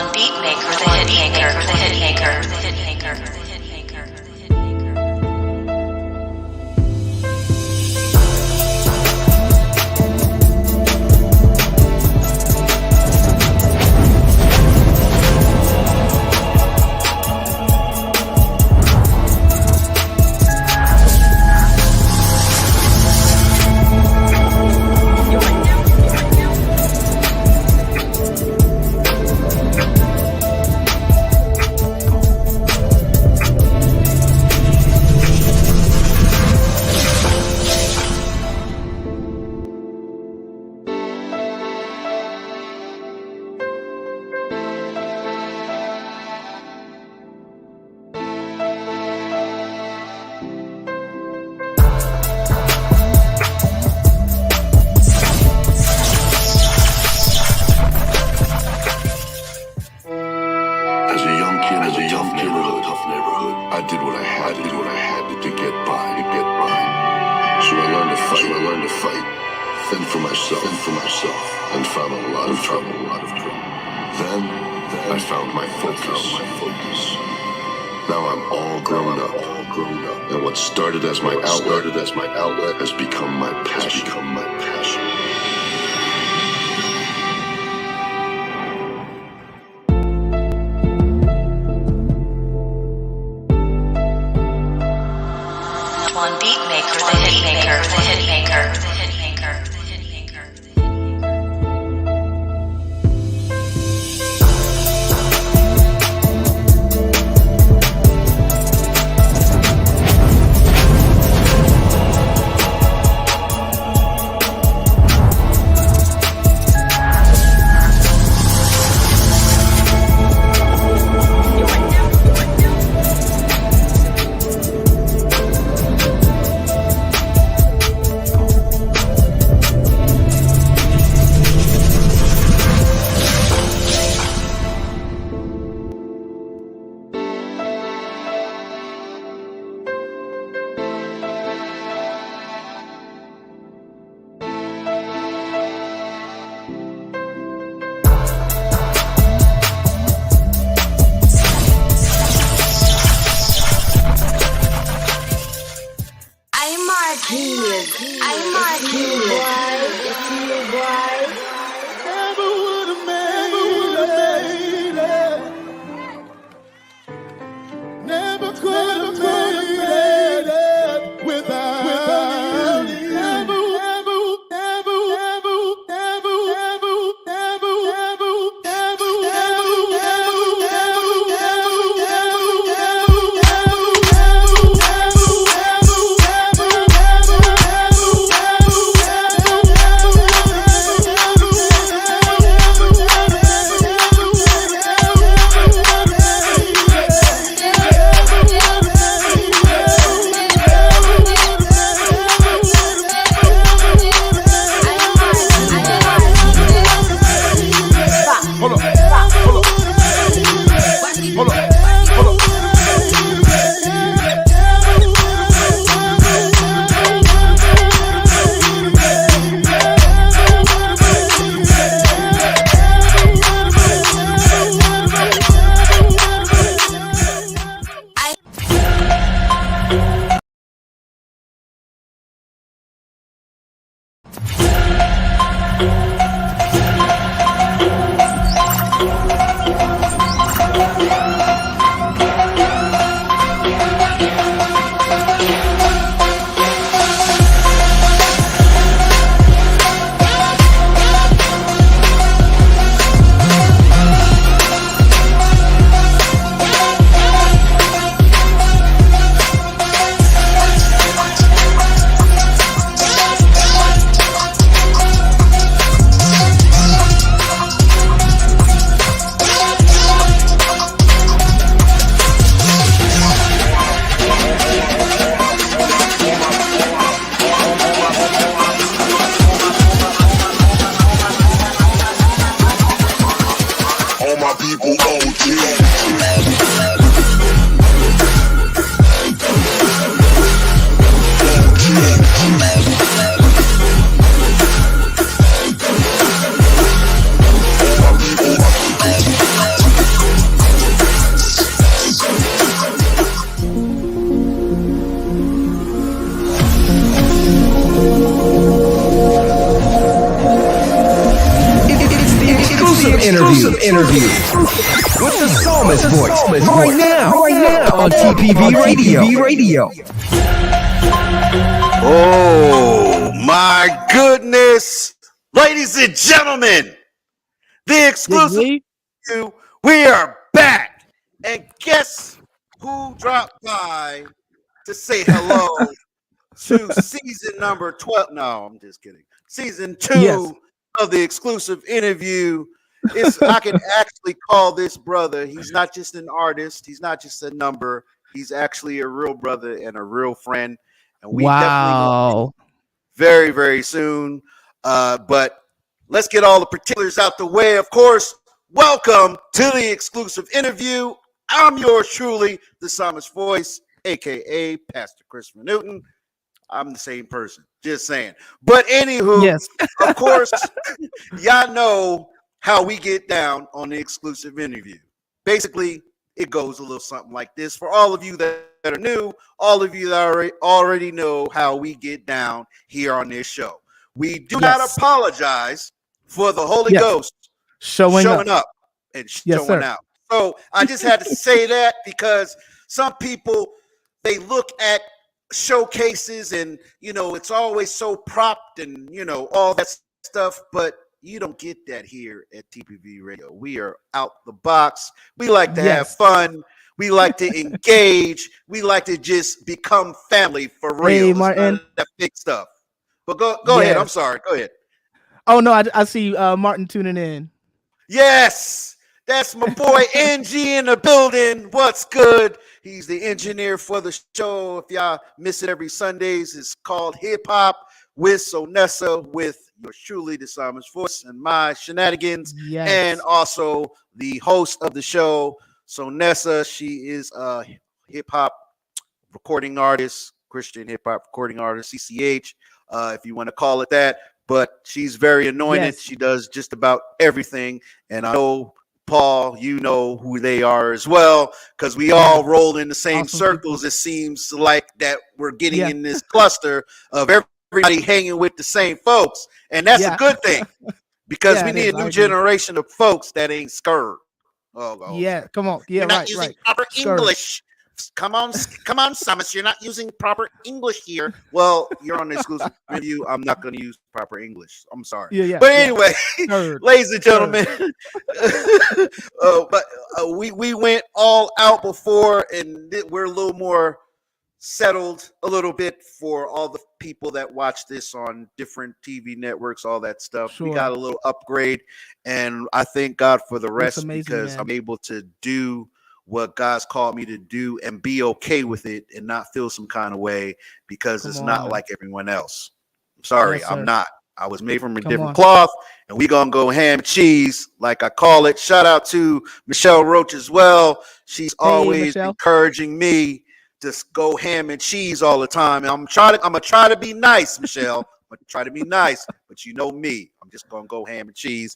One beat maker, the hit maker, the hit maker, the hit maker, the hit maker, the hit maker. I did what I had to get by. So I learned to fight, fend for myself, and found a lot of trouble. Then I found my focus. Now I'm all grown up, and what started as my outlet has become my passion. One beat maker, the hit maker, the hit maker, the hit maker, the hit maker, the hit maker. exclusive interview with the Psalmist Voice right now on TPV Radio. Oh my goodness, ladies and gentlemen, the exclusive interview. We are back, and guess who dropped by to say hello to season number 12? No, I'm just kidding. Season 2 of the exclusive interview. I can actually call this brother. He's not just an artist. He's not just a number. He's actually a real brother and a real friend. And we definitely very, very soon. But let's get all the particulars out the way. Of course, welcome to the exclusive interview. I'm yours truly, the Psalmist Voice, a.k.a. Pastor Christopher Newton. I'm the same person, just saying. But anywho, of course, y'all know how we get down on the exclusive interview. Basically, it goes a little something like this. For all of you that are new, all of you that already know how we get down here on this show. We do not apologize for the Holy Ghost showing up and showing out. So I just had to say that because some people, they look at showcases and, it's always so propped and, all that stuff, but you don't get that here at TPV Radio. We are out the box. We like to have fun. We like to engage. We like to just become family for real. Hey, Martin. That big stuff. But go ahead. I'm sorry. Go ahead. Oh, no, I see Martin tuning in. Yes, that's my boy NG in the building. What's good? He's the engineer for the show. If y'all miss it every Sundays, it's called Hip Hop with Sonessa, with yours truly, the Psalmist Voice, and my shenanigans. Yes. And also the host of the show, Sonessa. She is a hip hop recording artist, Christian hip hop recording artist, CCH, if you want to call it that. But she's very anointed. She does just about everything. And I know, Paul, you know who they are as well, because we all roll in the same circles. It seems like that we're getting in this cluster of everybody hanging with the same folks. And that's a good thing, because we need a new generation of folks that ain't scared. Oh. Yeah, come on. Yeah, you're not using proper English. Come on, Samus. You're not using proper English here. Well, you're on the exclusive review. I'm not going to use proper English. I'm sorry. But anyway, ladies and gentlemen, we went all out before, and we're a little more settled a little bit for all the people that watch this on different TV networks, all that stuff. We got a little upgrade, and I thank God for the rest, because I'm able to do what God's called me to do and be okay with it and not feel some kind of way, because it's not like everyone else. I'm sorry, I'm not. I was made from a different cloth, and we gonna go ham and cheese, like I call it. Shout out to Michelle Roach as well. She's always encouraging me to go ham and cheese all the time. And I'm gonna try to be nice, Michelle. I'm gonna try to be nice, but you know me, I'm just gonna go ham and cheese.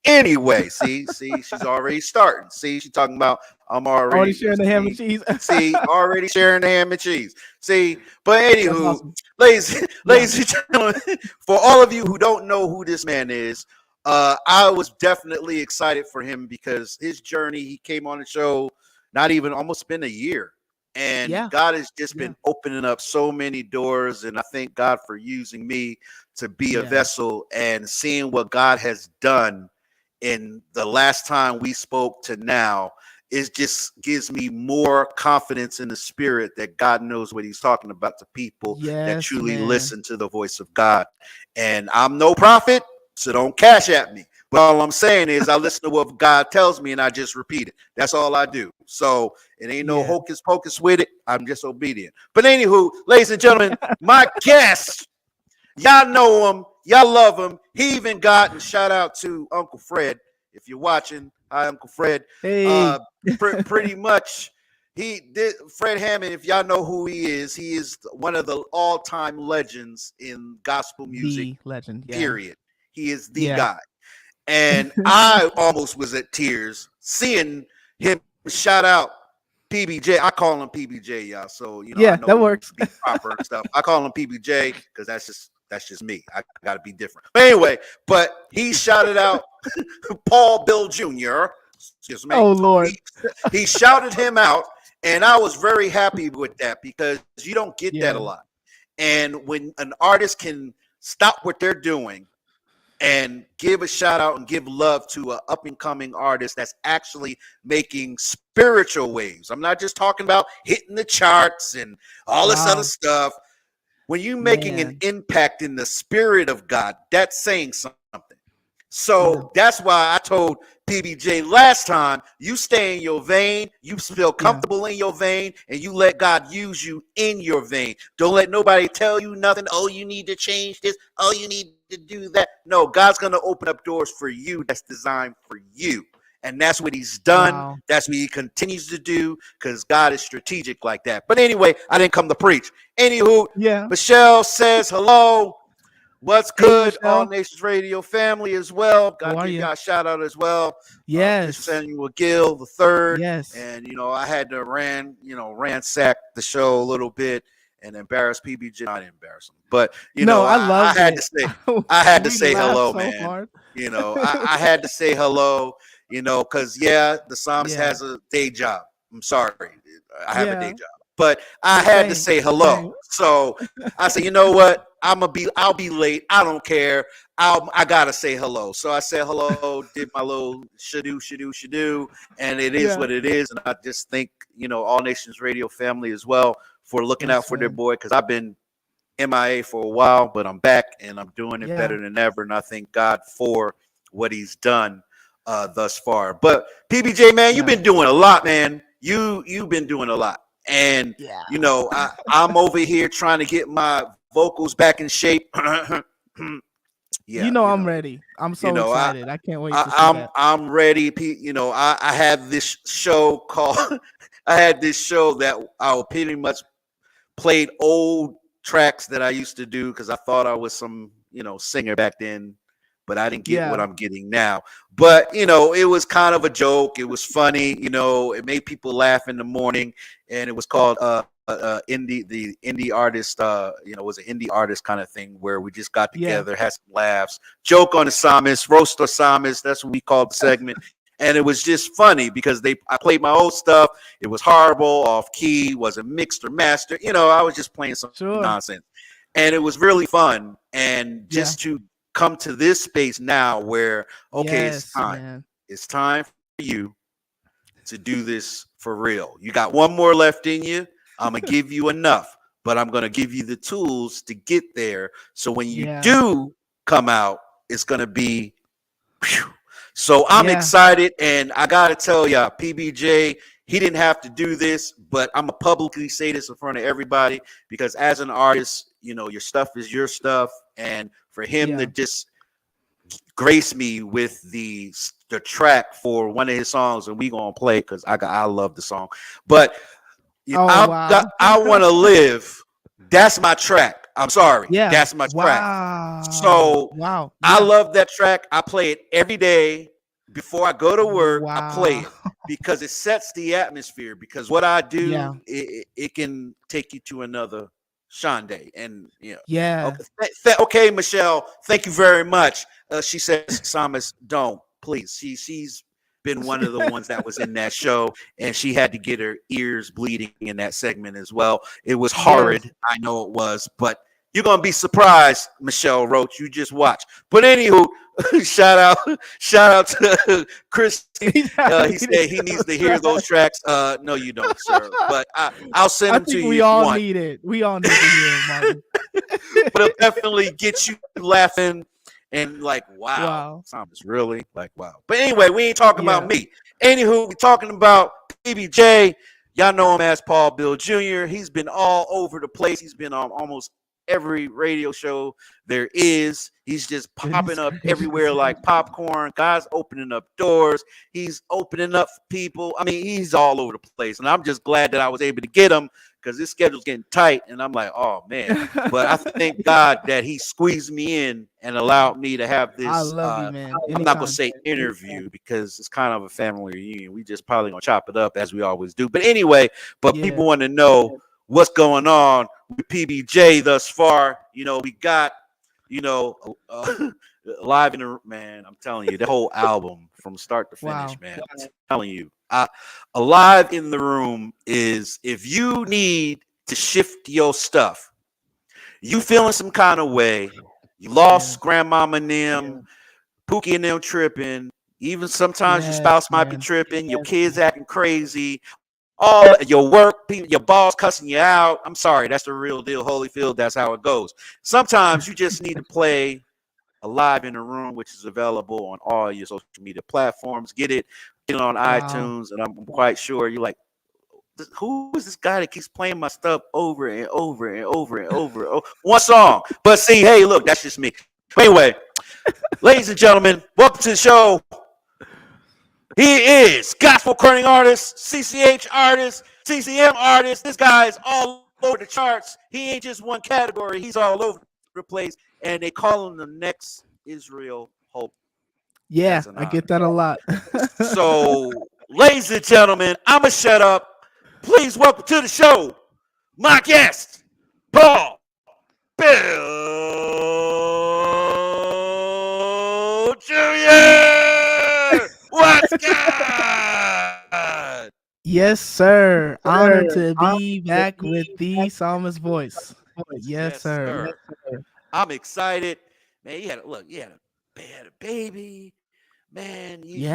Anyway, see, she's already starting. See, she's talking about I'm already sharing the ham and cheese. See, already sharing the ham and cheese. See, but anywho, ladies and gentlemen, for all of you who don't know who this man is, I was definitely excited for him, because his journey, he came on the show not even almost been a year. And God has just been opening up so many doors. And I thank God for using me to be a vessel, and seeing what God has done in the last time we spoke to now. It just gives me more confidence in the spirit that God knows what he's talking about to people that truly listen to the voice of God. And I'm no prophet, so don't cash at me. But all I'm saying is I listen to what God tells me, and I just repeat it. That's all I do. So it ain't no hocus pocus with it. I'm just obedient. But anywho, ladies and gentlemen, my guest, y'all know him. Y'all love him. He even got, and shout out to Uncle Fred. If you're watching, hi, Uncle Fred. Hey. Pretty much, Fred Hammond, if y'all know who he is one of the all-time legends in gospel music. The legend, period. He is the guy. And I almost was at tears seeing him shout out PBJ. I call him PBJ, y'all. So I know that works. Be proper and stuff. I call him PBJ because that's just me. I gotta be different. But anyway, he shouted out Paul Bill Jr. Excuse me. Oh Lord. He shouted him out, and I was very happy with that because you don't get that a Yeah. lot. And when an artist can stop what they're doing and give a shout out and give love to an up and coming artist that's actually making spiritual waves. I'm not just talking about hitting the charts and all this Wow. other stuff. When you're making an Man. impact in the spirit of God, that's saying something. So that's why I told PBJ last time, you stay in your vein, you feel comfortable in your vein, and you let God use you in your vein. Don't let nobody tell you nothing. Oh, you need to change this. Oh, you need to do that. No, God's going to open up doors for you that's designed for you. And that's what he's done. Wow. That's what he continues to do because God is strategic like that. But anyway, I didn't come to preach. Anywho, Yeah. Michelle says hello. What's good, Michelle. All Nations Radio family as well. How Got are to give you? y'all a shout out as well. Yes. Samuel Gill the third. Yes. And I had to ransack the show a little bit and embarrass PBJ. Not embarrass him, but I I love had it. to say, I had to We say laughed hello, so man. hard. I had to say hello. Because the psalmist Yeah. has a day job. I'm sorry, I have a day Yeah. job, but I had to Same. say hello. Same. So I said, you know what? I'll be late. I don't care. I gotta say hello. So I said hello, did my little shadoo, and it is Yeah. what it is. And I just thank All Nations Radio family as well for looking Yes, out for their man. boy because I've been MIA for a while, but I'm back and I'm doing it Yeah. better than ever. And I thank God for what he's done thus far. But PBJ, man, you've Yeah. been doing a lot, man. You've been doing a lot. And Yeah. I'm over here trying to get my vocals back in shape. I'm ready. I'm so excited. I can't wait to see that. I'm ready. I have this show called I had this show that I pretty much played old tracks that I used to do because I thought I was some singer back then, but I didn't get what Yeah. I'm getting now. But it was kind of a joke. It was funny. It made people laugh in the morning, and it was called the indie artist. It was an indie artist kind of thing where we just got Yeah. together, had some laughs, joke on the psalmist, roast the psalmist. That's what we called the segment. And it was just funny because I played my old stuff. It was horrible, off key, wasn't mixed or mastered. I was just playing some Sure. nonsense. And it was really fun. And just to come to this space now where, okay, it's Yes, time. man. It's time for you to do this for real. You got one more left in you. I'm going to give you enough, but I'm going to give you the tools to get there. So when you Yeah. do come out, it's going to be phew. So I'm Yeah. excited, and I gotta tell y'all, PBJ, he didn't have to do this, but I'm gonna publicly say this in front of everybody because as an artist, your stuff is your stuff, and for him Yeah. to just grace me with the track for one of his songs, and we gonna play because I love the song, but Oh, wow. I want to live. That's my track. I'm sorry. Yeah. That's my track. Wow. So, wow. I Yeah. love that track. I play it every day before I go to work. I play it Wow. because it sets the atmosphere. Because what I do, Yeah. it can take you to another Shonday. And Yeah. okay, Michelle. Thank you very much. She says, "Psalmist, don't please." She's been one of the ones that was in that show, and she had to get her ears bleeding in that segment as well. It was horrid. Yes. I know it was, but you're gonna be surprised, Michelle Roach. You just watch. But anywho, shout out to Chris. He said he needs to hear those tracks. No, you don't, sir. But I'll send I them to think you. we if you all want. need it. We all need to hear it, Martin. But it'll definitely get you laughing and like, wow, Wow. Thomas, really? Like, wow. But anyway, we ain't talking Yeah. about me. Anywho, we're talking about PBJ. Y'all know him as Paul Bill Jr. He's been all over the place. He's been on almost every radio show there is. He's just popping up everywhere like popcorn. God's opening up doors. He's opening up for people. I mean, he's all over the place. And I'm just glad that I was able to get him because his schedule's getting tight. And I'm like, oh, man. But I thank God that he squeezed me in and allowed me to have this. I love you, man. I'm not going to say interview because it's kind of a family reunion. We just probably going to chop it up as we always do. But anyway, Yeah. people want to know what's going on with PBJ thus far. We got, Live in the man. I'm telling you, the whole album from start to finish, Wow. man. I'm telling you, Alive in the Room is if you need to shift your stuff, you feeling some kind of way, you lost grandmama and them, Pookie and them tripping. Even sometimes your spouse might be tripping, your kids acting crazy, all your work, your boss cussing you out. I'm sorry, that's the real deal, Holyfield. That's how it goes. Sometimes you just need to play Alive in the Room, which is available on all your social media platforms. Get it on iTunes, and I'm quite sure you're like, who is this guy that keeps playing my stuff over and over and over and over? Oh, one song. But see, hey, look, that's just me. Anyway, ladies and gentlemen, welcome to the show. He is gospel crooning artist, CCH artist, CCM artist. This guy is all over the charts. He ain't just one category. He's all over the place. And they call him the next Israel Hope. Yeah, I get that a lot. So, ladies and gentlemen, I'm going to shut up. Please welcome to the show my guest, Paul Bill Jr. What's good? Yes, sir. Honored to be back with the Psalmist voice. Yes, sir. I'm excited. Man, you had a baby. Man, you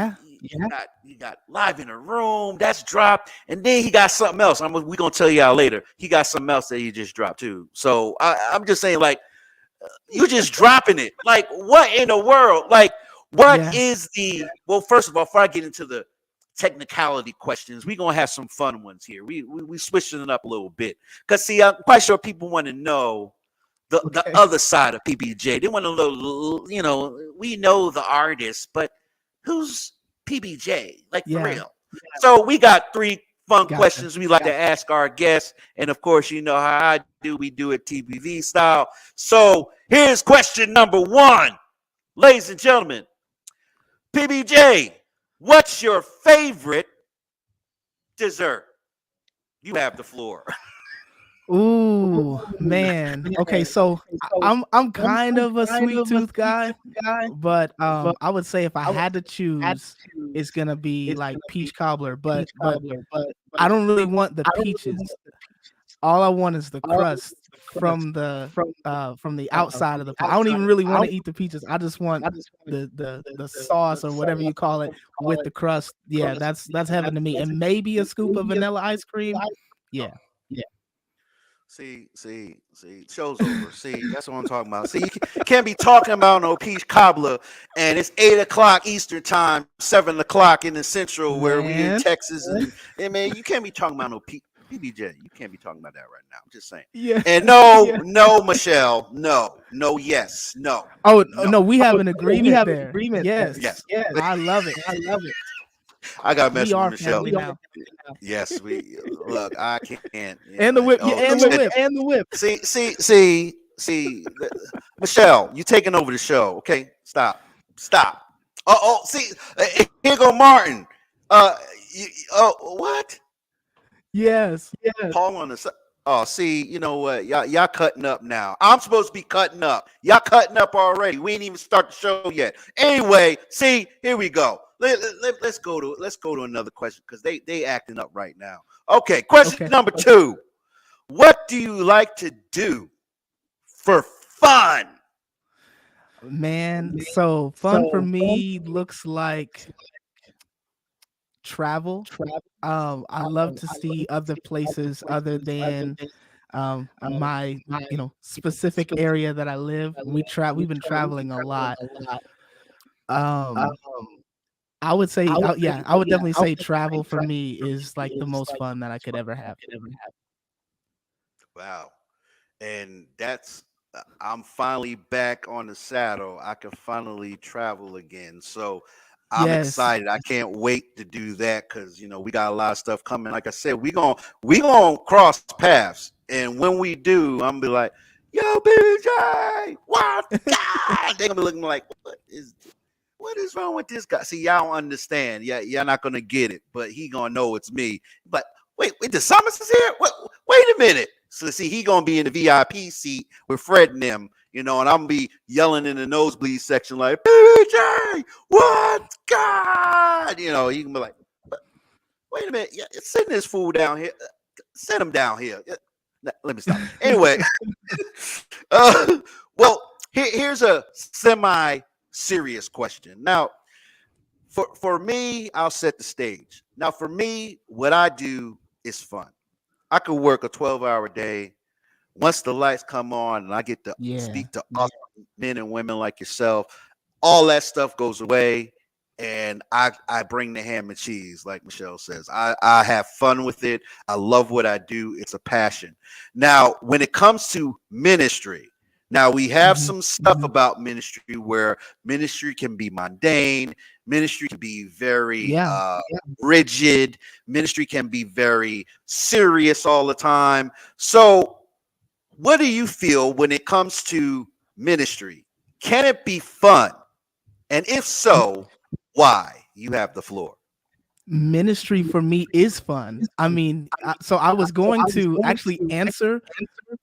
got Live in the Room. That's dropped. And then he got something else. We're going to tell y'all later. He got something else that he just dropped too. So I'm just saying, like, you just dropping it. Like, what in the world? Like, what is the, well, first of all, before I get into the technicality questions, we're going to have some fun ones here. We switching it up a little bit. Because, see, I'm quite sure people want to know the other side of PBJ. They want to know, you know, we know the artist, but who's PBJ? Like, for real. So we got 3 fun questions we like to ask our guests. And of course, you know how I do. We do it TPV style. So here's question number 1. Ladies and gentlemen, PBJ, what's your favorite dessert? You have the floor. Ooh, man. Okay, so I'm kind of a sweet tooth guy, but I would say if I had to choose, it's gonna be like peach cobbler, but I don't really want the peaches. All I want is the crust from the outside of the pie. I don't even really want to eat the peaches. I just want the sauce or whatever you call it with the crust. Yeah, that's heaven to me. And maybe a scoop of vanilla ice cream. Yeah. See, show's over. See, that's what I'm talking about. See, you can't be talking about no peach cobbler, and it's 8:00 Eastern time, 7:00 in the Central, where we in Texas. And man, you can't be talking about no PBJ. You can't be talking about that right now. I'm just saying. Yeah. And no, Michelle, no, yes, no. Oh no, we have an agreement there. Yes. I love it. I got to mess with Michelle. Now. Yes, we look. I can't. And the whip. And the whip. See, Michelle, you taking over the show? Okay, stop. See, here go Martin. What? Yes. Paul on the side. Oh, see, you know what? Y'all cutting up now. I'm supposed to be cutting up. Y'all cutting up already. We ain't even start the show yet. Anyway, see, here we go. Let's go to another question because they acting up right now. Okay, question number 2. What do you like to do for fun? Man, so fun for me looks like travel. I love to see other places other than my specific area that I live. We've been traveling a lot. I would say, I would definitely say travel for me is like the most fun that I could ever have. Wow. And I'm finally back on the saddle. I can finally travel again. So I'm excited. I can't wait to do that because, we got a lot of stuff coming. Like I said, we gonna cross paths. And when we do, I'm gonna be like, yo, BJ, what? They're gonna be looking like, what is wrong with this guy? See, y'all don't understand. Yeah, y'all not gonna get it, but he gonna know it's me. But wait, the Summers is here? Wait a minute. So see, he gonna be in the VIP seat with Fred and them, and I'm gonna be yelling in the nosebleed section like, PBJ, what God? He can be like, wait a minute, send this fool down here. Send him down here. Let me stop. Anyway, well, here's a semi-serious question. Now, for me, I'll set the stage. Now, for me, what I do is fun. I could work a 12-hour day. Once the lights come on and I get to speak to awesome men and women like yourself, all that stuff goes away. And I bring the ham and cheese, like Michelle says. I have fun with it. I love what I do. It's a passion. Now, when it comes to ministry, now we have some stuff about ministry where ministry can be mundane. Ministry can be very rigid. Ministry can be very serious all the time. So what do you feel when it comes to ministry? Can it be fun? And if so, why? You have the floor. Ministry for me is fun. I mean, so I was going to actually answer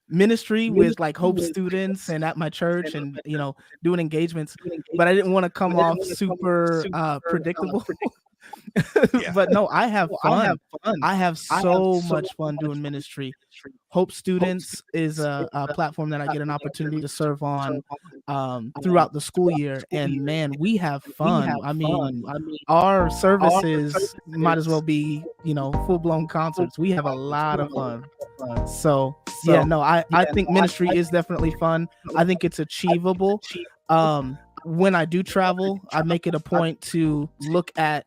ministry with like Hope students and at my church and doing engagements, but I didn't want to come off super predictable. But no, I have fun. I have so much fun doing ministry. Hope Students is a platform that I get an opportunity to serve on throughout the school year, and man, we have fun. I mean, our services might as well be full-blown concerts. We have a lot of fun. So yeah, no, I think ministry is definitely fun. I think it's achievable. When I do travel, I make it a point to look at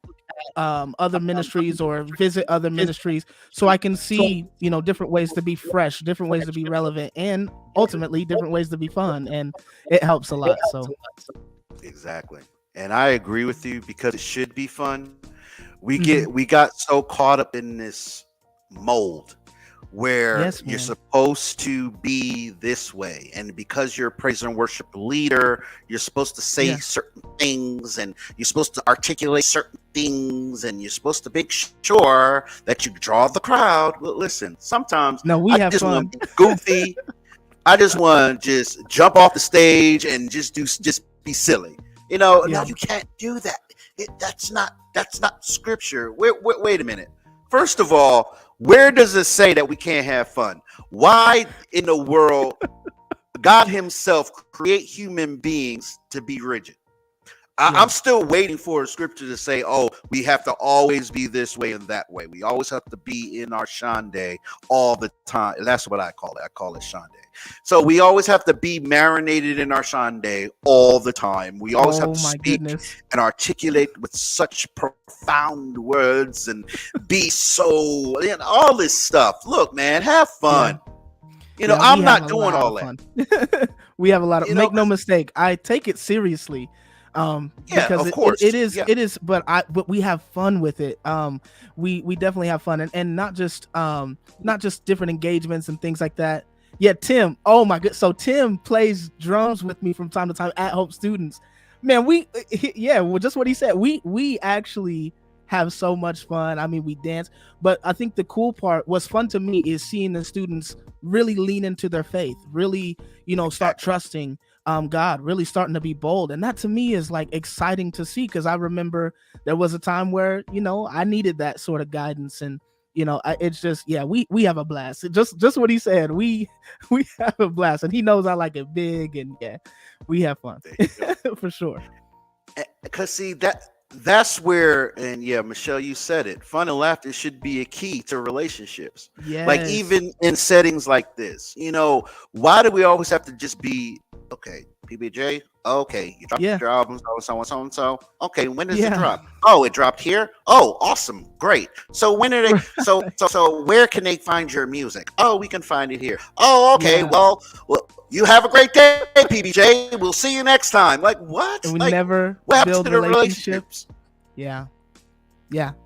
other ministries or visit other ministries so I can see different ways to be fresh, different ways to be relevant, and ultimately different ways to be fun, and it helps a lot. So exactly, and I agree with you because it should be fun. We got so caught up in this mold where you're supposed to be this way, and because you're a praise and worship leader, you're supposed to say certain things, and you're supposed to articulate certain things, and you're supposed to make sure that you draw the crowd. Well, listen, sometimes I have just want to be goofy. I just want to just jump off the stage and just be silly. No, you can't do that. That's not scripture. Wait a minute. First of all, where does it say that we can't have fun? Why in the world God himself create human beings to be rigid? I'm still waiting for a scripture to say, oh, we have to always be this way and that way. We always have to be in our shande all the time. And that's what I call it. I call it shande. So we always have to be marinated in our shande all the time. We always have to speak and articulate with such profound words and be so, all this stuff. Look, man, have fun. I'm not doing all that. We have a lot of, make no mistake, I take it seriously. Because of course. it is, but we have fun with it. We definitely have fun, and not just different engagements and things like that. Yeah, Tim. Oh my god. So Tim plays drums with me from time to time at Hope Students. Man, just what he said. We actually have so much fun. I mean, we dance, but I think the cool part, what's fun to me, is seeing the students really lean into their faith, really, start trusting God, really starting to be bold. And that to me is like exciting to see, because I remember there was a time where, I needed that sort of guidance, and it's just, we have a blast. Just what he said, we have a blast, and he knows I like it big, and we have fun for sure. Because see, that's where, and Michelle, you said it, fun and laughter should be a key to relationships. Like even in settings like this, why do we always have to just be, okay, PBJ, okay, you dropped your album, so. Okay, when does it drop? Oh, it dropped here? Oh, awesome, great. So when are they, so where can they find your music? Oh, we can find it here. Oh, okay, well, you have a great day, PBJ. We'll see you next time. Like, what? And we never build relationships.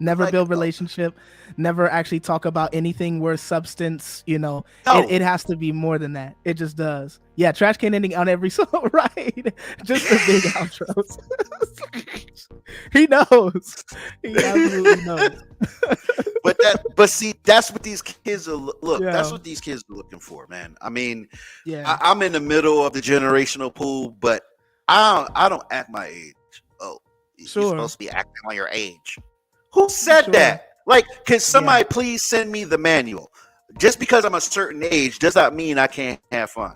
Never build relationship. Never actually talk about anything worth substance. It has to be more than that. It just does. Yeah, trash can ending on every song, right? Just the big outros. He knows. He absolutely knows. but see, that's what these kids are look. Yeah. That's what these kids are looking for, man. I mean, Yeah. I'm in the middle of the generational pool, but I don't act my age. Oh, you're Sure. supposed to be acting on your age. Who said Sure. that? Like, can somebody please send me the manual? Just because I'm a certain age does not mean I can't have fun.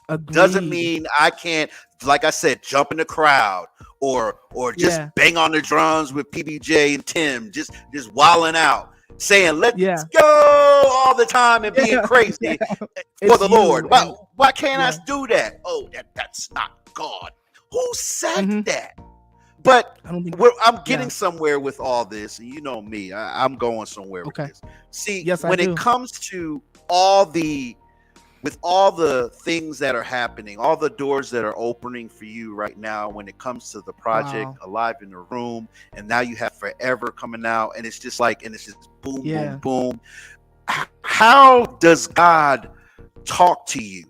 Agreed. Doesn't mean I can't, like I said, jump in the crowd or just Yeah. bang on the drums with PBJ and Tim, just wilding out, saying let's Yeah. go all the time and being crazy Yeah. for It's the you, Lord. and- Why can't Yeah. I do that? Oh, that's not God. Who said Mhm. that? But I don't think. I'm getting somewhere with all this, and you know me, I'm going somewhere Okay. with this. See, Yes, I when do. it comes to with all the things that are happening, all the doors that are opening for you right now, when it comes to the project Wow. Alive in the Room, and now you have Forever coming out, and it's just boom, Yeah. boom, boom. How does God talk to you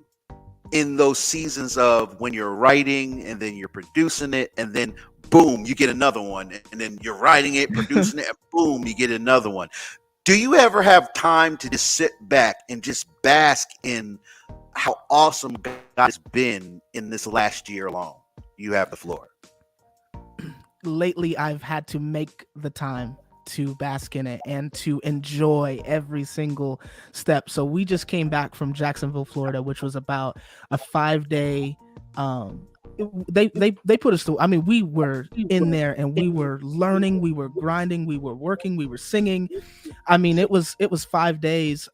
in those seasons of when you're writing and then you're producing it, and then boom, you get another one, and then you're writing it, producing it, and boom, you get another one? Do you ever have time to just sit back and just bask in how awesome God has been in this last year alone? You have the floor. Lately, I've had to make the time to bask in it and to enjoy every single step. So we just came back from Jacksonville, Florida, which was about a 5-day. They put us through. I mean, we were in there and we were learning, we were grinding, we were working, we were singing. I mean, it was 5 days,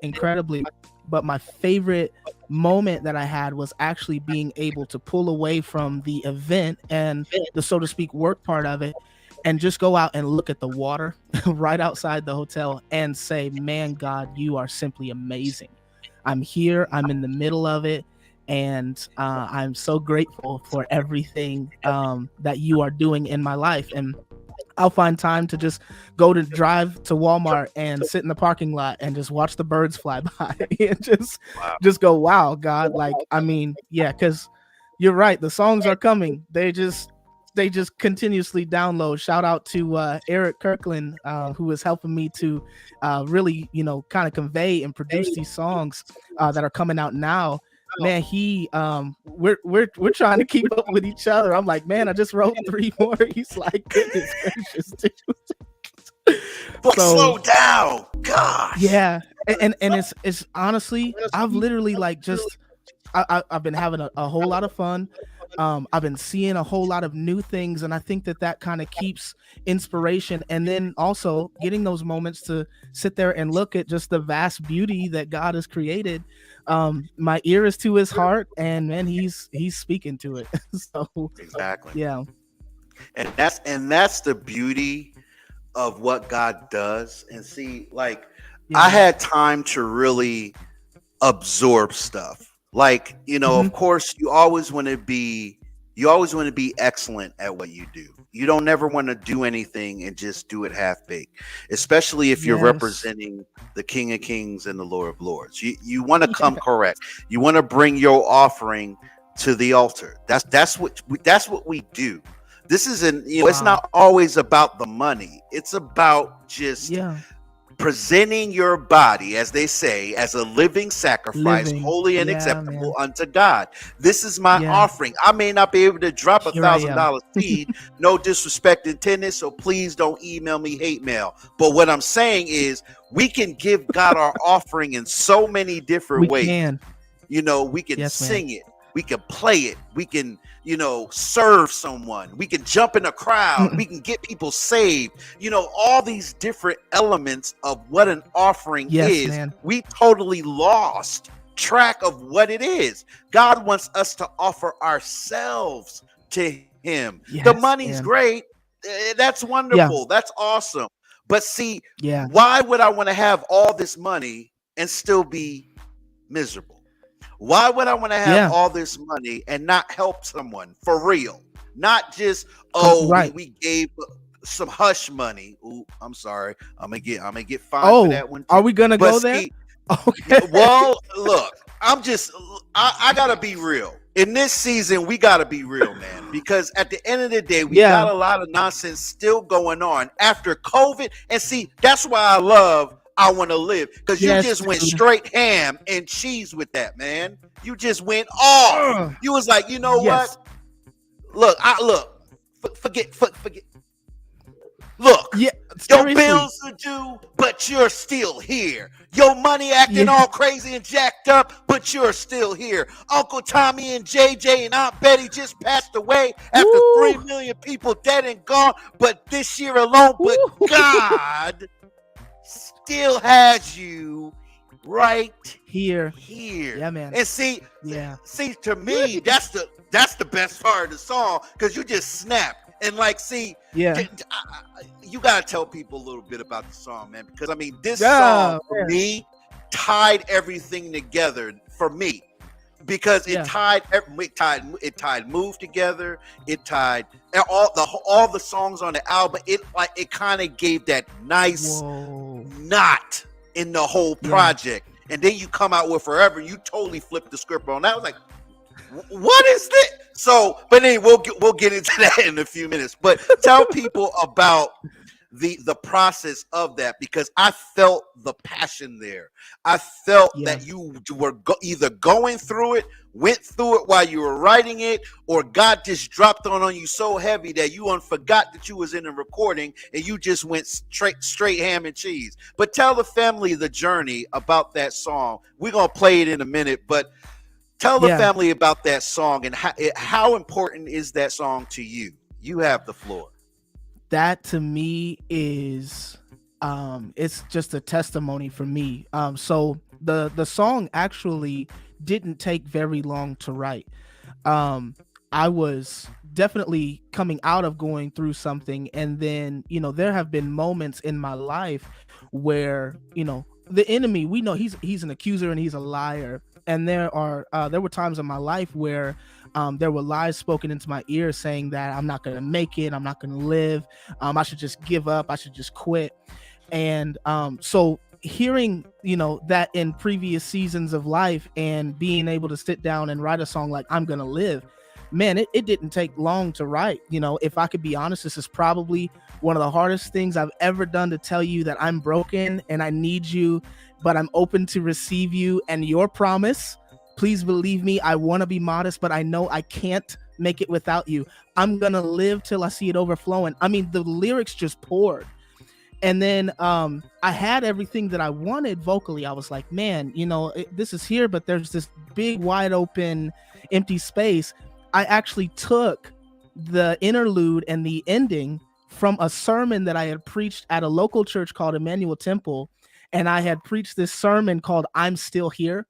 incredibly. But my favorite moment that I had was actually being able to pull away from the event and the, so to speak, work part of it, and just go out and look at the water right outside the hotel and say, man, God, you are simply amazing. I'm here. I'm in the middle of it. And I'm so grateful for everything that you are doing in my life. And I'll find time to just go to drive to Walmart and sit in the parking lot and just watch the birds fly by and just go, wow, God. Like, I mean, yeah, because you're right. The songs are coming. They just continuously download. Shout out to Eric Kirkland, who is helping me to really, kind of convey and produce these songs that are coming out now. Man, we're trying to keep up with each other. I'm like, man, I just wrote 3 more. He's like, goodness gracious, dude. But slow down, gosh. Yeah, and it's honestly, I've literally I've been having a whole lot of fun. I've been seeing a whole lot of new things, and I think that kind of keeps inspiration, and then also getting those moments to sit there and look at just the vast beauty that God has created. My ear is to his heart, and man, he's speaking to it. So Exactly. yeah, And that's the beauty of what God does. And see, like, I had time to really absorb stuff. Like, of course, you always want to be excellent at what you do. You don't never want to do anything and just do it half baked, especially if you're representing the King of Kings and the Lord of Lords. You want to come correct. You want to bring your offering to the altar. That's what we do. This isn't, it's not always about the money. It's about just presenting your body, as they say, as a living sacrifice, holy and acceptable unto God. This is my offering. I may not be able to drop $1,000 seed, no disrespect intended, so please don't email me hate mail. But what I'm saying is, we can give God our offering in so many different ways. We can sing it, we can play it, we can serve someone, we can jump in a crowd, we can get people saved, all these different elements of what an offering is. Man. We totally lost track of what it is. God wants us to offer ourselves to him. The money's great, that's wonderful, that's awesome, but see, why would I want to have all this money and still be miserable? Why would I want to have all this money and not help someone for real? Not just, we gave some hush money. Ooh, I'm sorry. I'm gonna get fined for that one too. Are we gonna go there? Okay. Well, look, I gotta be real. in this season, we got to be real, man, because at the end of the day, we got a lot of nonsense still going on after COVID. And see, that's why I love I Want to Live, because you just went straight ham and cheese with that, man. You just went off. You was like, you know what? Forget. Look, your bills are due, but you're still here. Your money acting all crazy and jacked up, but you're still here. Uncle Tommy and JJ and Aunt Betty just passed away after 3 million people dead and gone, but this year alone, but God still has you right here. Yeah, man. And see, to me, that's the best part of the song, because you just snap. And like, see, you gotta tell people a little bit about the song, man, because I mean, this song for me tied everything together for me, because it tied Move together. It tied all the songs on the album. It kind of gave that nice knot in the whole project. And then you come out with Forever. You totally flipped the script on that. I was like, what is this? So, but anyway, we'll get into that in a few minutes. But tell people about the process of that, because I felt the passion there. I felt that you were either going through it, went through it while you were writing it, or God just dropped on you so heavy that you forgot that you was in a recording and you just went straight ham and cheese. But tell the family the journey about that song. We're gonna play it in a minute, but tell the family about that song and how important is that song to you? You have the floor. That to me is, it's just a testimony for me. So the song actually didn't take very long to write. I was definitely coming out of going through something, and then, there have been moments in my life where, the enemy, we know he's an accuser and he's a liar. And there were times in my life where there were lies spoken into my ear saying that I'm not going to make it, I'm not going to live, I should just give up, I should just quit. And so hearing, that in previous seasons of life and being able to sit down and write a song like I'm going to Live, man, it didn't take long to write. If I could be honest, this is probably one of the hardest things I've ever done, to tell you that I'm broken and I need you, but I'm open to receive you and your promise. Please believe me. I want to be modest, but I know I can't make it without you. I'm going to live till I see it overflowing. I mean, the lyrics just poured. And then I had everything that I wanted vocally. I was like, man, this is here, but there's this big, wide open, empty space. I actually took the interlude and the ending from a sermon that I had preached at a local church called Emmanuel Temple. And I had preached this sermon called I'm Still Here,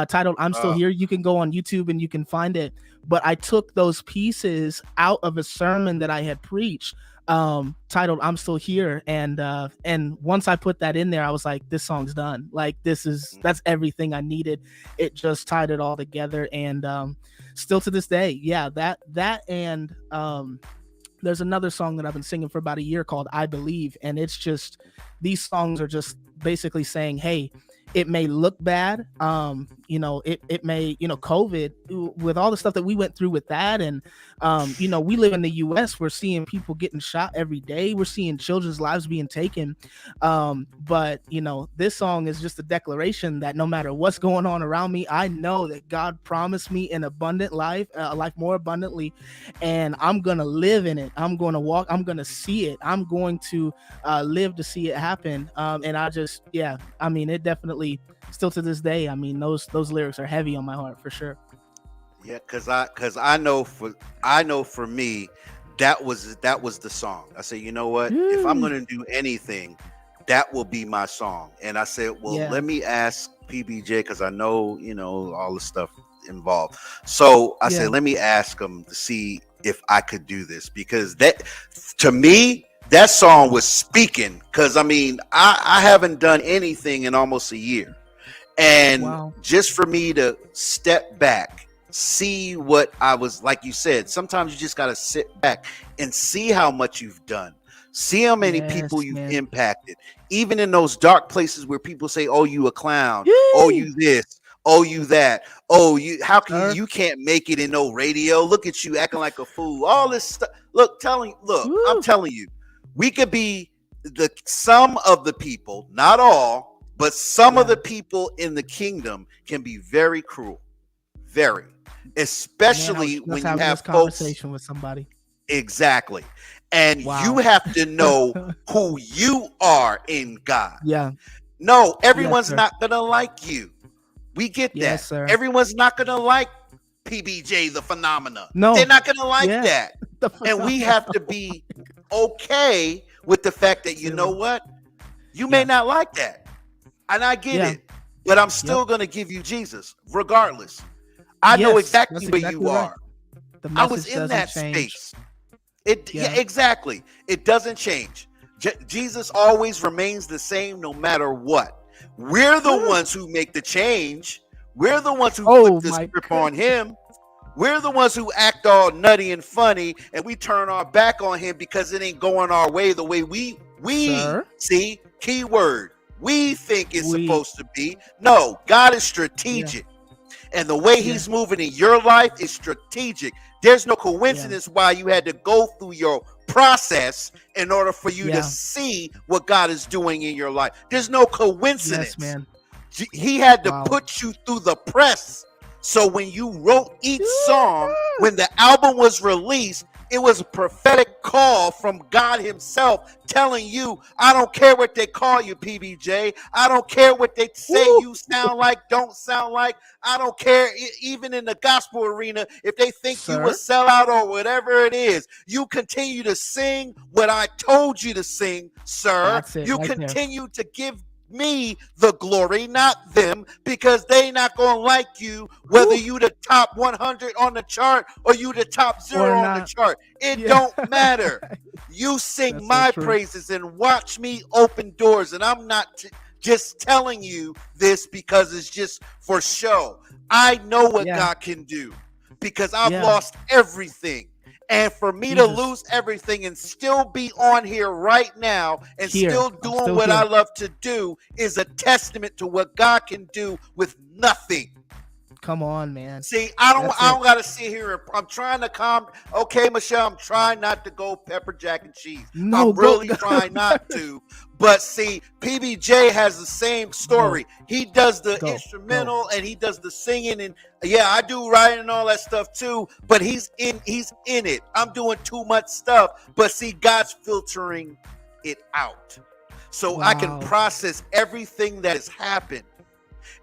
titled I'm Still Here. You can go on YouTube and you can find it. But I took those pieces out of a sermon that I had preached, titled I'm Still Here. And once I put that in there, I was like, this song's done. Like, that's everything I needed. It just tied it all together. And still to this day, that and there's another song that I've been singing for about a year called I Believe. And it's just, these songs are just basically saying, hey, it may look bad. It may, COVID, with all the stuff that we went through with that. And, we live in the US, we're seeing people getting shot every day. We're seeing children's lives being taken. But this song is just a declaration that no matter what's going on around me, I know that God promised me an abundant life, a life more abundantly, and I'm going to live in it. I'm going to walk. I'm going to see it. I'm going to live to see it happen. And I just, it definitely, still to this day, I mean, those lyrics are heavy on my heart for sure. Yeah, because I know for me, that was the song. I said, you know what? If I'm gonna do anything, that will be my song. And I said, well, let me ask PBJ, because I know all the stuff involved. So I said, let me ask him to see if I could do this, because that, to me, that song was speaking. Because I mean, I haven't done anything in almost a year, and just for me to step back, see what I was, like you said, sometimes you just got to sit back and see how much you've done, see how many people you've impacted, even in those dark places where people say, oh, you a clown, oh, you this, Oh, you that. Oh, you. How can Sir. you can't make it in no radio? Look at you acting like a fool. All this stuff. Look, I'm Woo. telling you, we could be some of the people, not all, but some of Yeah. the people in the kingdom can be very cruel, very, especially Man, I was when just you having have this folks. conversation with somebody. Exactly. And Wow. you have to know who you are in God. Yeah. No, Yes, everyone's sir. not going to like you. We get Yes, that. sir. Everyone's not going to like PBJ the Phenomena. No. They're not going to like Yeah. that. And we have to be okay with the fact that, you know what? You may Yeah. not like that. And I get Yeah. it. But I'm still going to give you Jesus, regardless. I know Yes, exactly that's where exactly you right. are. The I was message in doesn't that change. space. Yeah. Yeah, exactly. It doesn't change. Jesus always remains the same no matter what. We're the ones who make the change. We're the ones who Oh, put the my script on him. We're the ones who act all nutty and funny, and we turn our back on him because it ain't going our way the way we Sir? see, keyword, we think it's We. supposed to be. No, God is strategic. And the way he's moving in your life is strategic. There's no coincidence why you had to go through your process in order for you to see what God is doing in your life. There's no coincidence. Yes, man. He had to Wow. put you through the press. So when you wrote each song, when the album was released, it was a prophetic call from God himself telling you, I don't care what they call you, PBJ. I don't care what they say you sound like, don't sound like. I don't care, even in the gospel arena, if they think you a sellout or whatever it is. You continue to sing what I told you to sing, sir. That's it, You right there. continue to give me the glory, not them, because they not gonna like you whether you the top 100 on the chart or you the top 0 on the chart. It don't matter. You sing That's so my true. praises and watch me open doors, and I'm not just telling you this because it's just for show. I know what God can do because I've lost everything. And for me to lose everything and still be on here right now and still doing what I love to do is a testament to what God can do with nothing. Come on, man. See, I don't gotta sit here and I'm trying to calm. Okay, Michelle, I'm trying not to go pepper jack and cheese. No, I'm really trying not to. But see, PBJ has the same story. He does the instrumental and he does the singing, and I do writing and all that stuff too. But he's in it. I'm doing too much stuff. But see, God's filtering it out, so I can process everything that has happened.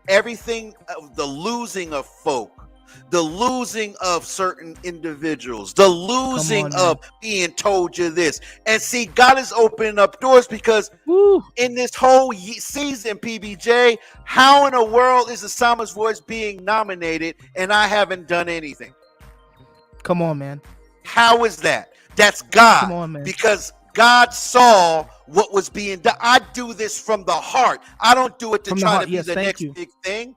Everything of the losing of folk, the losing of certain individuals, the losing of being told you this. And see, God is opening up doors because in this whole season, PBJ, how in the world is the Psalmist Voice being nominated and I haven't done anything? Come on, man. How is that? That's God. Come on, man. Because God saw what was being done. I do this from the heart. I don't do it to try to be the next big thing.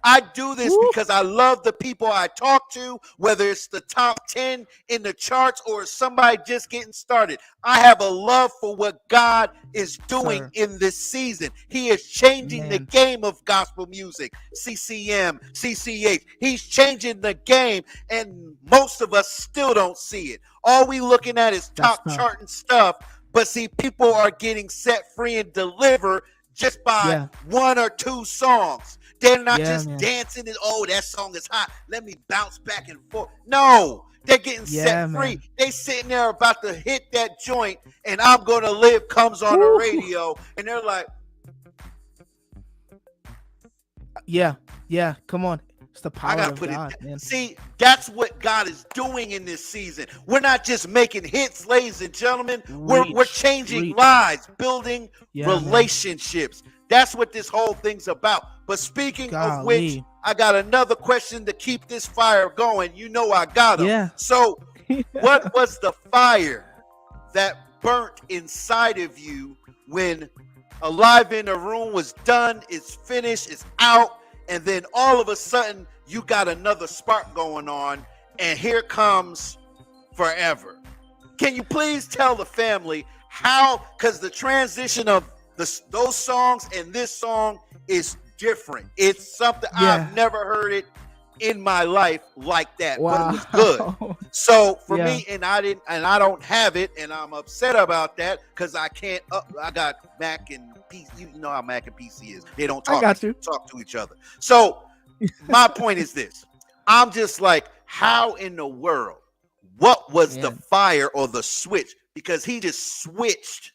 I do this because I love the people I talk to, whether it's the top 10 in the charts or somebody just getting started. I have a love for what God is doing in this season. He is changing the game of gospel music, CCM, CCH. He's changing the game, and most of us still don't see it. All we looking at is top charting stuff, but see, people are getting set free and delivered just by one or two songs. They're not just dancing and, oh, that song is hot, let me bounce back and forth. No, they're getting set free. They sitting there about to hit that joint, and I'm Gonna Live comes on the radio, and they're like, come on. It's the power of God, man. See, that's what God is doing in this season. We're not just making hits, ladies and gentlemen. We're changing lives, building relationships. That's what this whole thing's about. But speaking of which, I got another question to keep this fire going. You know I got them. Yeah. So what was the fire that burnt inside of you when Alive in the Room was done, it's finished, it's out, and then all of a sudden you got another spark going on, and here comes Forever? Can you please tell the family how, because the transition of those songs and this song is different. It's something I've never heard it in my life like that, but it was good. So for me, and I don't have it, and I'm upset about that because I can't. I got Mac and PC. You know how Mac and PC is. They don't talk to each other. So my point is this: I'm just like, how in the world? What was the fire or the switch? Because he just switched.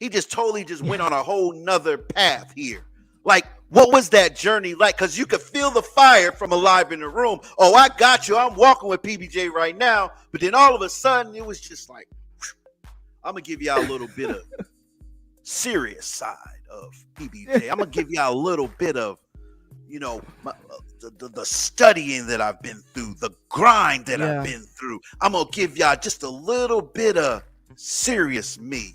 He just totally just went on a whole nother path here. Like, what was that journey like? Because you could feel the fire from Alive in the Room. Oh, I got you. I'm walking with PBJ right now. But then all of a sudden, it was just like, I'm going to give y'all a little bit of serious side of PBJ. I'm going to give y'all a little bit of, you know, the studying that I've been through, the grind that I've been through. I'm going to give y'all just a little bit of serious me.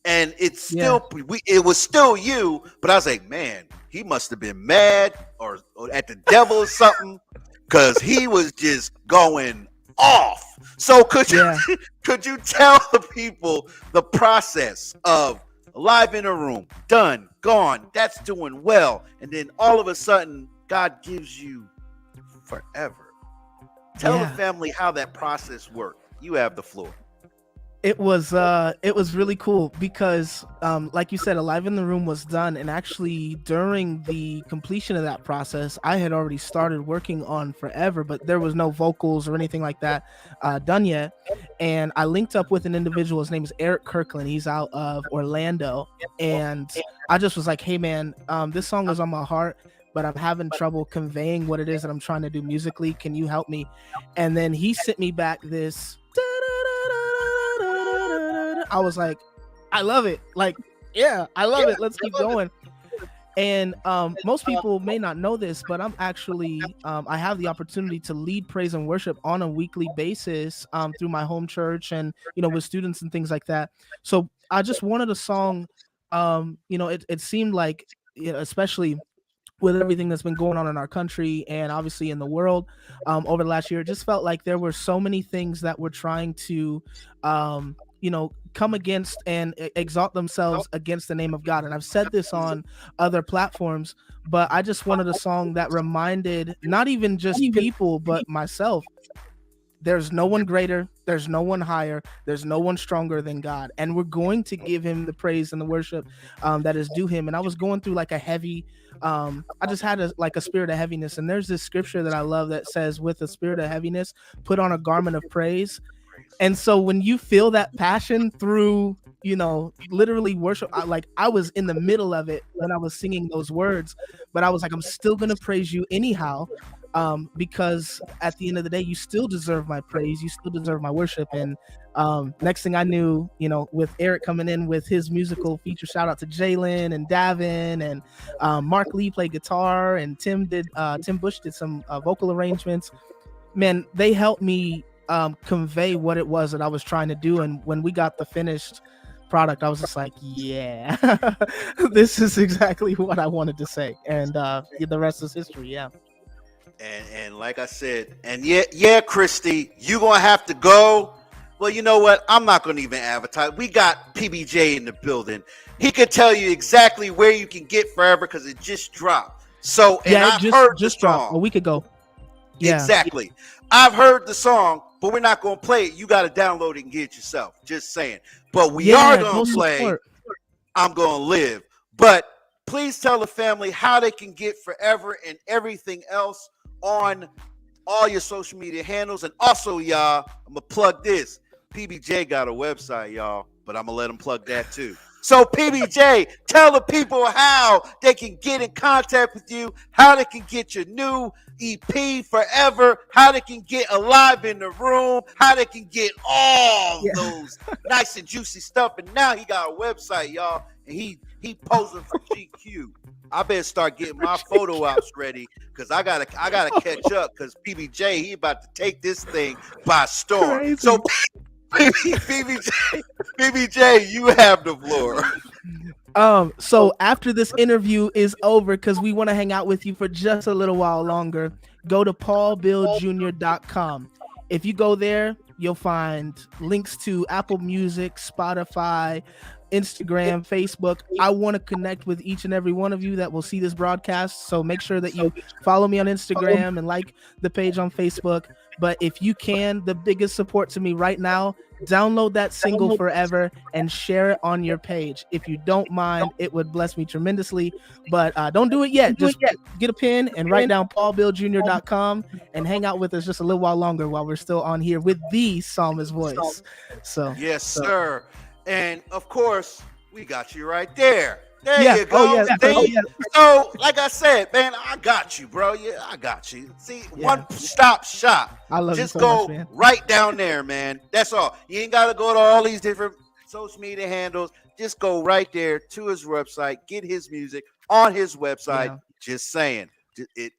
And it's still, it was still you, but I was like, man, he must have been mad or at the devil or something, because he was just going off. So could you tell the people the process of Alive in a Room, done, gone, that's doing well, and then all of a sudden God gives you Forever? Tell the family how that process worked. You have the floor. It was really cool because like you said, Alive in the Room was done, and actually during the completion of that process I had already started working on Forever, but there was no vocals or anything like that done yet. And I linked up with an individual. His name is Eric Kirkland. He's out of Orlando, and I just was like, hey man, this song is on my heart, but I'm having trouble conveying what it is that I'm trying to do musically. Can you help me? And then he sent me back this. I was like, I love it. Like, yeah, I love it. Let's keep going. And most people may not know this, but I'm actually, I have the opportunity to lead praise and worship on a weekly basis through my home church and, you know, with students and things like that. So I just wanted a song, you know, it seemed like, you know, especially with everything that's been going on in our country and obviously in the world over the last year, it just felt like there were so many things that were trying to, you know, come against and exalt themselves against the name of God. And I've said this on other platforms, but I just wanted a song that reminded not even just people, but myself, there's no one greater, there's no one higher, there's no one stronger than God. And we're going to give him the praise and the worship that is due him. And I was going through like a heavy, I just had a spirit of heaviness. And there's this scripture that I love that says, with a spirit of heaviness, put on a garment of praise. And so when you feel that passion through, you know, literally worship, I was in the middle of it when I was singing those words, but I was like, I'm still going to praise you anyhow, because at the end of the day, you still deserve my praise. You still deserve my worship. And next thing I knew, you know, with Eric coming in with his musical feature, shout out to Jalen and Davin, and Mark Lee played guitar, and Tim Bush did some vocal arrangements. Man, they helped me convey what it was that I was trying to do. And when we got the finished product, I was just like, yeah, this is exactly what I wanted to say. And the rest is history. Yeah. And like I said, and yeah, Christy, you gonna have to go. Well, you know what? I'm not gonna even advertise. We got PBJ in the building. He could tell you exactly where you can get Forever because it just dropped. So, and yeah, I've heard just dropped a week ago. Yeah. Exactly. I've heard the song, but we're not going to play it. You got to download it and get it yourself. Just saying. But we are going to play I'm Going to Live. But please tell the family how they can get Forever and everything else on all your social media handles. And also, y'all, I'm going to plug this. PBJ got a website, y'all, but I'm going to let them plug that too. So PBJ, tell the people how they can get in contact with you, how they can get your new EP Forever, how they can get Alive in the Room, how they can get all those nice and juicy stuff. And now he got a website, y'all, and he posing for GQ. I better start getting my photo ops ready because I gotta catch up because PBJ, he about to take this thing by storm. Crazy. So PBJ, you have the floor. So after this interview is over, because we want to hang out with you for just a little while longer, go to paulbilljr.com. If you go there, you'll find links to Apple Music, Spotify, Instagram, Facebook. I want to connect with each and every one of you that will see this broadcast. So make sure that you follow me on Instagram and like the page on Facebook. But if you can, the biggest support to me right now, download that single Forever and share it on your page. If you don't mind, it would bless me tremendously. But don't do it yet. Just get a pen and write down paulbilljr.com and hang out with us just a little while longer while we're still on here with the Psalmist voice. So yes, sir. And of course, we got you right there. There you go. So, like I said, man, I got you, bro. Yeah, I got you. See, one stop shop. I love Just you so go much, man. right down there, man. That's all. You ain't got to go to all these different social media handles. Just go right there to his website, get his music on his website. Yeah. Just saying, it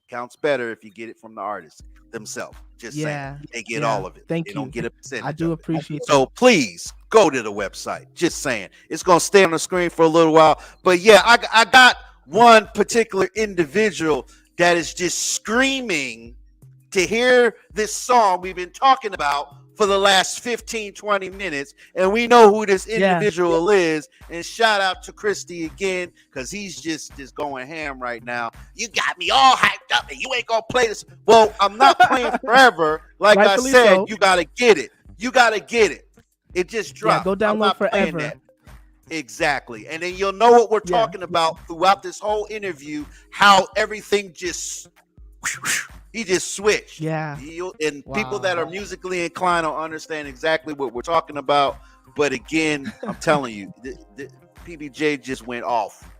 counts better if you get it from the artist themselves. Just saying, they get all of it. Thank they you. Don't get a percentage. I do of it. appreciate So please go to the website. Just saying, it's gonna stay on the screen for a little while. But yeah, I got one particular individual that is just screaming to hear this song we've been talking about for the last 15-20 minutes, and we know who this individual is. And shout out to Christy again, because he's just going ham right now. You got me all hyped up and you ain't gonna play this. Well, I'm not playing forever. Like I said, you gotta get it. It just dropped. Go download Forever. Exactly. And then you'll know what we're talking about throughout this whole interview, how everything just he just switched. Yeah. People that are musically inclined will understand exactly what we're talking about. But again, I'm telling you, the PBJ just went off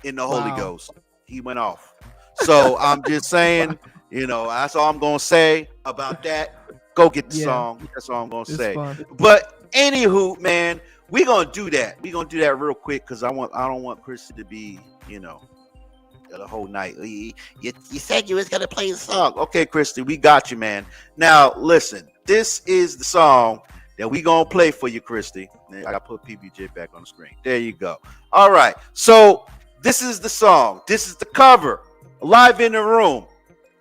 in the Holy Ghost. He went off. So I'm just saying, that's all I'm going to say about that. Go get the song. That's all I'm going to say. Fun. But anywho, man, we're going to do that. We're going to do that real quick because I don't want Christy to be, the whole night. You said you was gonna play the song. Okay, Christy, we got you, man. Now listen, this is the song that we gonna play for you, Christy. I gotta put PBJ back on the screen. There you go. All right, so this is the song. This is the cover. Live in the room.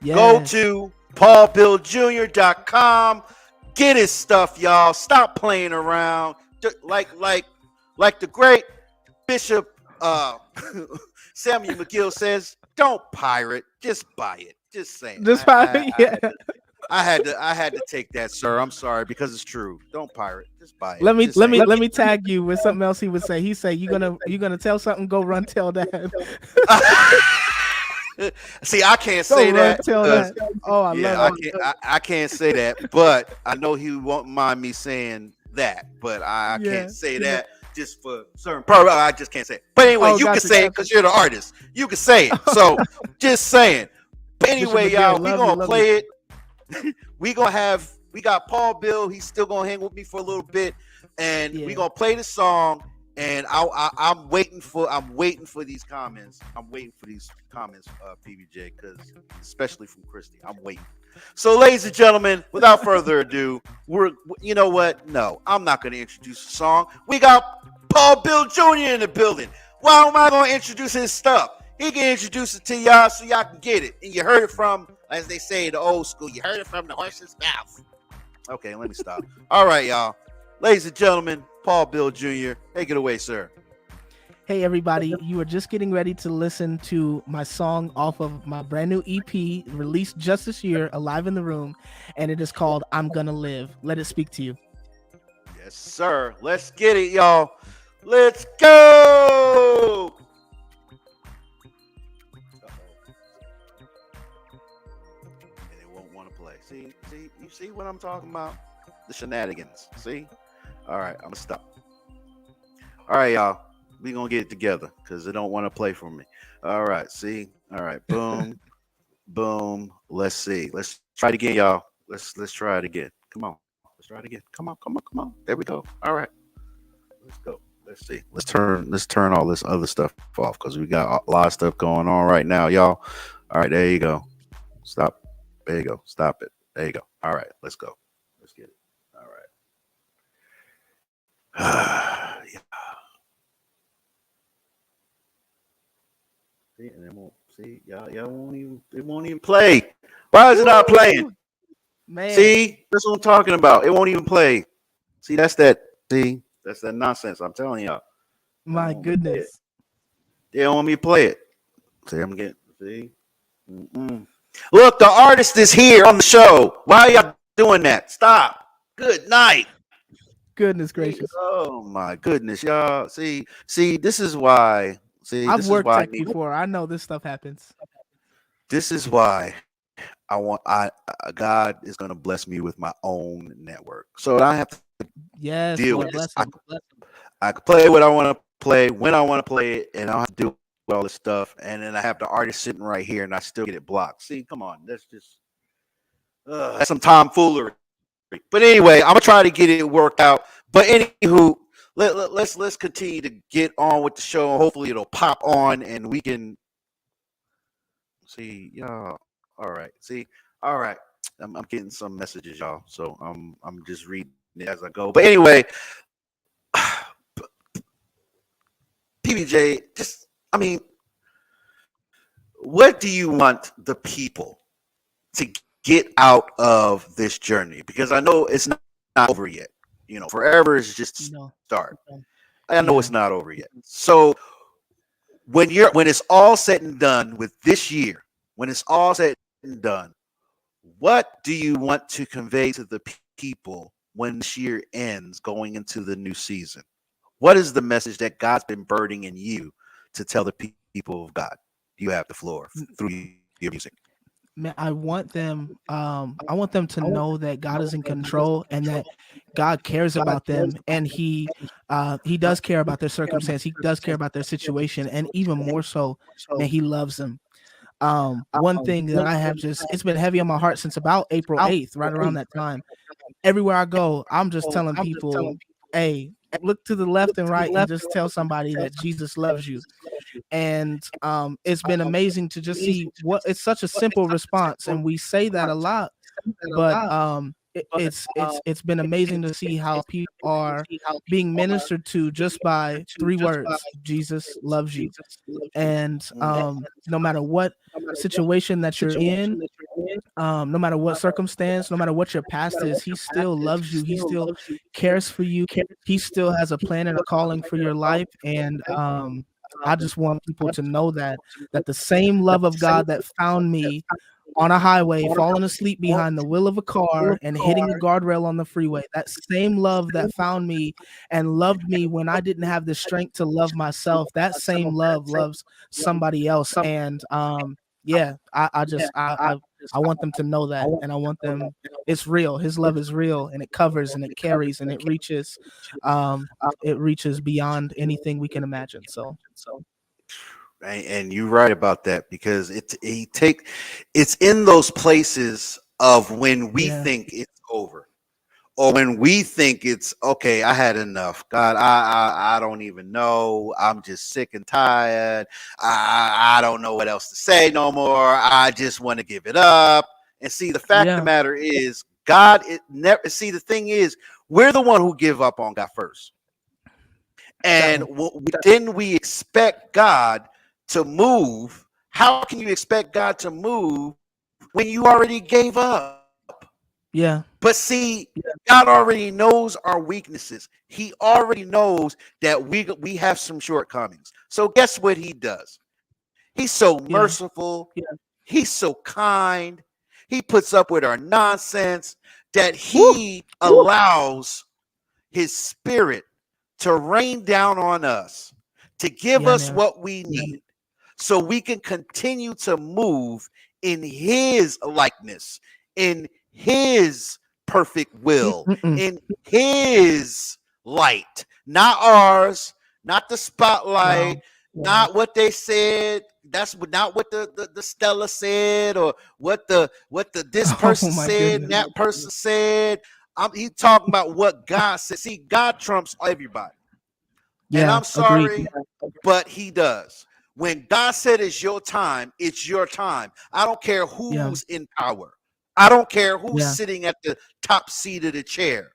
Yes. Go to paulbilljr.com. Get his stuff, y'all. Stop playing around. Like the great Bishop Samuel McGill says, don't pirate, just buy it. Just saying. Just buy it. I had to take that, sir. I'm sorry, because it's true. Don't pirate, just buy it. Let me tag you with something else he would say. He say, you gonna tell something, go run tell dad. See, I can't say that. Tell that. Oh, I love it. I can't say that, but I know he won't mind me saying that. But I can't say that. Just for certain purpose, I just can't say it. But anyway, you can say it because you're the artist. You can say it. So just saying. But anyway, y'all, we're gonna play it. we got Paul Bill. He's still gonna hang with me for a little bit, and we're gonna play the song. And I'm waiting for these comments. I'm waiting for these comments, PBJ, because especially from Christy. I'm waiting. So, ladies and gentlemen, without further ado, you know what? No, I'm not going to introduce the song. We got Paul Bill Jr. in the building. Why am I going to introduce his stuff? He can introduce it to y'all so y'all can get it. And you heard it from, as they say, the old school. You heard it from the horse's mouth. Okay, let me stop. All right, y'all. Ladies and gentlemen, Paul Bill Jr., take it away, sir. Hey, everybody. You are just getting ready to listen to my song off of my brand new EP released just this year, Alive in the Room, and it is called I'm Gonna Live. Let it speak to you. Yes, sir. Let's get it, y'all. Let's go. And they won't want to play. See, you see what I'm talking about? The shenanigans. See? All right, I'm gonna stop. All right, y'all. We gonna get it together because they don't want to play for me. All right, see. All right, boom, boom. Let's see. Let's try it again, y'all. Let's try it again. Come on. Let's try it again. Come on. There we go. All right. Let's go. Let's see. Let's turn all this other stuff off because we got a lot of stuff going on right now, y'all. All right, there you go. Stop. There you go. Stop it. There you go. All right, let's go. Let's get it. All right. Yeah. See, and it won't see y'all won't even play. Why is it not playing? Man. See, that's what I'm talking about. It won't even play. See, that's that. See, That's that nonsense. I'm telling y'all. My goodness. They don't want me to play it. See, I'm getting. See. Mm-mm. Look, the artist is here on the show. Why are y'all doing that? Stop. Good night. Goodness gracious. Oh my goodness, y'all. See, this is why. See, I've this is worked why tech before. I know this stuff happens. This is why God is going to bless me with my own network, so I have to Yes, deal Lord with this. bless him. I can play what I want to play when I want to play it, and I don't have to deal with all this stuff. And then I have the artist sitting right here, and I still get it blocked. See, come on, that's some tomfoolery. But anyway, I'm gonna try to get it worked out. But anywho, let's continue to get on with the show. Hopefully, it'll pop on, and we can see y'all. All right, see, all right. I'm getting some messages, y'all. So I'm just reading it as I go. But anyway. PBJ, what do you want the people to get out of this journey? Because I know it's not over yet. Forever is just a start. I know it's not over yet. So when it's all said and done with this year, when it's all said and done, what do you want to convey to the people when this year ends, going into the new season? What is the message that God's been burning in you to tell the people of God? You have the floor through your music. Man, I want them to know that God is in control and that God cares about them, and he does care about their circumstance. He does care about their situation, and even more so, that he loves them. One thing that I have it's been heavy on my heart since about April 8th, right around that time. Everywhere I go, I'm just telling people, hey, look to the left and right and just tell somebody that Jesus loves you. And it's been amazing to just see it's such a simple response, and we say that a lot, but it's been amazing to see how people are being ministered to just by 3 words: Jesus loves you. And no matter what situation that you're in, no matter what circumstance, no matter what your past is, he still loves you. He still cares for you. He still has a plan and a calling for your life. And I just want people to know that the same love of God that found me on a highway, falling asleep behind the wheel of a car and hitting the guardrail on the freeway, that same love that found me and loved me when I didn't have the strength to love myself, that same love loves somebody else. And I want them to know that, and I want them, it's real. His love is real, and it covers and it carries and it reaches beyond anything we can imagine. So and you're right about that, because it's in those places of when we think it's over, or when we think it's okay, I had enough. God, I don't even know. I'm just sick and tired. I don't know what else to say no more. I just want to give it up. And see, the fact of the matter is, God, the thing is, we're the one who give up on God first. And then we expect God to move. How can you expect God to move when you already gave up? Yeah. But see, God already knows our weaknesses. He already knows that we have some shortcomings. So guess what he does? He's so merciful. He's so kind. He puts up with our nonsense, that he allows his spirit to rain down on us, to give us what we need, so we can continue to move in his likeness, in his perfect will, in his light, not ours, not the spotlight, not what they said. That's not what the Stella said, or what this person said, and that person said. He's talking about what God said. See, God trumps everybody. And I'm sorry, but he does. When God said it's your time, it's your time. I don't care who's in power. I don't care who's sitting at the top seat of the chair.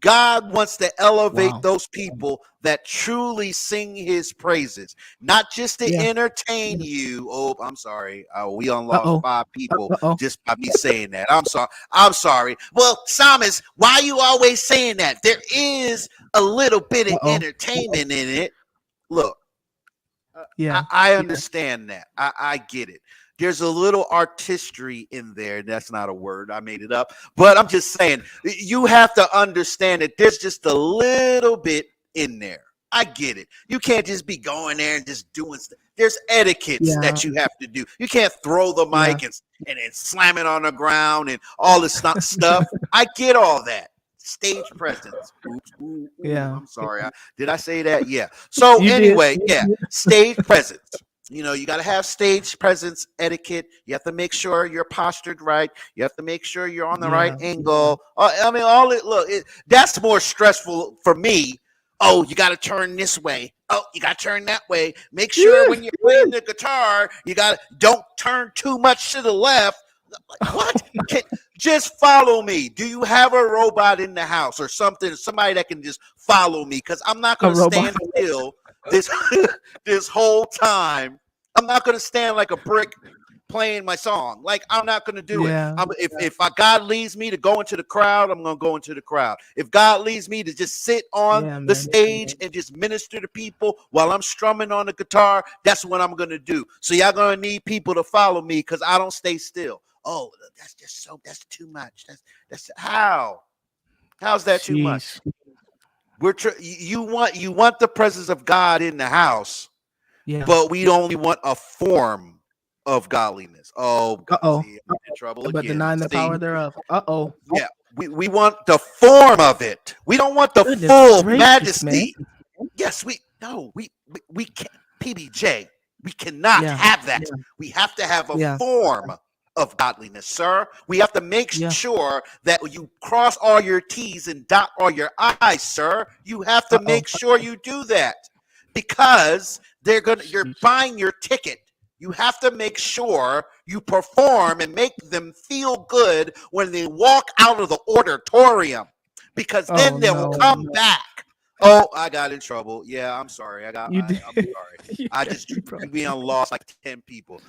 God wants to elevate Wow. those people that truly sing his praises, not just to Yeah. entertain you. Oh, I'm sorry. We lost Uh-oh. 5 people Uh-oh. just by me saying that. I'm sorry. I'm sorry. Well, Psalmist, why are you always saying that? There is a little bit of Uh-oh. entertainment in it. Look, Yeah. I understand that. I get it. There's a little artistry in there. That's not a word. I made it up. But I'm just saying, you have to understand that there's just a little bit in there. I get it. You can't just be going there and just doing stuff. There's etiquettes Yeah. that you have to do. You can't throw the mic and then slam it on the ground and all this stuff. I get all that. Stage presence. Ooh, Yeah. I'm sorry. Did I say that? Yeah. So You did. anyway, yeah, stage presence. You know, you got to have stage presence etiquette. You have to make sure you're postured right. You have to make sure you're on the right angle. I mean, that's more stressful for me. Oh, you got to turn this way. Oh, you got to turn that way. Make sure when you're playing the guitar, don't turn too much to the left. What? Just follow me. Do you have a robot in the house or somebody that can just follow me? Because I'm not going to stand still this whole time. I'm not going to stand like a brick playing my song. Like, I'm not going to do it. If God leads me to go into the crowd, I'm going to go into the crowd. If God leads me to just sit on the stage and just minister to people while I'm strumming on the guitar, that's what I'm going to do. So y'all going to need people to follow me because I don't stay still. Oh, that's too much. How's that too much? You want the presence of God in the house, but we only want a form of godliness. Oh, I'm in trouble but again. denying the power thereof. Yeah, we want the form of it. We don't want the full majesty. Man. Yes, we can't. PBJ, we cannot have that. We have to have a form of godliness, sir. We have to make sure that you cross all your T's and dot all your I's, sir. You have to make sure you do that because you're buying your ticket. You have to make sure you perform and make them feel good when they walk out of the auditorium because then they'll come back. Oh, I got in trouble. Yeah, I'm sorry. I'm sorry. I just being lost like 10 people.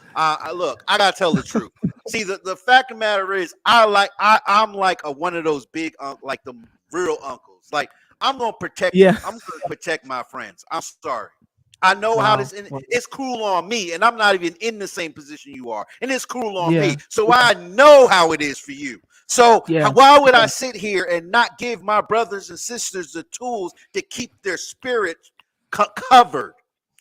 Look, I gotta tell the truth. See, the fact of the matter is, I'm like one of those big, like the real uncles. Like I'm gonna protect. I'm gonna protect my friends. I'm sorry. I know how this. It's cruel on me, and I'm not even in the same position you are, and it's cruel on me. So I know how it is for you. So why would I sit here and not give my brothers and sisters the tools to keep their spirit covered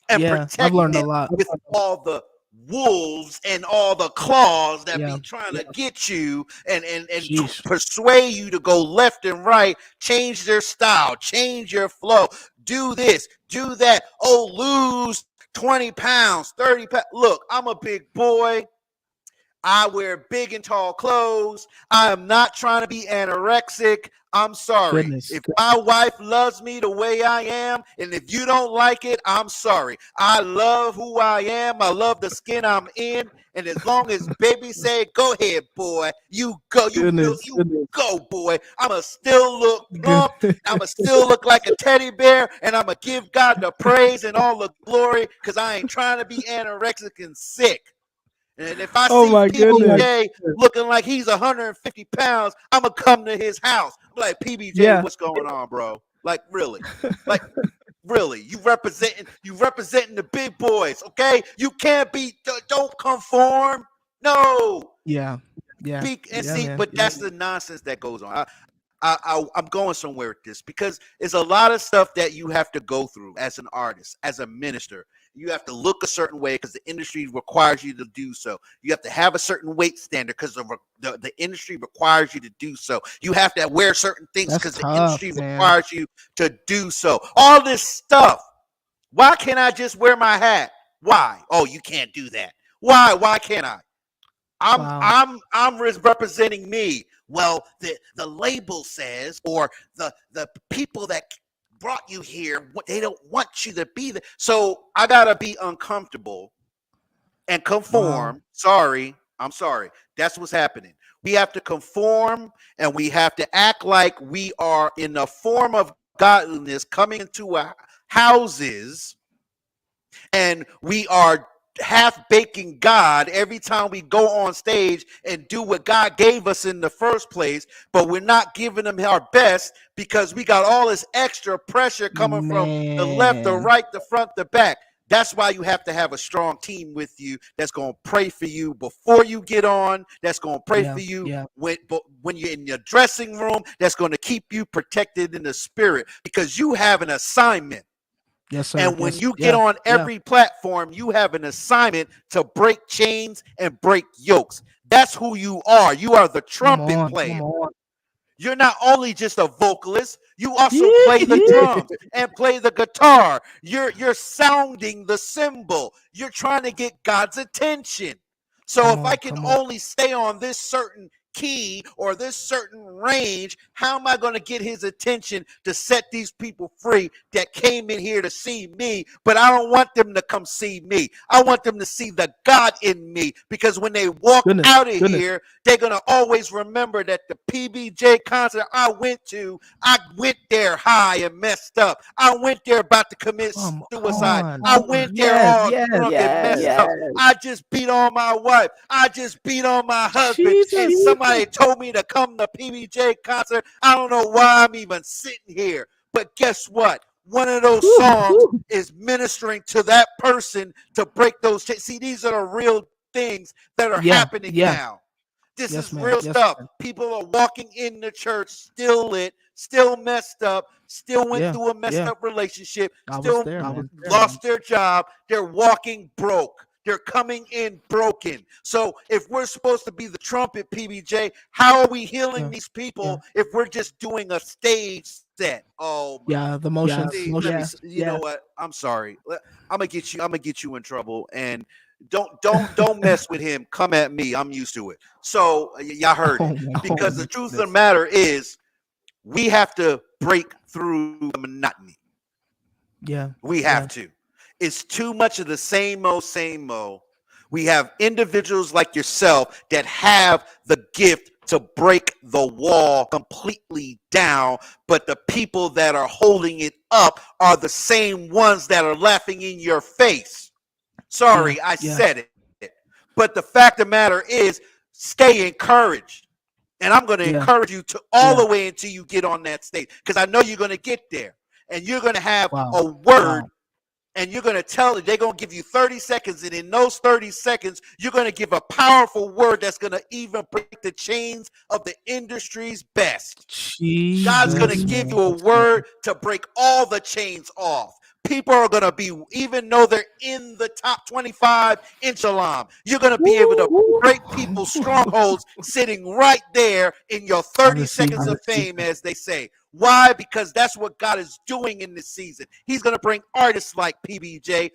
and protect them with all the wolves and all the claws that be trying to get you and persuade you to go left and right, change their style, change your flow, do this, do that. Oh, lose 20 pounds, 30 pounds. Look, I'm a big boy. I wear big and tall clothes. I am not trying to be anorexic. I'm sorry. If my wife loves me the way I am, and if you don't like it, I'm sorry. I love who I am. I love the skin I'm in. And as long as baby say, go ahead, boy, you go, you go, boy. I'ma still look plump. I'ma still look like a teddy bear, and I'ma give God the praise and all the glory because I ain't trying to be anorexic and sick. And if I see PBJ looking like he's 150 pounds, I'm going to come to his house. I'm like, PBJ, what's going on, bro? Like, really? Like, really? You representing the big boys, okay? You can't don't conform. No. Yeah. But that's the nonsense that goes on. I'm going somewhere with this because it's a lot of stuff that you have to go through as an artist, as a minister. You have to look a certain way because the industry requires you to do so. You have to have a certain weight standard because the industry requires you to do so. You have to wear certain things because the industry requires you to do so. All this stuff. Why can't I just wear my hat? Why? Oh, you can't do that. Why? Why can't I? I'm representing me. Well, the label says, or the people that brought you here, they don't want you to be there. So I gotta be uncomfortable and conform. I'm sorry. That's what's happening. We have to conform, and we have to act like we are in a form of godliness coming into our houses, and we are half baking God every time we go on stage and do what God gave us in the first place, but we're not giving him our best because we got all this extra pressure coming from the left, the right, the front, the back. That's why you have to have a strong team with you that's going to pray for you before you get on, that's going to pray for you when you're in your dressing room, that's going to keep you protected in the spirit because you have an assignment. Yes, sir. And when you get on every platform, you have an assignment to break chains and break yokes. That's who you are. You are the trumpet player. You're not only just a vocalist, you also play the drums and play the guitar. You're sounding the cymbal. You're trying to get God's attention. So if I can only stay on this certain key or this certain range, how am I going to get his attention to set these people free that came in here to see me? But I don't want them to come see me. I want them to see the God in me, because when they walk out of here, they're going to always remember that the PBJ concert I went there high and messed up. I went there about to commit suicide. I went there all drunk and messed up. I just beat on my wife. I just beat on my husband. And somebody told me to come to PBJ concert. I don't know why I'm even sitting here. But guess what? One of those songs is ministering to that person to break those. See, these are the real things that are happening now. This is real stuff. People are walking in the church still lit, still messed up, still went through a messed up relationship, still lost their job. They're walking broke. They're coming in broken. So if we're supposed to be the trumpet, PBJ, how are we healing these people if we're just doing a stage set? Oh, the motions. You know what? I'm sorry. I'm gonna get you in trouble. And don't mess with him. Come at me. I'm used to it. So y'all heard it. Because the truth of the matter is, we have to break through the monotony. Yeah, we have to. It's too much of the same old. We have individuals like yourself that have the gift to break the wall completely down, but the people that are holding it up are the same ones that are laughing in your face. Sorry, I said it. But the fact of the matter is, stay encouraged. And I'm going to encourage you to all the way until you get on that stage, because I know you're going to get there. And you're going to have a word. And you're going to tell it, they're going to give you 30 seconds. And in those 30 seconds, you're going to give a powerful word that's going to even break the chains of the industry's best. God's going to give you a word to break all the chains off. People are going to be, even though they're in the top 25 in Shalom, you're going to be able to break people's strongholds sitting right there in your 30 seconds of fame, as they say. Why? Because that's what God is doing in this season. He's going to bring artists like PBJ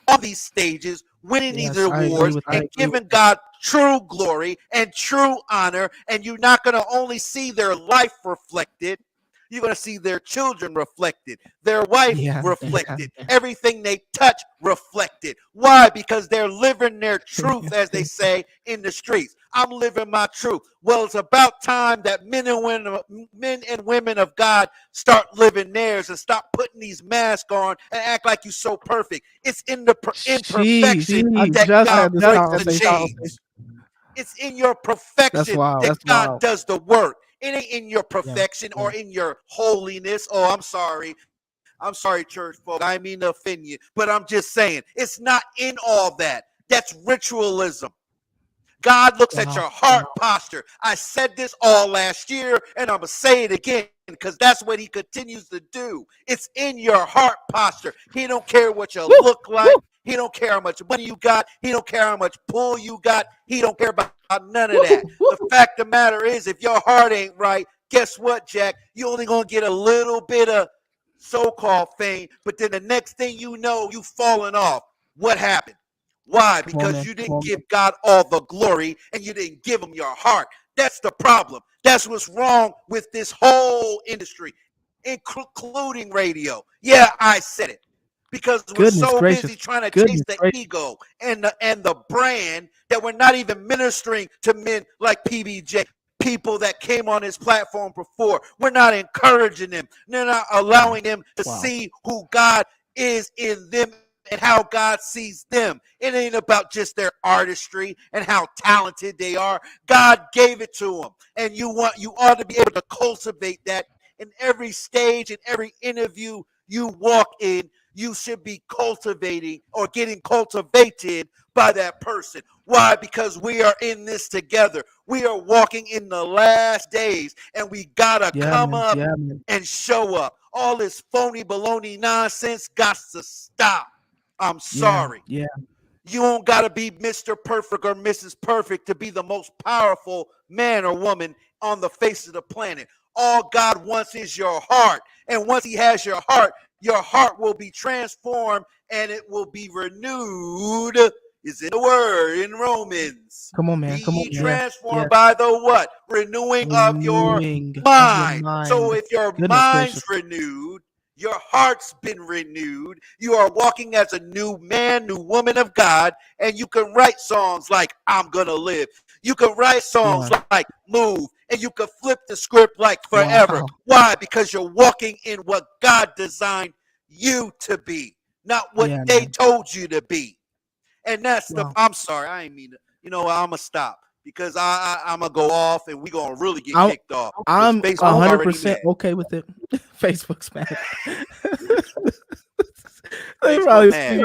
on these stages, winning these awards and giving God true glory and true honor. And you're not going to only see their life reflected. You're going to see their children reflected, their wife reflected, everything they touch reflected. Why? Because they're living their truth, as they say, in the streets. I'm living my truth. Well, it's about time that men and women of God start living theirs and stop putting these masks on and act like you're so perfect. It's in the imperfection that God breaks the chains. It's in your perfection that God does the work. It ain't in your perfection or in your holiness. Oh, I'm sorry. I'm sorry, church folk. I mean to offend you, but I'm just saying it's not in all that. That's ritualism. God looks at your heart posture. I said this all last year, and I'm going to say it again because that's what he continues to do. It's in your heart posture. He don't care what you look like. He don't care how much money you got. He don't care how much pull you got. He don't care about none of that. The fact of the matter is, if your heart ain't right, guess what, Jack? You only going to get a little bit of so-called fame, but then the next thing you know, you falling off. What happened? Why? Because you didn't give God all the glory and you didn't give him your heart. That's the problem. That's what's wrong with this whole industry, including radio. Yeah, I said it. because we're Goodness so gracious. busy trying to chase Goodness the gracious. ego and the brand that we're not even ministering to men like PBJ. People that came on his platform before. We're not encouraging them. They're not allowing them to see who God is in them and how God sees them. It ain't about just their artistry and how talented they are. God gave it to them, and you ought to be able to cultivate that in every stage, in every interview you walk in. You should be cultivating or getting cultivated by that person. Why? Because we are in this together. We are walking in the last days, and we gotta come up and show up. All this phony baloney nonsense got to stop. I'm sorry. Yeah. You don't gotta be Mr. Perfect or Mrs. Perfect to be the most powerful man or woman on the face of the planet. All God wants is your heart. And once he has your heart will be transformed and it will be renewed. Is in the word in Romans. Come on, man. Be Come on. ye transformed by the what? Renewing of your mind. So if your mind's renewed, your heart's been renewed, you are walking as a new man, new woman of God, and you can write songs like I'm Gonna Live. You can write songs like Move, and you can flip the script like Forever. Wow. Why? Because you're walking in what God designed you to be, not what they told you to be. And that's I'm sorry, I ain't mean to. You know, I'm gonna stop because I'm gonna go off and we gonna really get kicked off. I'm 100% okay with it. Facebook's mad. They probably mad.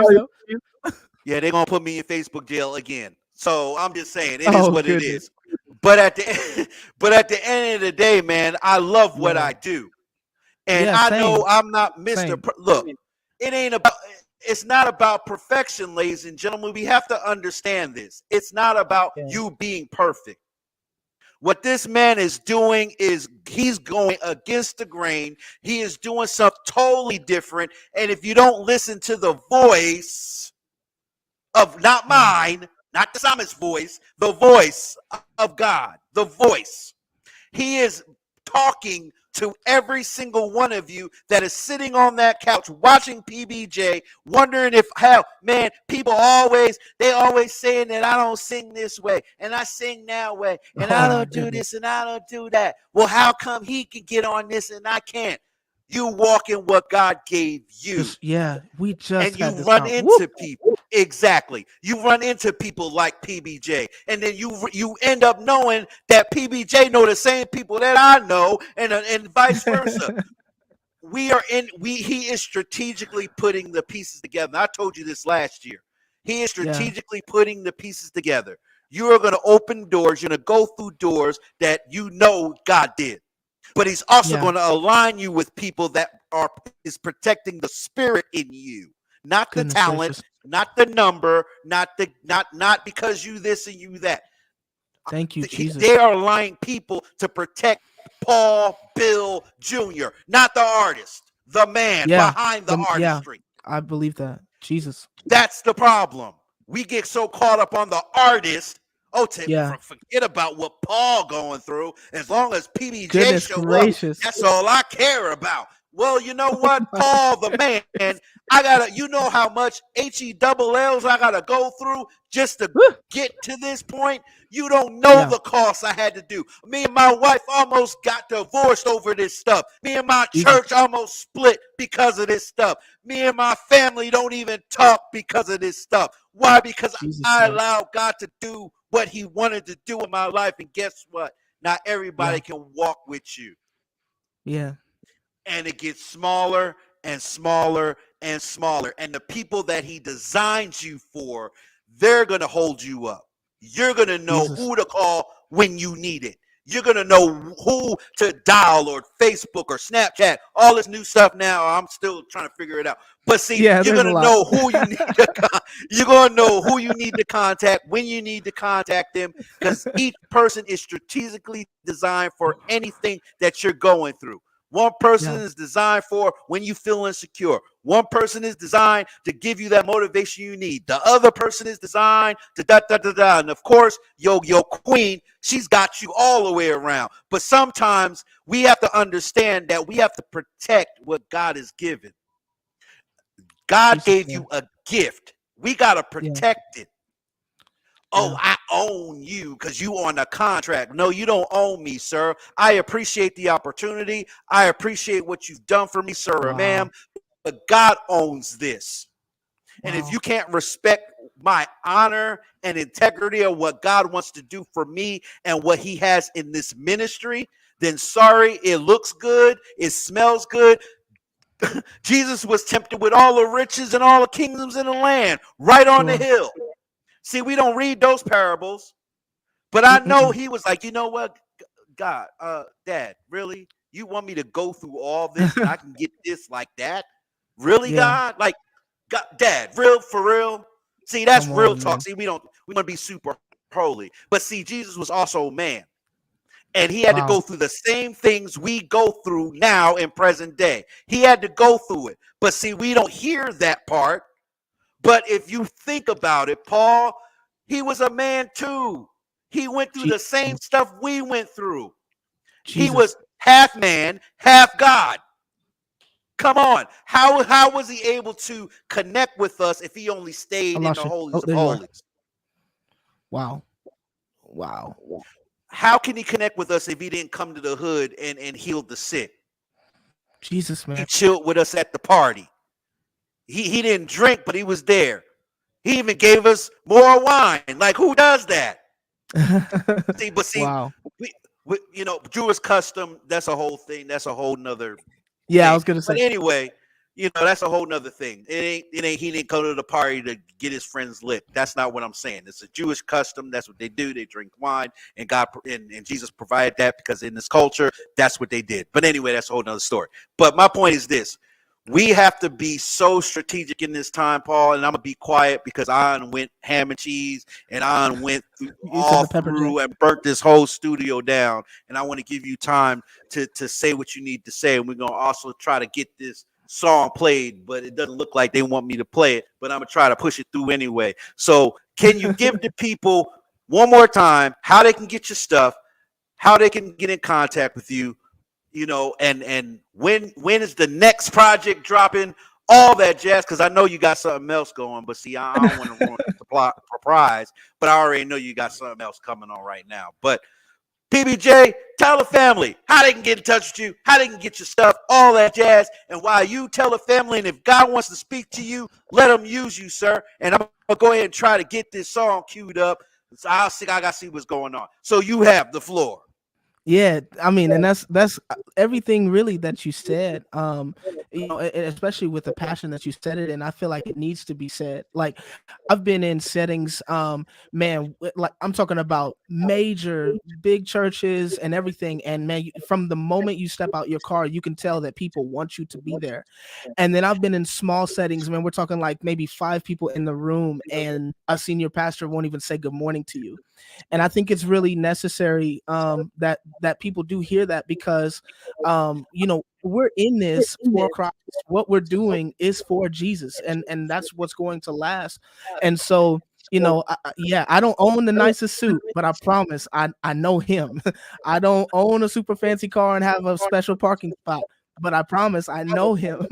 Yeah, they're gonna put me in Facebook jail again. So I'm just saying it is what it is. But at the end of the day, man, I love what I do, and I know I'm not Mr. Look, it ain't about. It's not about perfection, ladies and gentlemen. We have to understand this. It's not about you being perfect. What this man is doing is he's going against the grain. He is doing something totally different. And if you don't listen to the voice of not mine, not the psalmist's voice, the voice of God, the voice, he is talking to every single one of you that is sitting on that couch watching PBJ, wondering if, hell, man, people always saying that I don't sing this way and I sing that way and I don't do this and I don't do that. Well, how come he can get on this and I can't? You walk in what God gave you. We just and you run into people. Exactly. You run into people like PBJ, and then you end up knowing that PBJ know the same people that I know, and vice versa. He is strategically putting the pieces together. I told you this last year. He is strategically putting the pieces together. You are going to open doors. You're going to go through doors that you know God did. But he's also going to align you with people that is protecting the spirit in you, not the talent, not the number, not because you this and you that. Thank you, Jesus. They are aligning people to protect Paul Bill Jr., not the artist, the man behind the artistry. I believe that. Jesus. That's the problem. We get so caught up on the artist. Forget about what Paul going through. As long as PBJ show up, that's all I care about. Well, you know what, Paul, the man, you know how much HELLs I gotta go through just to get to this point. You don't know the cost I had to do. Me and my wife almost got divorced over this stuff. Me and my church almost split because of this stuff. Me and my family don't even talk because of this stuff. Why? Because I allowed God to do what he wanted to do in my life. And guess what? Not everybody can walk with you. Yeah. And it gets smaller and smaller and smaller. And the people that he designed you for, they're going to hold you up. You're going to know who to call when you need it. You're going to know who to dial or Facebook or Snapchat, all this new stuff now. I'm still trying to figure it out. But see, you're going to know who you need you're going to know who you need to contact, when you need to contact them, because each person is strategically designed for anything that you're going through. One person is designed for when you feel insecure. One person is designed to give you that motivation you need. The other person is designed to da-da-da-da. And of course, your queen, she's got you all the way around. But sometimes we have to understand that we have to protect what God has given. God Jesus, gave yeah. you a gift. We got to Yeah. protect it. Oh, Yeah. I own you because you on a contract. No, you don't own me, sir. I appreciate the opportunity. I appreciate what you've done for me, sir or Wow. ma'am. But God owns this. And if Wow. you can't respect my honor and integrity of what God wants to do for me and what he has in this ministry, then sorry, it looks good. It smells good. Jesus was tempted with all the riches and all the kingdoms in the land right on the Sure. hill. See, we don't read those parables, but I know Mm-mm. he was like, you know what, God, Dad, really? You want me to go through all this and I can get this like that? Really, Yeah. God? Like, God, Dad, real for real? See, that's Come real on, talk. man. See, we want to be super holy. But see, Jesus was also a man. And he had to Wow. go through the same things we go through now in present day. He had to go through it. But see, we don't hear that part. But if you think about it, Paul, he was a man too. He went through the same Jesus. stuff we went through. He Jesus. was half man, half God. Come on. How was he able to connect with us if he only I stayed in lost the you. holies Oh, of there you are. holies? Wow. Wow. How can he connect with us if he didn't come to the hood and healed the sick? Jesus, He man. chilled with us at the party. He didn't drink, but he was there. He even gave us more wine. Like, who does that? See, Wow. we Jewish custom, that's a whole thing. That's a whole nother Yeah, I thing. was gonna But say. anyway, that's a whole nother thing. He didn't go to the party to get his friends lit. That's not what I'm saying. It's a Jewish custom. That's what they do. They drink wine, and God and Jesus provided that because in this culture, that's what they did. But anyway, that's a whole nother story. But my point is this. We have to be so strategic in this time, Paul, and I'm gonna be quiet because I went ham and cheese and I went You said all the pepper jack. through and burnt this whole studio down. And I want to give you time to say what you need to say. And we're gonna also try to get this song played, but it doesn't look like they want me to play it. But I'm gonna try to push it through anyway. So can you give the people one more time how they can get your stuff, how they can get in contact with you? And when is the next project dropping? All that jazz, because I know you got something else going. But see, I don't want to ruin the surprise. But I already know you got something else coming on right now. But PBJ, tell the family how they can get in touch with you, how they can get your stuff, all that jazz. And while you tell the family, and if God wants to speak to you, let him use you, sir. And I'm gonna go ahead and try to get this song queued up. So I gotta see what's going on. So you have the floor. Yeah, I mean, and that's everything really that you said. Especially with the passion that you said it, and I feel like it needs to be said. Like, I've been in settings, man, like I'm talking about major, big churches and everything. And man, from the moment you step out your car, you can tell that people want you to be there. And then I've been in small settings, man. We're talking like maybe 5 people in the room, and a senior pastor won't even say good morning to you. And I think it's really necessary that people do hear that, because we're in this for Christ. What we're doing is for Jesus, and that's what's going to last. And so I don't own the nicest suit, but I promise I know him. I don't own a super fancy car and have a special parking spot, but I promise I know him.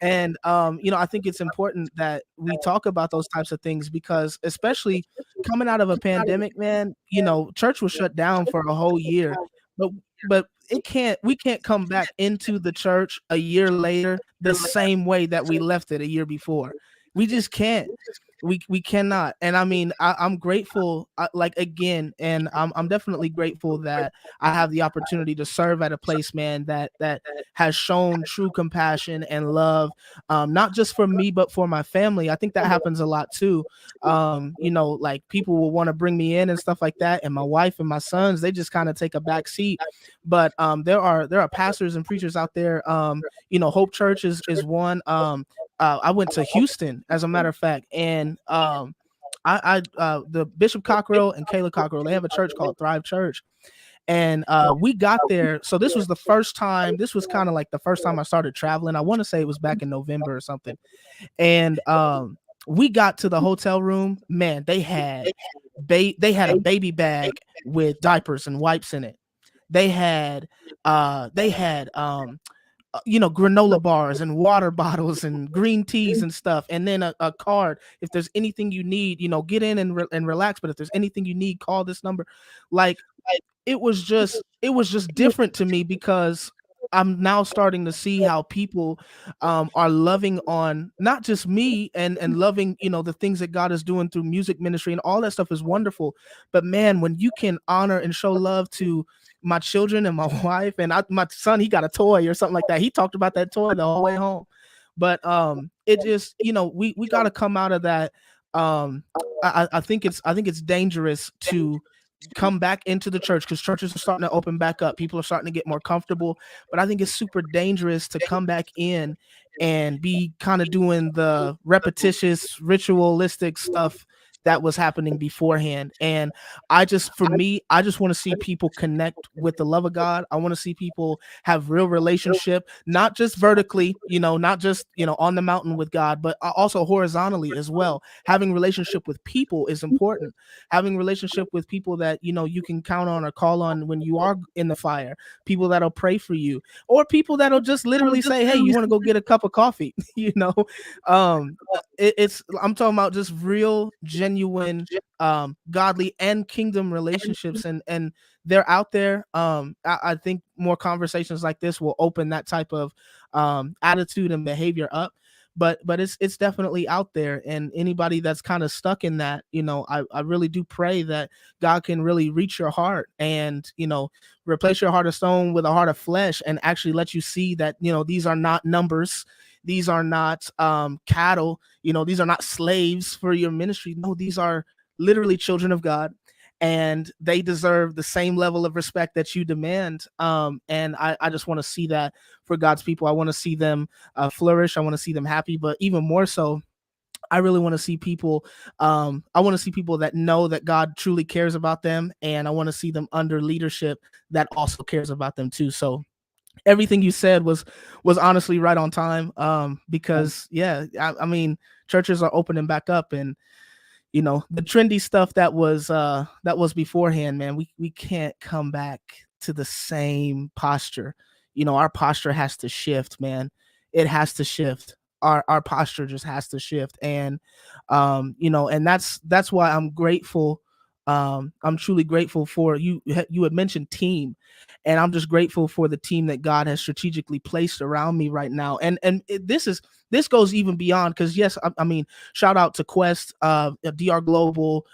And I think it's important that we talk about those types of things, because especially coming out of a pandemic, man, church was shut down for a whole year. But we can't come back into the church a year later the same way that we left it a year before. We just can't. We cannot. And I mean, I'm grateful, again, and I'm definitely grateful that I have the opportunity to serve at a place, man, that has shown true compassion and love, not just for me, but for my family. I think that happens a lot too. Like people will want to bring me in and stuff like that, and my wife and my sons, they just kind of take a back seat. But there are pastors and preachers out there. Hope Church is one. I went to Houston, as a matter of fact, and the Bishop Cockrell and Kayla Cockrell, they have a church called Thrive Church. And we got there. So this was kind of like the first time I started traveling. I want to say it was back in November or something. And we got to the hotel room, man, they had a baby bag with diapers and wipes in it. They had granola bars and water bottles and green teas and stuff, and then a card. If there's anything you need, get in and relax. But if there's anything you need, call this number. Like it was just different to me, because I'm now starting to see how people are loving on not just me, and loving, the things that God is doing through music ministry, and all that stuff is wonderful. But man, when you can honor and show love to my children and my wife, and my son, he got a toy or something like that. He talked about that toy the whole way home. But it just, we got to come out of that. I think it's dangerous to come back into the church, because churches are starting to open back up. People are starting to get more comfortable. But I think it's super dangerous to come back in and be kind of doing the repetitious, ritualistic stuff that was happening beforehand. And I just want to see people connect with the love of God. I want to see people have real relationship, not just vertically, not just, on the mountain with God, but also horizontally as well. Having relationship with people is important. Having relationship with people that, you can count on or call on when you are in the fire, people that'll pray for you, or people that'll just literally say, hey, you want to go get a cup of coffee? I'm talking about just real, genuine, godly and kingdom relationships, and they're out there. I think more conversations like this will open that type of attitude and behavior up. But it's definitely out there, and anybody that's kind of stuck in that, I really do pray that God can really reach your heart and replace your heart of stone with a heart of flesh, and actually let you see that these are not numbers. These are not cattle, these are not slaves for your ministry. No, these are literally children of God, and they deserve the same level of respect that you demand. And I just want to see that for God's people. I want to see them flourish. I want to see them happy, but even more so, I really want to see people. I want to see people that know that God truly cares about them, and I want to see them under leadership that also cares about them too. So everything you said was honestly right on time. Because I mean, churches are opening back up, and the trendy stuff that was beforehand, man, we can't come back to the same posture. Our posture has to shift, man. It has to shift. Our posture just has to shift. And and that's why I'm grateful. I'm truly grateful for you. You had mentioned team, and I'm just grateful for the team that God has strategically placed around me right now. And this goes even beyond, because yes, I mean, shout out to Quest, DR Global,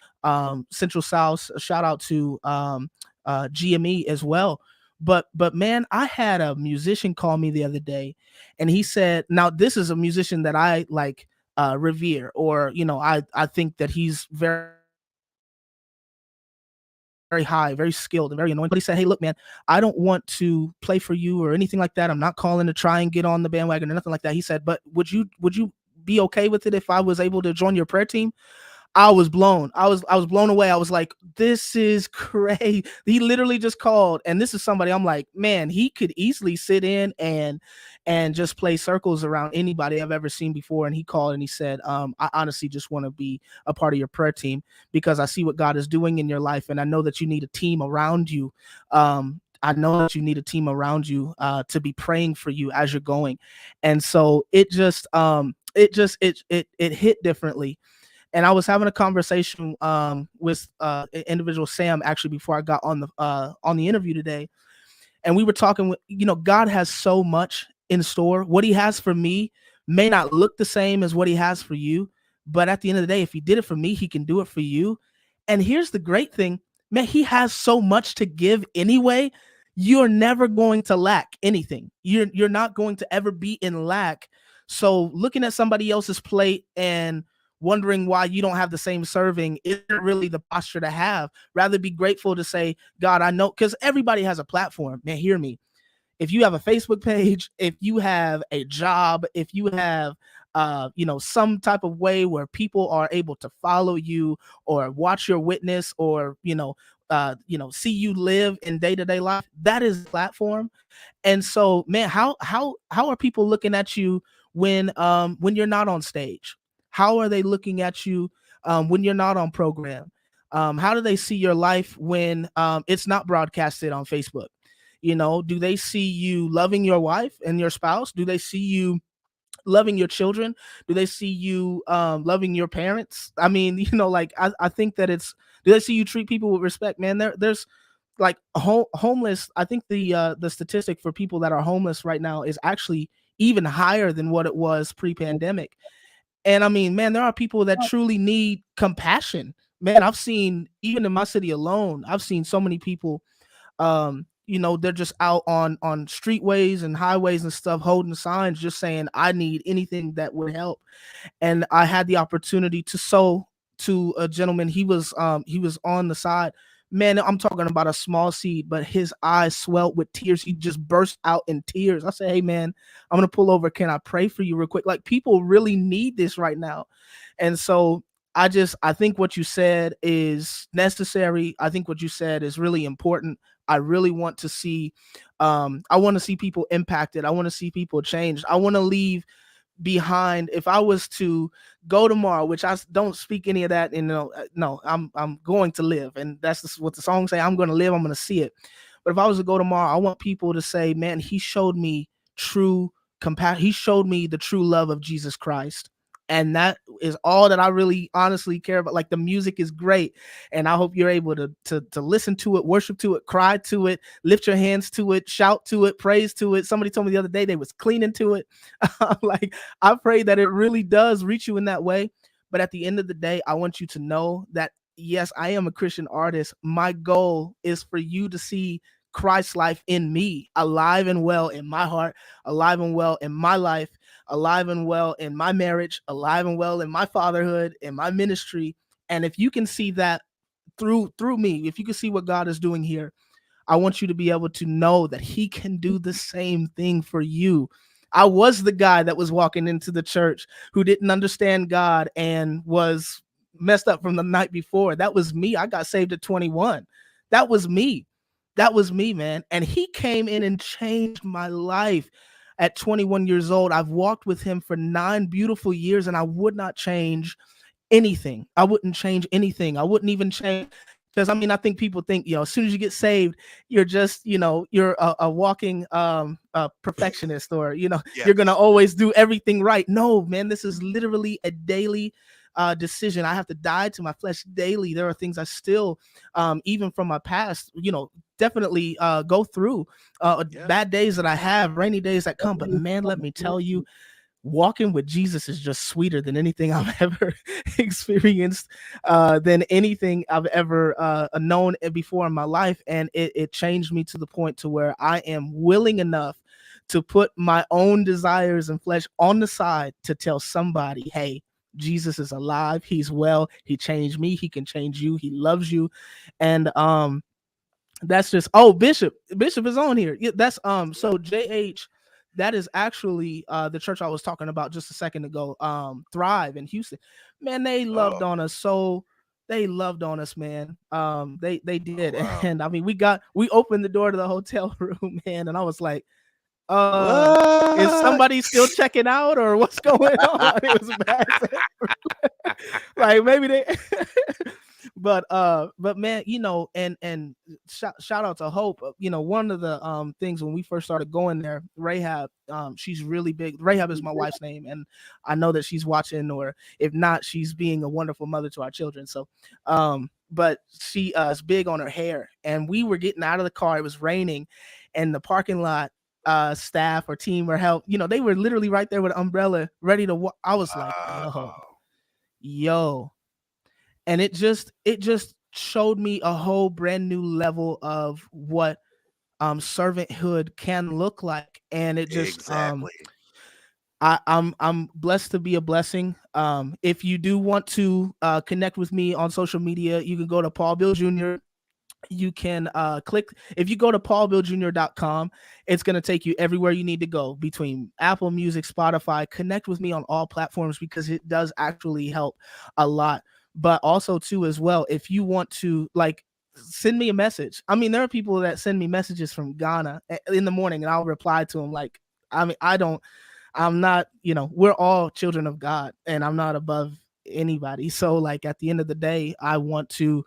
Central South. Shout out to GME as well. But man, I had a musician call me the other day, and he said, now this is a musician that I like revere, or I think that he's very high, very skilled, and very anointed. But he said, hey, look, man, I don't want to play for you or anything like that. I'm not calling to try and get on the bandwagon or nothing like that. He said, but would you be okay with it if I was able to join your prayer team? I was blown. I was blown away. I was like, this is crazy. He literally just called, and this is somebody I'm like, man, he could easily sit in and just play circles around anybody I've ever seen before. And he called and he said, I honestly just want to be a part of your prayer team, because I see what God is doing in your life, and I know that you need a team around you. I know that you need a team around you to be praying for you as you're going. And so it hit differently. And I was having a conversation with individual Sam, actually, before I got on the interview today. And we were talking, God has so much in store. What he has for me may not look the same as what he has for you. But at the end of the day, if he did it for me, he can do it for you. And here's the great thing, man, he has so much to give anyway. You're never going to lack anything. You're not going to ever be in lack. So looking at somebody else's plate and wondering why you don't have the same serving isn't really the posture to have. Rather be grateful to say, God, I know, because everybody has a platform. Man, hear me. If you have a Facebook page, if you have a job, if you have some type of way where people are able to follow you or watch your witness, or see you live in day-to-day life, that is the platform. And so, man, how are people looking at you when you're not on stage? How are they looking at you when you're not on program? How do they see your life when it's not broadcasted on Facebook? You know, do they see you loving your wife and your spouse? Do they see you loving your children? Do they see you loving your parents? I mean, you know, like I think that it's, do they see you treat people with respect, man? There's like homeless. I think the statistic for people that are homeless right now is actually even higher than what it was pre-pandemic. And I mean, man, there are people that truly need compassion. Man, I've seen, even in my city alone, I've seen so many people, you know, they're just out on streetways and highways and stuff, holding signs, just saying, I need anything that would help. And I had the opportunity to sow to a gentleman. He was on the side. Man, I'm talking about a small seed, but his eyes swelled with tears. He just burst out in tears. I said, hey man, I'm gonna pull over. Can I pray for you real quick? Like, people really need this right now. And so I think what you said is necessary. I think what you said is really important. I really want to see, I want to see people impacted. I want to see people changed. I want to leave behind, if I was to go tomorrow, which I don't speak any of that, and no, I'm going to live, and that's just what the song say. I'm going to live. I'm going to see it. But if I was to go tomorrow, I want people to say, man, he showed me true compassion. He showed me the true love of Jesus Christ. And that is all that I really honestly care about. Like, the music is great, and I hope you're able to listen to it, worship to it, cry to it, lift your hands to it, shout to it, praise to it. Somebody told me the other day they was cleaning to it. Like, I pray that it really does reach you in that way. But at the end of the day, I want you to know that, yes, I am a Christian artist. My goal is for you to see Christ's life in me, alive and well in my heart, alive and well in my life, alive and well in my marriage, alive and well in my fatherhood, in my ministry. And if you can see that through me, if you can see what God is doing here, I want you to be able to know that he can do the same thing for you. I was the guy that was walking into the church who didn't understand God and was messed up from the night before. That was me. I got saved at 21. That was me. That was me, man. And he came in and changed my life at 21 years old. I've walked with him for 9 beautiful years, and I would not change anything. I wouldn't change anything. I wouldn't even change, because I mean, I think people think, you know, as soon as you get saved, you're just, you know, you're a walking perfectionist, or, you know, you're going to always do everything right. No, man, this is literally a daily decision. I have to die to my flesh daily. There are things I still, even from my past, you know, definitely go through bad days that I have, rainy days that come. But man, let me tell you, walking with Jesus is just sweeter than anything I've ever experienced, than anything I've ever known before in my life. And it changed me to the point to where I am willing enough to put my own desires and flesh on the side to tell somebody, hey, Jesus is alive. He's well. He changed me. He can change you. He loves you. And that's just, oh, Bishop is on here. Yeah, that's so JH, that is actually the church I was talking about just a second ago, Thrive in Houston. Man, they loved on us. So they loved on us, man. They did. Oh, wow. And I mean, we opened the door to the hotel room, man, and I was like, is somebody still checking out, or what's going on? It was bad. Like, maybe they but man, you know, and shout out to Hope. You know, one of the things when we first started going there, Rahab, she's really big. Rahab is my wife's name, and I know that she's watching, or if not, she's being a wonderful mother to our children. So but she is big on her hair, and we were getting out of the car, it was raining, and the parking lot staff or team or help, you know, they were literally right there with an umbrella ready to walk. I was like, yo. And it just showed me a whole brand new level of what servanthood can look like. And it just I'm blessed to be a blessing. If you do want to connect with me on social media, you can go to Paul Bill Jr. You can click, if you go to paulbilljr.com, it's going to take you everywhere you need to go between Apple Music, Spotify. Connect with me on all platforms, because it does actually help a lot. But also too, as well, if you want to, like, send me a message. I mean, there are people that send me messages from Ghana in the morning, and I'll reply to them. Like, I mean, I'm not, you know, we're all children of God, and I'm not above anybody. So like, at the end of the day, I want to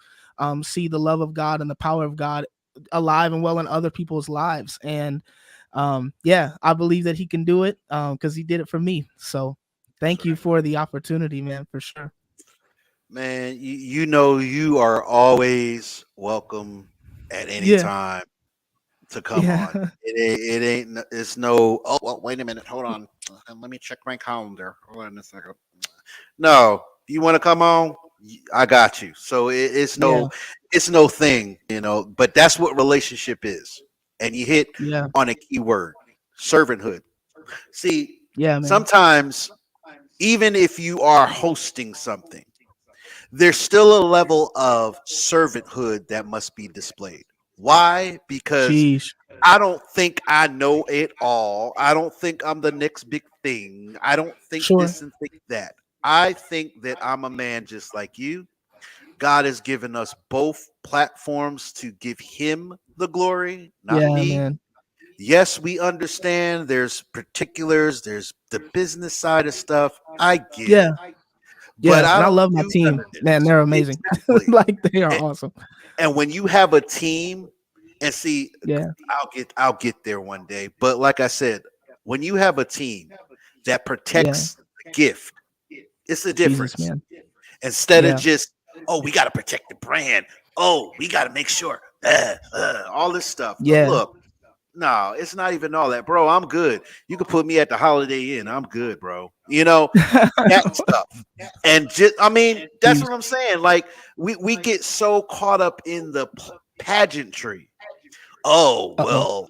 see the love of God and the power of God alive and well in other people's lives. And yeah, I believe that he can do it because he did it for me. So thank you for the opportunity, man, for sure. Man, you know you are always welcome at any Yeah. time to come Yeah. on. It ain't it's no, oh well, wait a minute, hold on. Let me check my calendar. Hold on a second. No, you want to come on? I got you. So it's Yeah. no it's no thing, you know, but that's what relationship is. And you hit Yeah. on a key word, servanthood. See, Yeah, man. sometimes even if you are hosting something, there's still a level of servanthood that must be displayed. Why? Because Sheesh. I don't think I know it all. I don't think I'm the next big thing. I don't think Sure. this and think that. I think that I'm a man just like you. God has given us both platforms to give him the glory, not Yeah, me. man. Yes, we understand there's particulars, there's the business side of stuff. I get Yeah. it. Yeah. But I And I don't love my do team. none of Man, this. they're amazing. Exactly. Like they are And, awesome. and when you have a team, and see, Yeah. I'll get there one day. But like I said, when you have a team that Yeah. protects the gift, it's a Jesus, difference. man. Instead of Yeah. just, oh, we got to protect the brand. Oh, we got to make sure all this stuff. Yeah. Look, no, it's not even all that, bro. I'm good. You can put me at the Holiday Inn. I'm good, bro. You know, that stuff. And just, I mean, that's Jeez. what I'm saying. Like, we get so caught up in the pageantry. Oh, Uh-oh. well,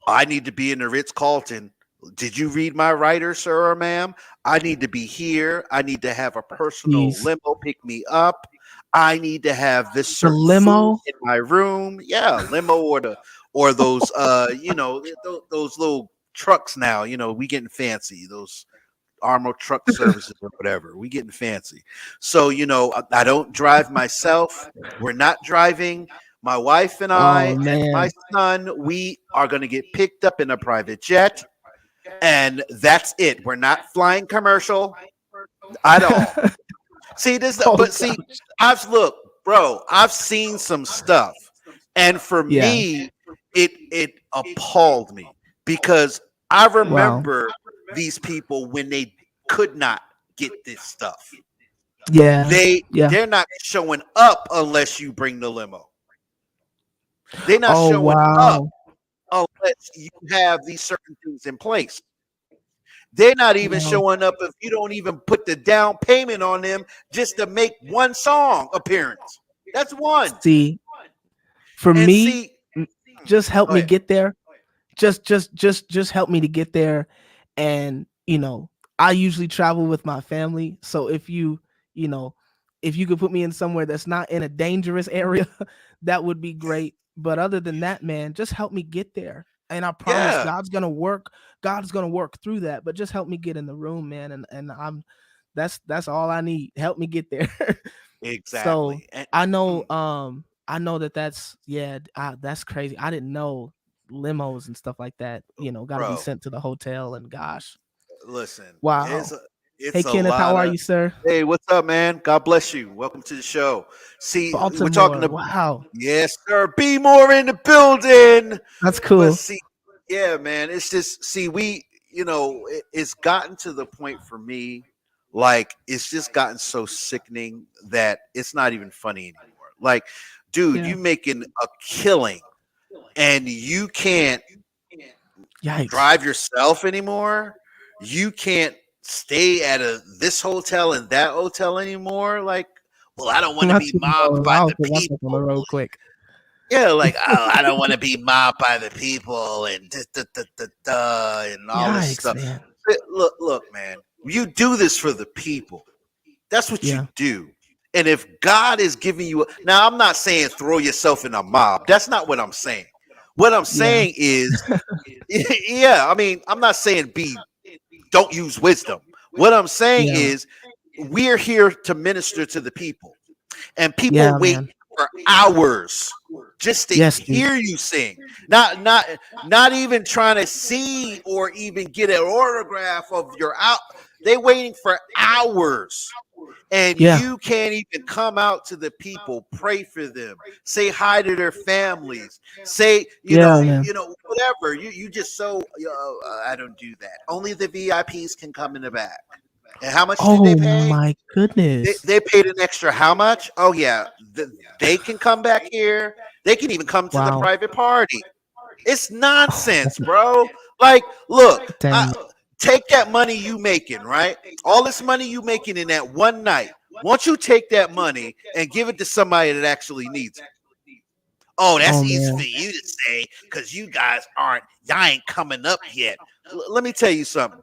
I need to be in the Ritz Carlton. Did you read my writer, sir or ma'am? I need to be here. I need to have a personal Jeez. limo pick me up. I need to have this The certain food limo. in my room. Yeah, limo or those you know, those little trucks now. You know, we getting fancy. Those armored truck services or whatever. We getting fancy. So, you know, I don't drive myself. We're not driving. My wife and I Oh and my man. son, we are going to get picked up in a private jet. And that's it. We're not flying commercial at all. See this, Oh but see, gosh. I've seen some stuff, and for Yeah. me, it appalled me because I Wow. remember these people when they could not get this stuff. Yeah. Yeah. They're not showing up unless you bring the limo. They're not Oh showing up wow. unless you have these certain things in place. They're not even Wow. showing up if you don't even put the down payment on them just to make one song appearance. That's one. See, for And me, see, just help go me ahead. get there. Just help me to get there. And I usually travel with my family. So if you know, if you could put me in somewhere that's not in a dangerous area, that would be great. But other than that, man, just help me get there. And I promise Yeah, God's gonna work. God's gonna work through that. But just help me get in the room, man. And that's all I need. Help me get there. So exactly. And I know that's yeah, that's crazy. I didn't know limos and stuff like that, got to be bro, sent to the hotel and gosh. listen, Wow. Hey it's a Kenneth, how lot are of you, sir? hey, what's up, man? God bless you. Welcome to the show. See, we're talking Baltimore. to Wow. yes, sir. Be more in the building. That's But cool. see, yeah, man, it's just see, it's gotten to the point for me, like it's just gotten so sickening that it's not even funny anymore. Like, dude, Yeah. you making a killing and you can't Yikes. drive yourself anymore. You can't stay at this hotel and that hotel anymore. Like, well, I don't want to My be two mobbed by I'll the put myself on the people. road quick. Yeah, like, oh, I don't want to be mobbed by the people and and all this Yikes, stuff. man. Look, man, you do this for the people. That's what Yeah. you do. And if God is giving you, now I'm not saying throw yourself in a mob. That's not what I'm saying. What I'm Yeah. saying is, yeah, I mean, I'm not saying don't use wisdom. What I'm saying Yeah. is, we're here to minister to the people, and people Yeah, wait man. for hours just to hear you sing. Not even trying to see or even get an autograph of your out. They waiting for hours. And you can't even come out to the people, pray for them, say hi to their families, say, you know, whatever. You just I don't do that. Only the VIPs can come in the back. And how much do they pay? Oh my goodness. They paid an extra how much? Oh yeah. They can come back here. They can even come to the private party. It's nonsense, bro. Like, look, take that money you making, right? All this money you making in that one night. Once you take that money and give it to somebody that actually needs it. Oh, that's easy for you to say because you guys y'all ain't coming up yet. Let me tell you something.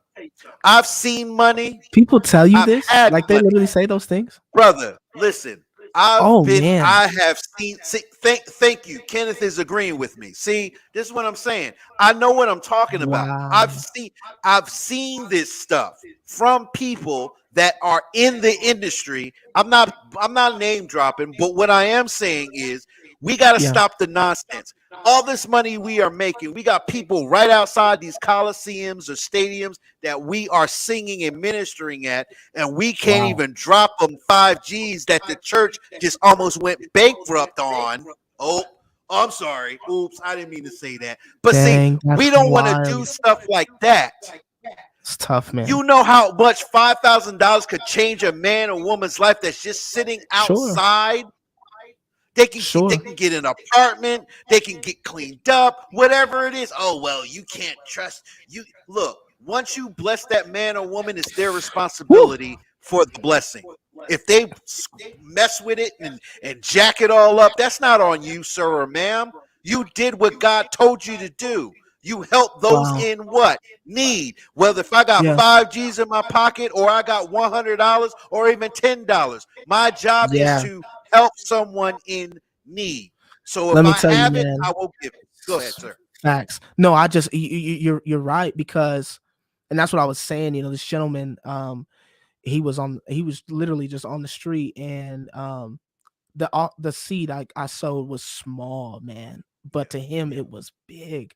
I've seen money. People tell you this? Like they literally say those things? Brother, listen. I have seen. Thank you. Kenneth is agreeing with me. See, this is what I'm saying. I know what I'm talking about. I've seen this stuff from people that are in the industry. I'm not name dropping, but what I am saying is we got to stop the nonsense. All this money we are making, we got people right outside these coliseums or stadiums that we are singing and ministering at, and we can't even drop them 5 G's that the church just almost went bankrupt on. Oh, I'm sorry. Oops, I didn't mean to say that. But see, we don't want to do stuff like that. It's tough, man. You know how much $5,000 could change a man or woman's life that's just sitting outside? They can get an apartment. They can get cleaned up, whatever it is. Oh, well, you can't trust you. Look, once you bless that man or woman, it's their responsibility for the blessing. If they mess with it and jack it all up, that's not on you, sir or ma'am. You did what God told you to do. You help those in what? Need. Whether if I got 5 G's in my pocket or I got $100 or even $10. My job is to help someone in need. So if I have it, I will give it. Go ahead, sir. Facts. No, I just you're right, because, and that's what I was saying. You know, this gentleman, he was literally just on the street, and the seed I sowed was small, man, but to him it was big.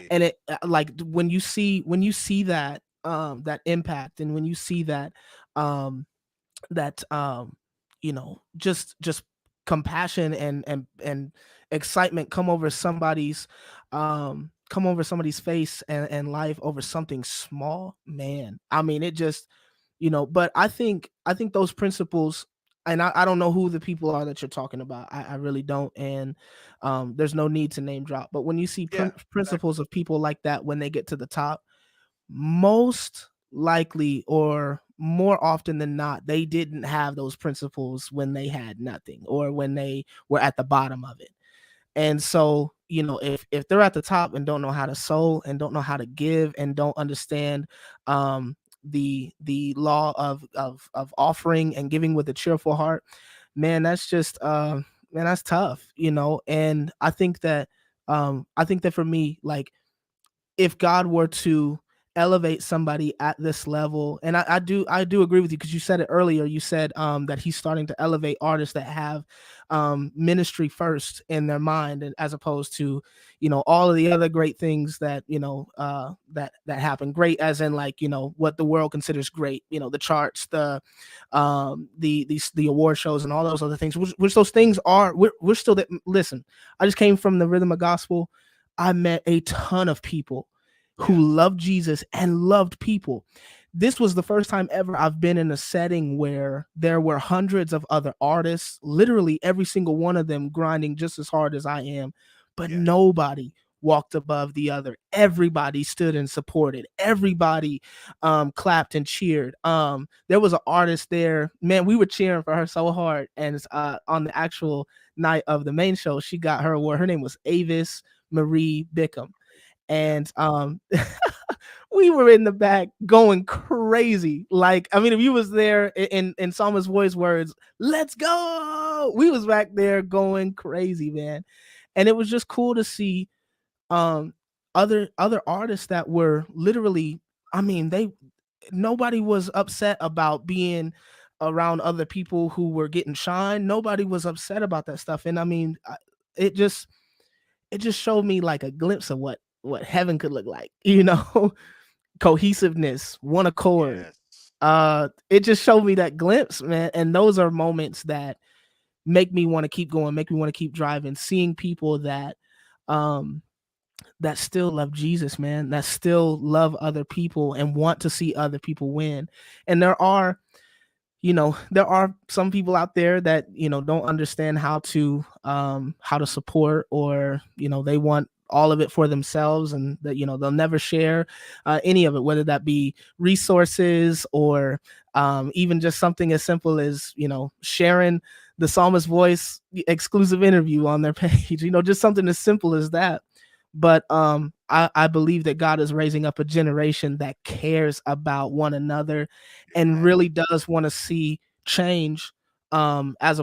And it like when you see that that impact, and when you see that you know, just compassion and excitement come over somebody's face and life over something small, man. I mean, it just, you know, but I think those principles, and I don't know who the people are that you're talking about. I really don't. And there's no need to name drop. But when you see principles of people like that, when they get to the top, most likely or more often than not, they didn't have those principles when they had nothing or when they were at the bottom of it. And so, you know, if they're at the top and don't know how to sow and don't know how to give and don't understand the law of offering and giving with a cheerful heart, man, that's just man, that's tough, you know. And I think that for me, like, if God were to elevate somebody at this level, and I do agree with you, because you said it earlier. You said that he's starting to elevate artists that have ministry first in their mind, and as opposed to, you know, all of the other great things that, you know, that happen. Great as in, like, you know, what the world considers great, you know, the charts, the award shows and all those other things, which those things are. We're still that. Listen, I just came from the Rhythm of Gospel. I met a ton of people who loved Jesus and loved people. This was the first time ever I've been in a setting where there were hundreds of other artists, literally every single one of them grinding just as hard as I am, but nobody walked above the other. Everybody stood and supported. Everybody clapped and cheered. There was an artist there, man, we were cheering for her so hard. And on the actual night of the main show, she got her award. Her name was Avis Marie Bickham. And we were in the back going crazy. Like, I mean, if you was there in Psalmist voice words, let's go, we was back there going crazy, man. And it was just cool to see other artists that were literally, I mean, nobody was upset about being around other people who were getting shine. Nobody was upset about that stuff. And I mean, it just showed me like a glimpse of what heaven could look like, cohesiveness, one accord. Yes. It just showed me that glimpse, man. And those are moments that make me want to keep going, make me want to keep driving, seeing people that that still love Jesus, man, that still love other people and want to see other people win. And there are some people out there that, don't understand how to support, or, they want all of it for themselves, and that, they'll never share any of it, whether that be resources or even just something as simple as, sharing the Psalmist Voice exclusive interview on their page, just something as simple as that. But I believe that God is raising up a generation that cares about one another and really does want to see change, as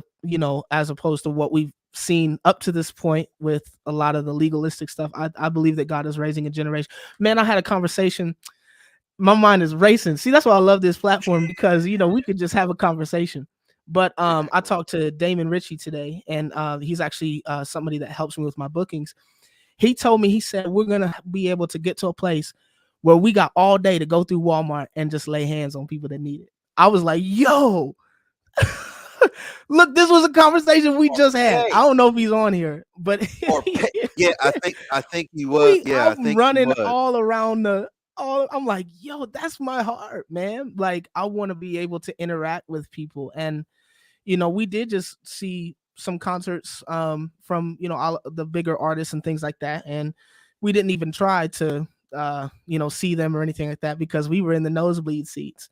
opposed to what we've seen up to this point with a lot of the legalistic stuff. I believe that God is raising a generation. Man, I had a conversation. My mind is racing. See, that's why I love this platform, because we could just have a conversation. But I talked to Damon Ritchie today, and he's actually somebody that helps me with my bookings. He told me, he said, we're going to be able to get to a place where we got all day to go through Walmart and just lay hands on people that need it. I was like, yo, look, this was a conversation we just had. I don't know if he's on here, but yeah, I think he was. Yeah, I think running all around I'm like, yo, that's my heart, man. Like, I want to be able to interact with people. And, we did just see some concerts from all the bigger artists and things like that, and we didn't even try to see them or anything like that, because we were in the nosebleed seats.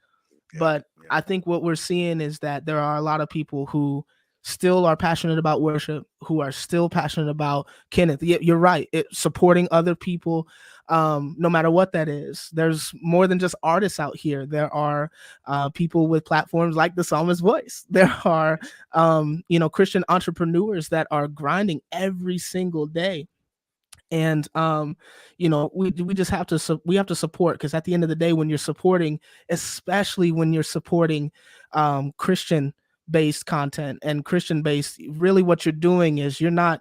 But I think what we're seeing is that there are a lot of people who still are passionate about worship, who are still passionate about Kenneth. You're right, supporting other people, no matter what that is. There's more than just artists out here. There are people with platforms like the Psalmist Voice. There are Christian entrepreneurs that are grinding every single day. And we just have to support, because at the end of the day, when you're supporting, especially when you're supporting Christian based content and Christian based, really what you're doing is you're not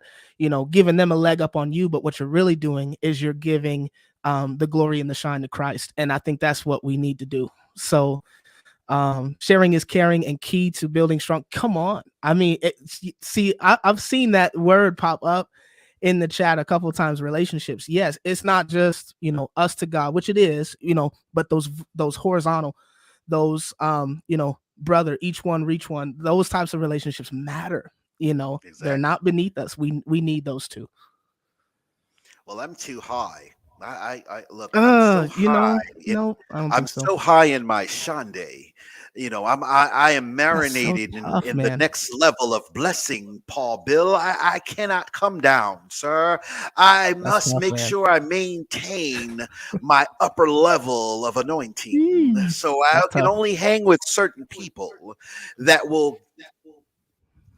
giving them a leg up on you, but what you're really doing is you're giving the glory and the shine to Christ. And I think that's what we need to do. So sharing is caring and key to building strong. Come on. I mean, I've seen that word pop up in the chat a couple of times. Relationships. Yes, it's not just us to God, which it is, but those horizontal, those brother, each one reach one, those types of relationships matter. Exactly. They're not beneath us. We need those two. Well, I'm too high. I look, I'm so high. I'm so high in my Shande. I am marinated in the next level of blessing, Paul Bill. I cannot come down, sir. I must make sure I maintain my upper level of anointing. So I can only hang with certain people that will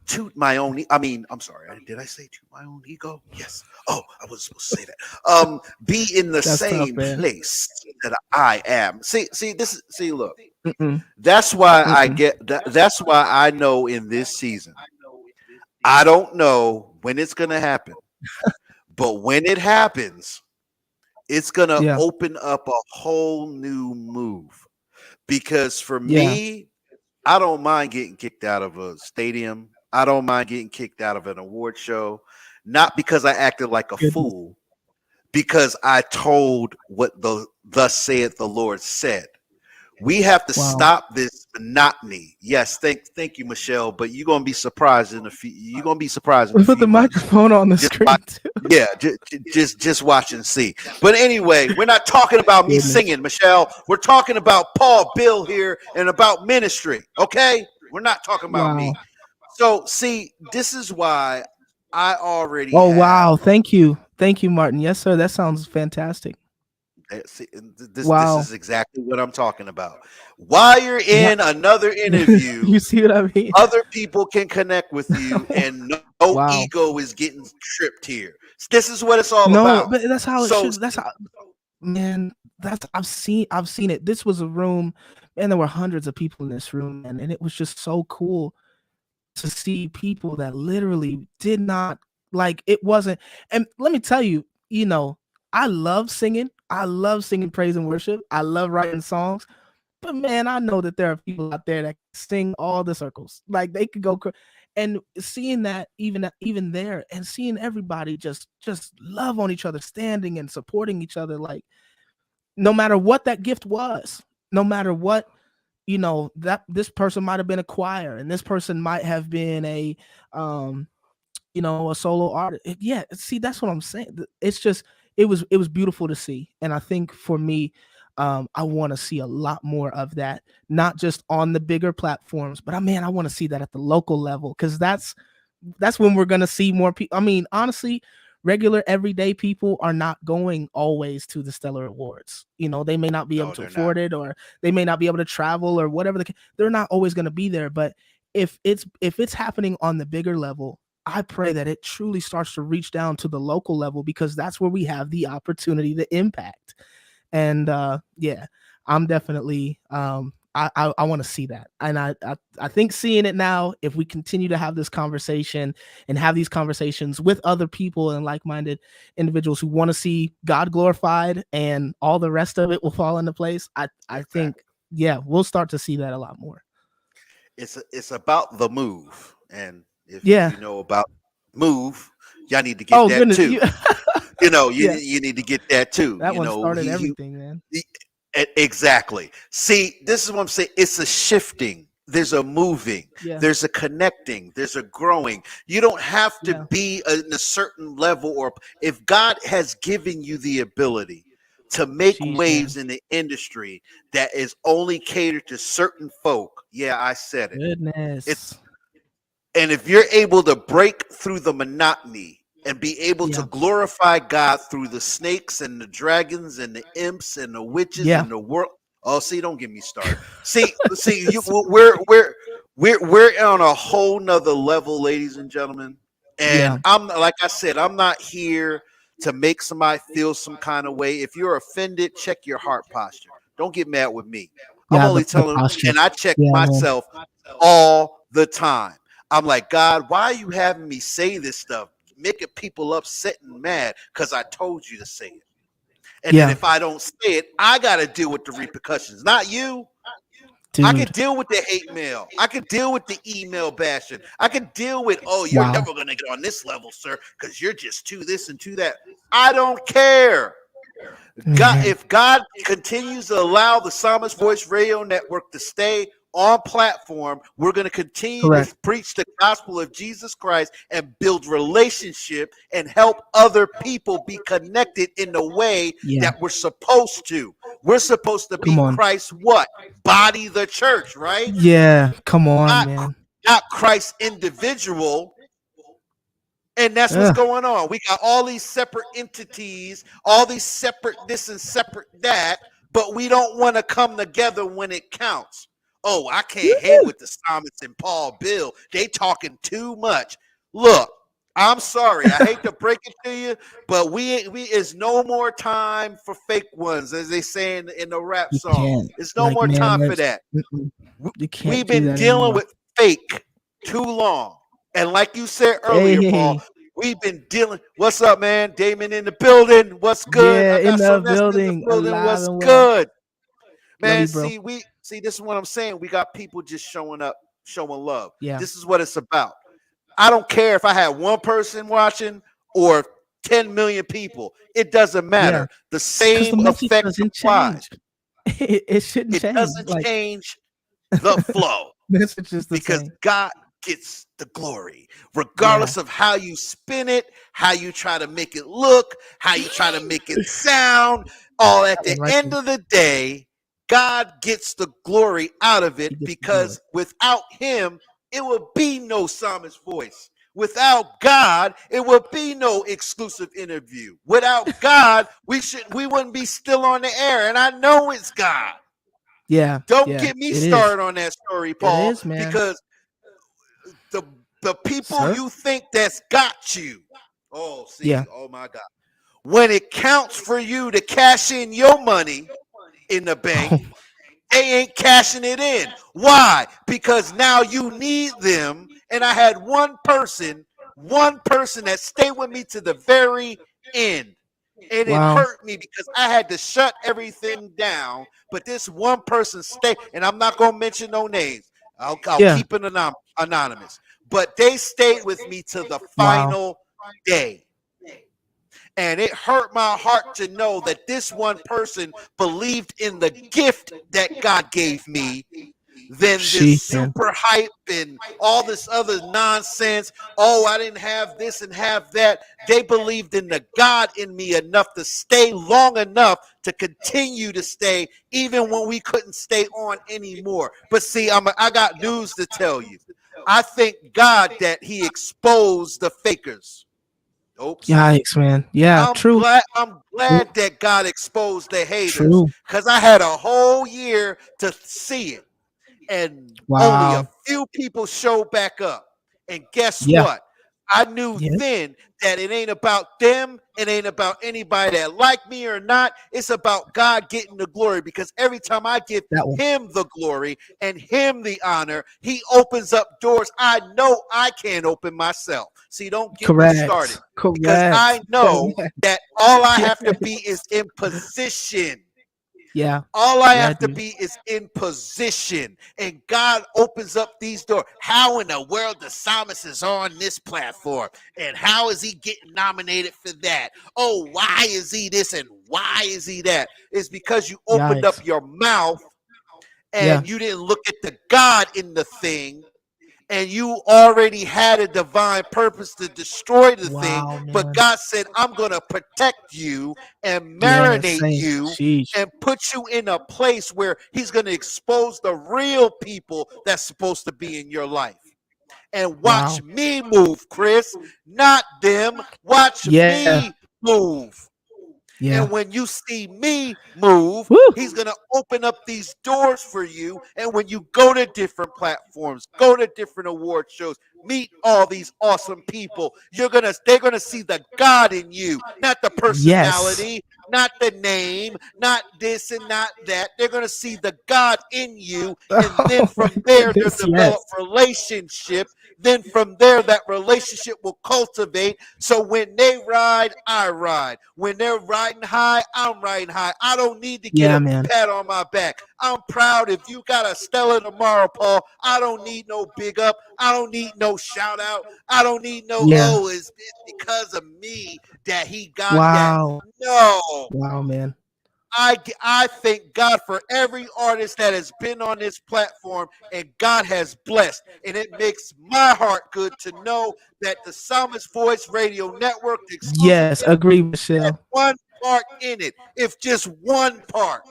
toot my own. I'm sorry. Did I say toot my own ego? Yes. Oh, I wasn't supposed to say that. Be in the same place that I am. See, look. That's why I get that. That's why I know in this season, I don't know when it's gonna happen, but when it happens, it's gonna open up a whole new move. Because for me, I don't mind getting kicked out of a stadium. I don't mind getting kicked out of an award show, not because I acted like a fool, because I told what thus saith the Lord said. We have to stop this monotony. Yes, thank you, Michelle. But you're gonna be surprised in a few. You're gonna be surprised. We put the microphone on the screen. Just watch and see. But anyway, we're not talking about me singing, Michelle. We're talking about Paul Bill here and about ministry. Okay, we're not talking about me. So see, this is why I already. Oh wow! Thank you, Martin. Yes, sir. That sounds fantastic. See, this is exactly what I'm talking about. While you're in another interview, you see what I mean? Other people can connect with you, and no ego is getting tripped here. This is what it's all about. But that's how it should. That's how, man. I've seen it. This was a room and there were hundreds of people in this room, and it was just so cool to see people that literally did not like it wasn't. And let me tell you, I love singing. I love singing praise and worship. I love writing songs. But man, I know that there are people out there that sing all the circles. Like they could go and seeing that even there and seeing everybody just love on each other, standing and supporting each other, like no matter what that gift was, no matter what, that this person might have been a choir and this person might have been a solo artist. Yeah, see, that's what I'm saying. It's just it was beautiful to see. And I think for me, I want to see a lot more of that, not just on the bigger platforms, but I want to see that at the local level, because that's when we're gonna see more people. I mean, honestly, regular everyday people are not going always to the Stellar Awards. They may not be able to afford it, or they may not be able to travel, or whatever. They're not always going to be there. But if it's happening on the bigger level, I pray that it truly starts to reach down to the local level, because that's where we have the opportunity to impact. And I'm definitely I want to see that. And I think seeing it now, if we continue to have this conversation and have these conversations with other people and like-minded individuals who want to see God glorified, and all the rest of it will fall into place, I think, we'll start to see that a lot more. It's about the move. And if you know about move, y'all need to get that too. You need to get that too. That one started everything, man. Exactly. See, this is what I'm saying. It's a shifting. There's a moving. Yeah. There's a connecting. There's a growing. You don't have to be in a certain level, or if God has given you the ability to make waves in the industry that is only catered to certain folk. Yeah, I said it. Goodness. And if you're able to break through the monotony and be able to glorify God through the snakes and the dragons and the imps and the witches and the world. Oh, see, don't get me started. We're on a whole nother level, ladies and gentlemen. And I'm like I said, I'm not here to make somebody feel some kind of way. If you're offended, check your heart posture. Don't get mad with me. I'm only telling you, and I check myself all the time. I'm like, God, why are you having me say this stuff? Making people upset and mad because I told you to say it. And then if I don't say it, I got to deal with the repercussions, not you. Dude. I can deal with the hate mail. I can deal with the email bashing. I can deal with, you're never going to get on this level, sir, because you're just too this and too that. I don't care. God, if God continues to allow the Psalmist Voice Radio Network to stay on platform, we're going to continue to preach the gospel of Jesus Christ and build relationship and help other people be connected in the way that we're supposed to. We're supposed to be Christ's what? Body, the church, right? Yeah, come on, man. Not Christ's individual. And that's what's going on. We got all these separate entities, all these separate this and separate that, but we don't want to come together when it counts. Oh, I can't hang with the Psalmist and Paul Bill. They talking too much. Look, I'm sorry. I hate to break it to you, but we is no more time for fake ones, as they say in the rap song. There's no more time for that. We've been dealing with fake too long. And like you said earlier, Paul, we've been dealing. What's up, man? Damon in the building. What's good? Yeah, in the building. What's good? Man, see, this is what I'm saying. We got people just showing up, showing love. Yeah. This is what it's about. I don't care if I had one person watching or 10 million people. It doesn't matter. Yeah. The same effect applies. It shouldn't change. It doesn't change the flow. Because God gets the glory, regardless of how you spin it, how you try to make it look, how you try to make it sound. All at the end of the day, God gets the glory out of it, because without him, it would be no Psalmist Voice. Without God, it would be no exclusive interview. Without God, we wouldn't be still on the air. And I know it's God. Yeah. Don't get me started on that story, Paul, because the people you think that's got you. Oh, see, oh my God. When it counts for you to cash in your money in the bank, they ain't cashing it in. Why? Because now you need them. And I had one person that stayed with me to the very end. And it hurt me because I had to shut everything down. But this one person stayed, and I'm not going to mention no names. I'll keep it anonymous. But they stayed with me to the final day. And it hurt my heart to know that this one person believed in the gift that God gave me than this super hype and all this other nonsense. Oh, I didn't have this and have that. They believed in the God in me enough to stay long enough to continue to stay even when we couldn't stay on anymore. But see, I got news to tell you. I thank God that he exposed the fakers. Oops. Yikes, man. Yeah, true. I'm glad that God exposed the haters because I had a whole year to see it. And only a few people showed back up. And guess what? I knew then that it ain't about them. It ain't about anybody that like me or not. It's about God getting the glory, because every time I give him the glory and him the honor, he opens up doors I know I can't open myself. See, don't get me started. Because I know that all I have to be is in position. Yeah. All I have to be is in position, and God opens up these doors. How in the world the psalmist is on this platform, and how is he getting nominated for that? Oh, why is he this and why is he that? It's because you opened up your mouth and you didn't look at the God in the thing. And you already had a divine purpose to destroy the thing. But God said, I'm going to protect you and marinate you and put you in a place where he's going to expose the real people that's supposed to be in your life. And watch me move, Chris, not them. Watch me move. Yeah. And when you see me move, he's going to open up these doors for you. And when you go to different platforms, go to different award shows, meet all these awesome people, they're going to see the God in you, not the personality, not the name, not this and not that. They're going to see the God in you. And then from there, they'll develop relationship. Then from there, that relationship will cultivate. So when they ride, I ride. When they're riding high, I'm riding high. I don't need to get a pat on my back. I'm proud. If you got a Stella tomorrow, Paul, I don't need no big up. I don't need no shout out. I don't need no, oh, it's because of me that he got that. No. Wow, man. I thank God for every artist that has been on this platform, and God has blessed. And it makes my heart good to know that the Psalmist Voice Radio Network, agree, Michelle. One part in it, if just one part.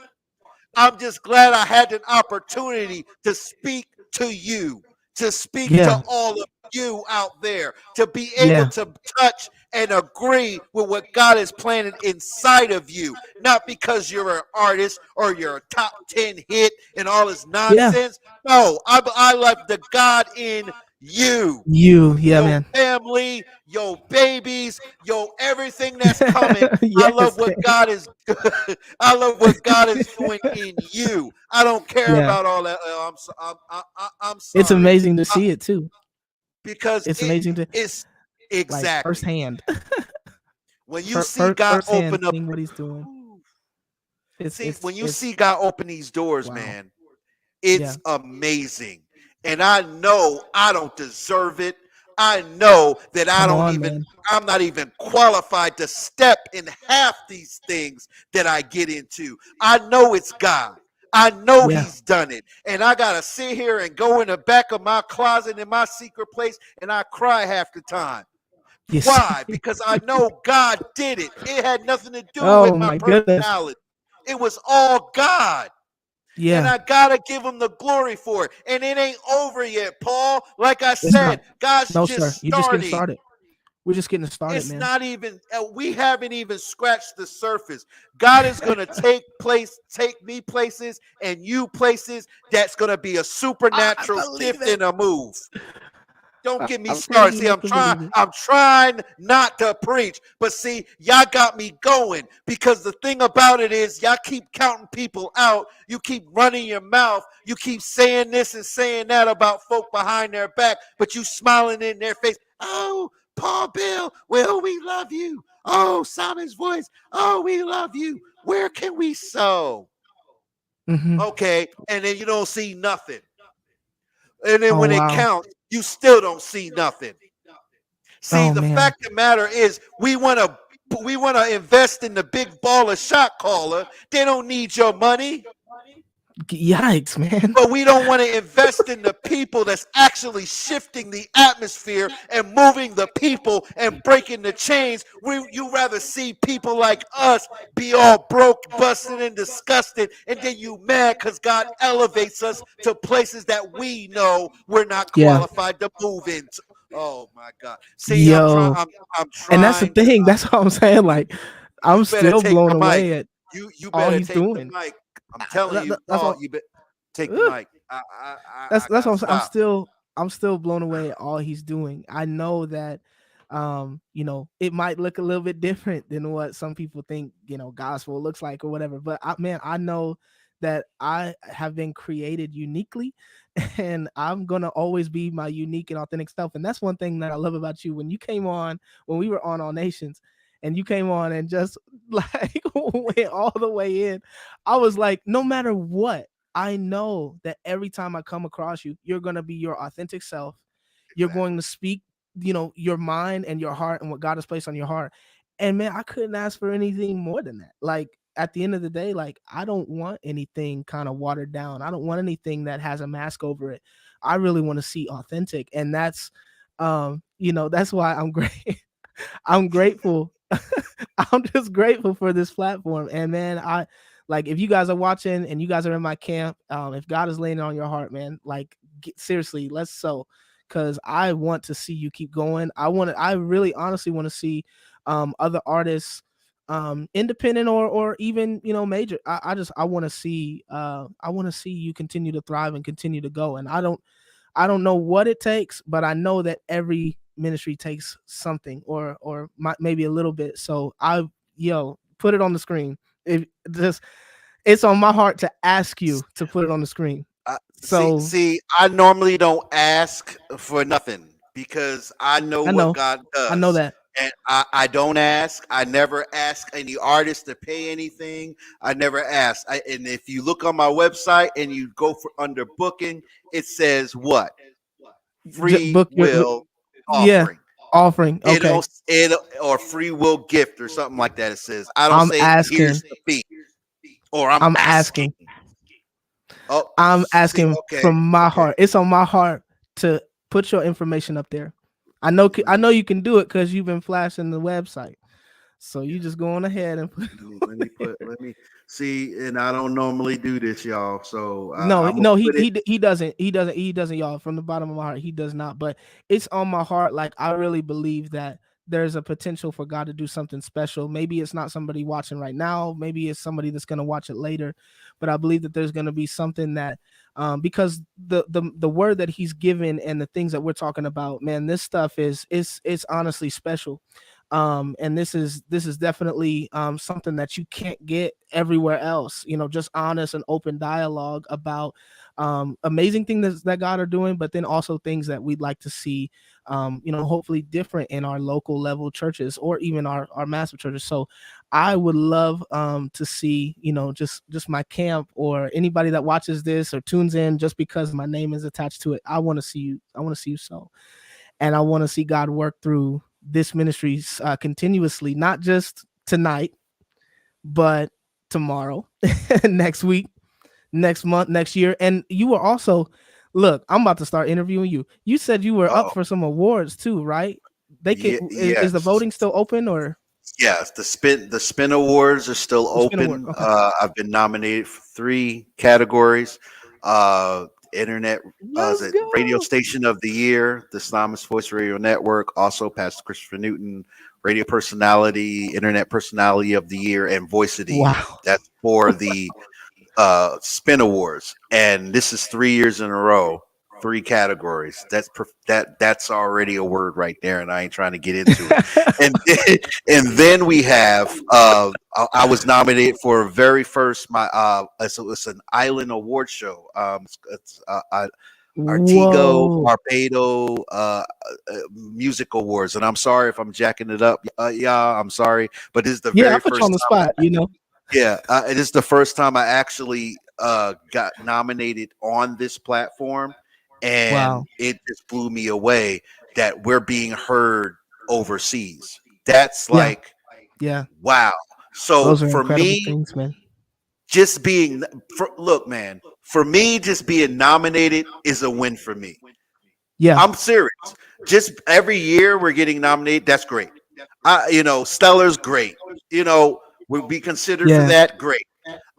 I'm just glad I had an opportunity to speak to you, to speak to all of you out there, to be able to touch and agree with what God has planted inside of you, not because you're an artist or you're a top 10 hit and all this nonsense. No, I love the God in you. Your man. Family, your babies, your everything that's coming. I love what God is. I love what God is doing in you. I don't care about all that. I'm sorry. It's amazing to see it too, because it's amazing to. It's exactly like firsthand. When you see God open up what he's doing. When you see God open these doors, man, it's amazing. And I know I don't deserve it. I know that I'm not even qualified to step in half these things that I get into. I know it's God. I know he's done it. And I got to sit here and go in the back of my closet in my secret place and I cry half the time. Why? Because I know God did it. It had nothing to do with my personality. It was all God. Yeah. And I gotta give him the glory for it. And it ain't over yet, Paul. Like I said, God's just starting. You're just getting started. We're just getting started, it's man. Not even, we haven't even scratched the surface. God is gonna take me places and you places that's gonna be a supernatural shift and a move. Don't get me I'm started. crazy See, enough to believe it. I'm trying not to preach, but see, y'all got me going because the thing about it is y'all keep counting people out. You keep running your mouth. You keep saying this and saying that about folk behind their back, but you smiling in their face. Oh, Paul Bill, well, we love you. Oh, Simon's Voice. Oh, we love you. Where can we sow? Mhm. Okay, and then you don't see nothing. And then Oh when it wow. counts, you still don't see nothing. See, Oh the man. fact of the matter is, we want to invest in the big baller shot caller. They don't need your money, Yikes, man. but we don't want to invest in the people that's actually shifting the atmosphere and moving the people and breaking the chains. You rather see people like us be all broke, busted, and disgusted, and then you mad because God elevates us to places that we know we're not Yeah. qualified to move into. Oh my God! See, Yo. I'm And that's the trying. thing. That's what I'm saying. Like, I'm You better still take blown the mic. away at You all better he's take the doing. mic. I'm telling you, That's Paul. all. You better take the mic. I That's gotta what I'm stop. I'm still blown away at all he's doing. I know that you know, it might look a little bit different than what some people think, you know, gospel looks like or whatever. But I know that I have been created uniquely and I'm gonna always be my unique and authentic self. And that's one thing that I love about you. When you came on, when we were on All Nations, and you came on and just like went all the way in, I was like, no matter what, I know that every time I come across you, you're going to be your authentic self. You're going Exactly. to speak, you know, your mind and your heart and what God has placed on your heart. And man, I couldn't ask for anything more than that. Like at the end of the day, like I don't want anything kind of watered down. I don't want anything that has a mask over it. I really want to see authentic. And that's you know, that's why I'm great. I'm grateful. I'm just grateful for this platform. And man, I like if you guys are watching and you guys are in my camp, if God is laying it on your heart, man, like seriously, let's sow because I want to see you keep going. I really honestly want to see other artists independent or even you know major. I want to see you continue to thrive and continue to go. And I don't know what it takes, but I know that every ministry takes something maybe a little bit. So put it on the screen. If just it's on my heart to ask you to put it on the screen. So I normally don't ask for nothing because I know I what know, God I know does. that. And I don't ask. I never ask any artist to pay anything. I never ask. And if you look on my website and you go for under booking, it says what? Free Book your will yeah offering. offering. Okay, It or free will gift or something like that. It says. I don't I'm say here's asking. the fee or I'm I'm asking. asking. Oh, I'm see, asking okay, from my okay. heart. It's on my heart to put your information up there. I know you can do it because you've been flashing the website. So you just go on ahead and put Let me see, and I don't normally do this, y'all. So no, I'm gonna no, put it. he doesn't, y'all. From the bottom of my heart, he does not. But it's on my heart. Like I really believe that there's a potential for God to do something special. Maybe it's not somebody watching right now. Maybe it's somebody that's gonna watch it later. But I believe that there's gonna be something that, because the word that he's given and the things that we're talking about, man, this stuff is it's honestly special. And this is definitely something that you can't get everywhere else, you know, just honest and open dialogue about amazing things that God are doing, but then also things that we'd like to see you know, hopefully different in our local level churches or even our massive churches. So I would love to see, you know, just my camp or anybody that watches this or tunes in just because my name is attached to it. I want to see you so, and I want to see God work through this ministry continuously, not just tonight, but tomorrow, next week, next month, next year. And you were also, look, I'm about to start interviewing you. You said you were up Oh, for some awards too, right? They can is the yes, voting still open or yes. The spin awards are still the spin award? open. Okay, I've been nominated for 3 categories. Internet, is let's it radio go. station of the year, the Islamic Voice Radio Network, also Pastor Christopher Newton, radio personality, internet personality of the year, and voice of the year. Wow. That's for the spin awards, and this is 3 years in a row 3 categories. That's already a word right there, and I ain't trying to get into it. And then we have I was nominated for very first it's an island award show. It's Artigo Barbados Music Awards, and I'm sorry if I'm jacking it up, y'all. I'm sorry, but this is the very I put first you on the spot. Yeah, it is the first time I actually got nominated on this platform, and it just blew me away that we're being heard overseas. That's wow. So for me, things, man. just being for me, just being nominated is a win for me. Yeah, I'm serious. Just every year we're getting nominated. That's great. Stellar's great. Would be considered for that. Great.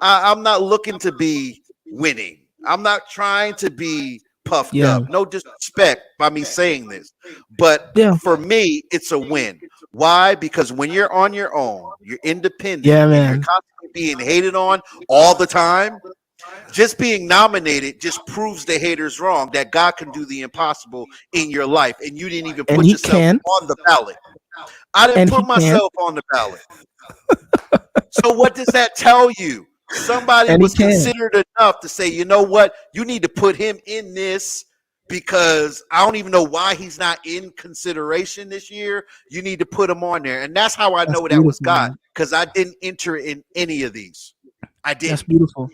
I'm not looking to be winning. I'm not trying to be puffed up. No disrespect by me saying this, but for me, it's a win. Why? Because when you're on your own, you're independent. Yeah, man. You're constantly being hated on all the time. Just being nominated just proves the haters wrong, that God can do the impossible in your life, and you didn't even put yourself on the ballot. I didn't put myself on the ballot. So what does that tell you? Somebody was considered enough to say, you know what? You need to put him in this, because I don't even know why he's not in consideration this year. You need to put him on there. And that's how I know that was God, because I didn't enter in any of these. I didn't. That's beautiful.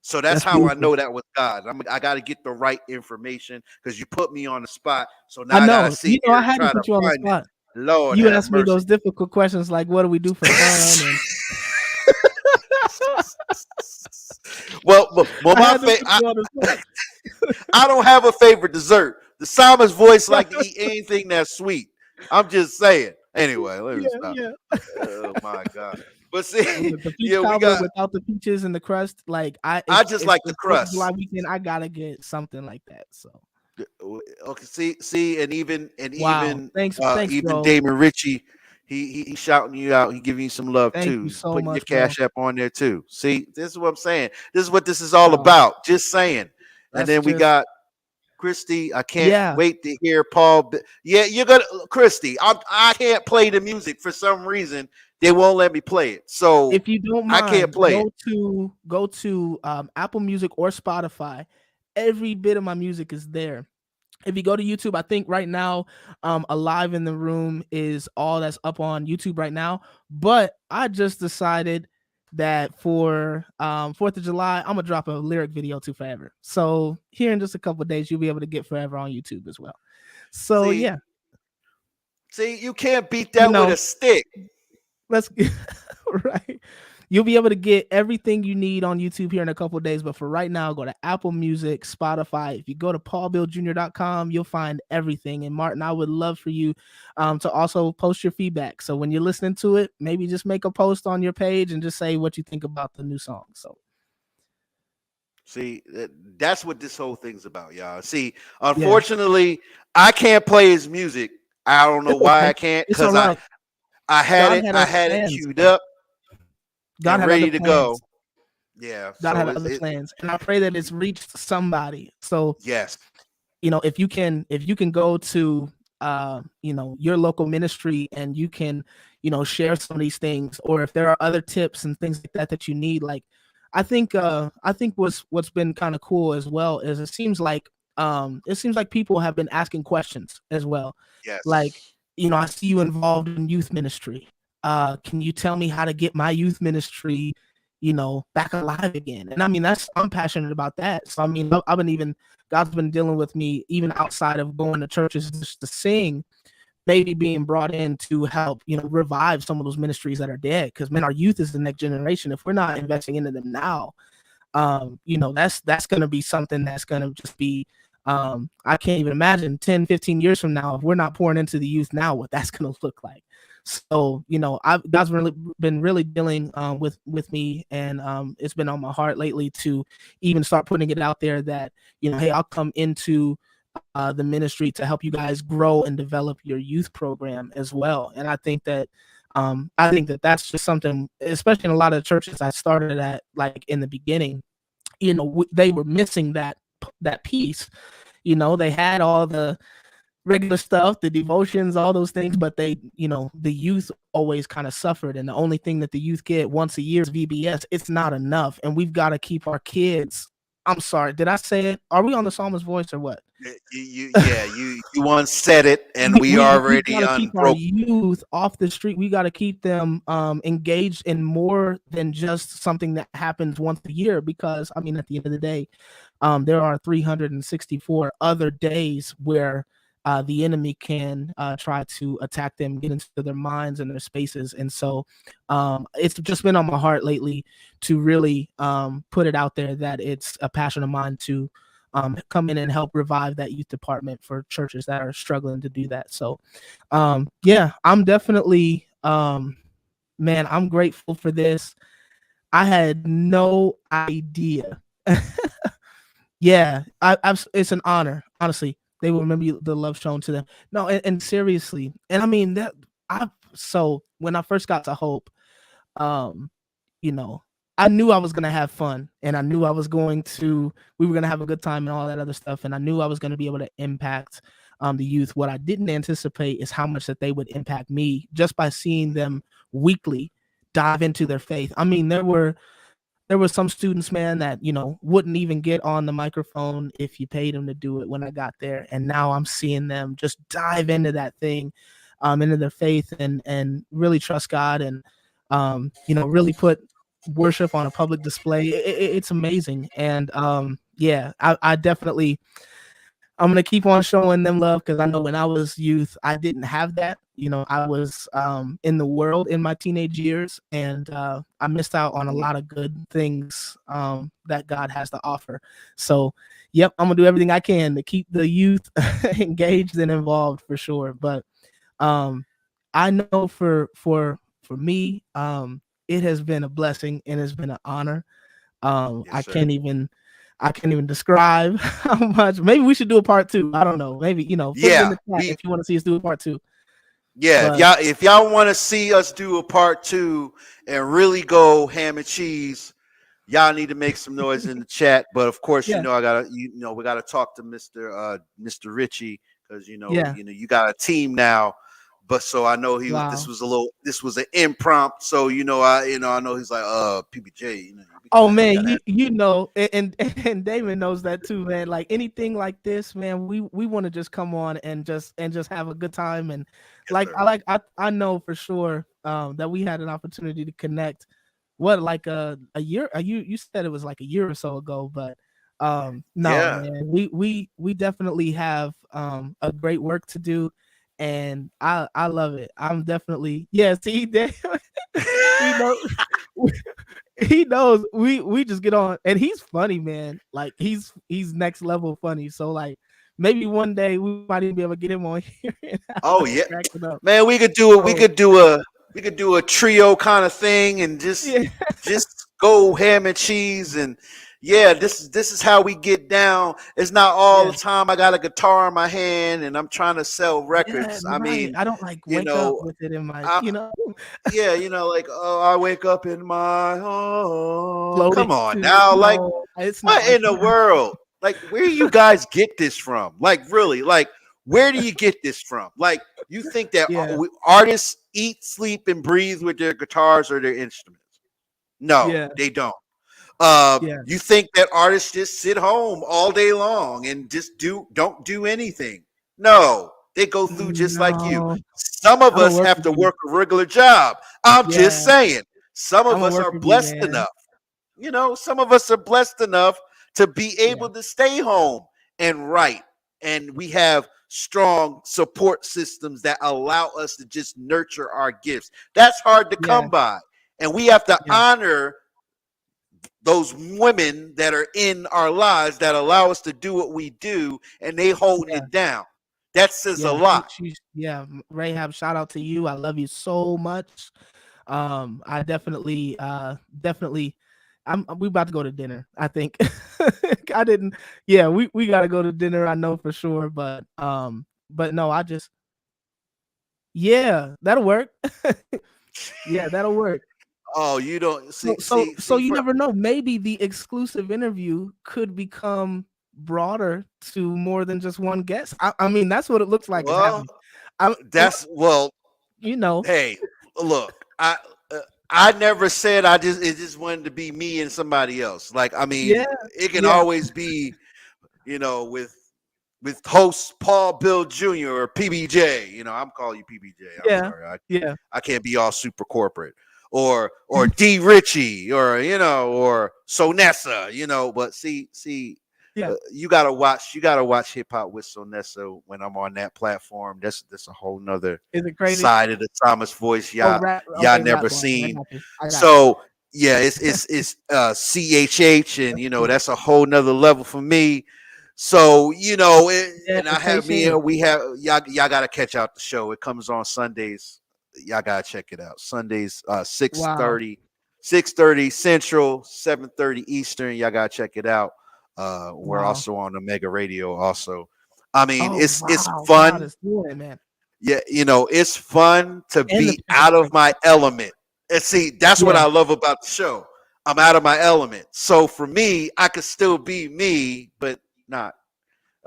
So that's how I know that was God. I got to get the right information, because you put me on the spot. So now I got to see. I had to put you on the spot. Lord, you asked me those difficult questions like, what do we do for fun? And well, I don't have a favorite dessert. The psalmist voice like to eat anything that's sweet. I'm just saying. Anyway, let me stop. Oh my God. But see, we got without the peaches and the crust. Like I just like the crust. July weekend, I gotta get something like that. So okay, see, and even thanks, even bro. Damon Ritchie, he shouting you out. He giving you some love Thank too. You so Putting much, your Cash App on there too. See, this is what I'm saying. This is what this is all about. Just saying. And then we got Christy. I can't wait to hear Paul. Yeah, you're gonna Christy. I can't play the music for some reason. They won't let me play it. So if you don't mind, I can't play go to Apple Music or Spotify. Every bit of my music is there. If you go to YouTube, I think right now, Alive in the Room is all that's up on YouTube right now. But I just decided that for 4th of July, I'm gonna drop a lyric video to Forever. So here in just a couple of days, you'll be able to get Forever on YouTube as well. So see, you can't beat that with a stick. Let's right. You'll be able to get everything you need on YouTube here in a couple of days. But for right now, go to Apple Music, Spotify. If you go to paulbilljr.com, you'll find everything. And Martin, I would love for you to also post your feedback. So when you're listening to it, maybe just make a post on your page and just say what you think about the new song. So see, that's what this whole thing's about, y'all. See, unfortunately, I can't play his music. I don't know why I can't, because I had it queued up. God had ready to go. Yeah. God had other plans. And I pray that it's reached somebody. So yes, if you can go to your local ministry and you can, share some of these things, or if there are other tips and things like that you need, like I think what's been kind of cool as well is it seems like people have been asking questions as well. Yes. Like, I see you involved in youth ministry. Can you tell me how to get my youth ministry, back alive again? And I mean, I'm passionate about that. So I mean, God's been dealing with me even outside of going to churches just to sing, maybe being brought in to help, revive some of those ministries that are dead. Because man, our youth is the next generation. If we're not investing into them now, that's going to be something that's going to just be, I can't even imagine 10, 15 years from now, if we're not pouring into the youth now, what that's going to look like. So, God's been really dealing with me, and it's been on my heart lately to even start putting it out there that, hey, I'll come into the ministry to help you guys grow and develop your youth program as well. And I think that that's just something, especially in a lot of churches I started at, like in the beginning, they were missing that piece. You know, they had all the regular stuff, the devotions, all those things, but they, you know, the youth always kind of suffered. And the only thing that the youth get once a year is VBS. It's not enough. And we've got to keep our kids. I'm sorry, did I say it? Are we on the Psalmist Voice or what? You once said it, and we already gotta keep our youth off the street. We got to keep them engaged in more than just something that happens once a year. Because I mean, at the end of the day, there are 364 other days where the enemy can try to attack them, get into their minds and their spaces. And so it's just been on my heart lately to really put it out there that it's a passion of mine to come in and help revive that youth department for churches that are struggling to do that. So yeah, I'm definitely, man, I'm grateful for this. I had no idea. Yeah, it's an honor, honestly. They will remember the love shown to them. No, and seriously, and I mean that. So when I first got to Hope, you know, I knew I was gonna have fun, and I knew we were gonna have a good time and all that other stuff, and I knew I was gonna be able to impact the youth. What I didn't anticipate is how much that they would impact me just by seeing them weekly dive into their faith. I mean, there were some students, man, that, you know, wouldn't even get on the microphone if you paid them to do it when I got there. And now I'm seeing them just dive into that thing, into their faith and really trust God and, you know, really put worship on a public display. It's amazing. And yeah, I definitely, I'm going to keep on showing them love because I know when I was youth, I didn't have that. You know, I was in the world in my teenage years, and I missed out on a lot of good things that God has to offer. So, yep, I'm going to do everything I can to keep the youth engaged and involved for sure. But I know for me, it has been a blessing and it's been an honor. Yes, I can't even describe how much. Maybe we should do a part 2. I don't know. Maybe, you know, put it in the chat if you want to see us do a part 2. Yeah, but if y'all want to see us do a part 2 and really go ham and cheese, y'all need to make some noise in the chat. But of course, you know, we gotta talk to Mr. Richie because you know, you got a team now. But so I know this was an impromptu. So I know he's like PBJ. You know, oh man, you know, and Damon knows that too, man. Like anything like this, man, we want to just come on and just have a good time. And I know for sure that we had an opportunity to connect. What, like a year? You said it was like a year or so ago, but man, we definitely have a great work to do. And I love it. I'm definitely see he knows we just get on, and he's funny, man. Like he's next level funny. So like maybe one day we might even be able to get him on here. Oh yeah, man. We could do it. We could do a trio kind of thing and just go ham and cheese and. Yeah, this is how we get down. It's not all the time I got a guitar in my hand and I'm trying to sell records. I mean, I don't like wake up with it in my, Yeah, like I wake up in my home. Come on now, like what in the world? Like where do you guys get this from? Like really, like where do you get this from? Like you think that artists eat, sleep, and breathe with their guitars or their instruments? No, they don't. You think that artists just sit home all day long and just don't do anything? No, they go through just like you. Some of us have to work a regular job. I'm just saying. Some of us are blessed enough. Some of us are blessed enough to be able to stay home and write. And we have strong support systems that allow us to just nurture our gifts. That's hard to come by. And we have to honor those women that are in our lives that allow us to do what we do, and they hold it down. That says a lot. Rahab, shout out to you. I love you so much. I definitely we about to go to dinner, I think. I didn't. Yeah, we got to go to dinner, I know for sure, but no, I just that'll work. That'll work. Oh, you don't see. So you never know. Maybe the exclusive interview could become broader to more than just one guest. I mean, that's what it looks like. Well, you know. Hey, look, I never said it just wanted to be me and somebody else. Like, I mean, it can always be, with host Paul Bill Jr. or PBJ. I'm calling you PBJ. I'm sorry. I can't be all super corporate. Or D Richie or Sonessa, but see, you gotta watch hip hop with Sonessa when I'm on that platform. That's a whole nother side of the Thomas voice y'all never seen. So it's CHH, and that's a whole nother level for me. So and I have me. We have y'all gotta catch out the show. It comes on Sundays. Y'all gotta check it out. Sundays, 6:30 Central, 7:30 Eastern. Y'all gotta check it out. We're also on Omega Radio. Also, I mean, it's fun. Man. Yeah, it's fun to be out of my element. And see, that's what I love about the show. I'm out of my element. So for me, I could still be me, but not.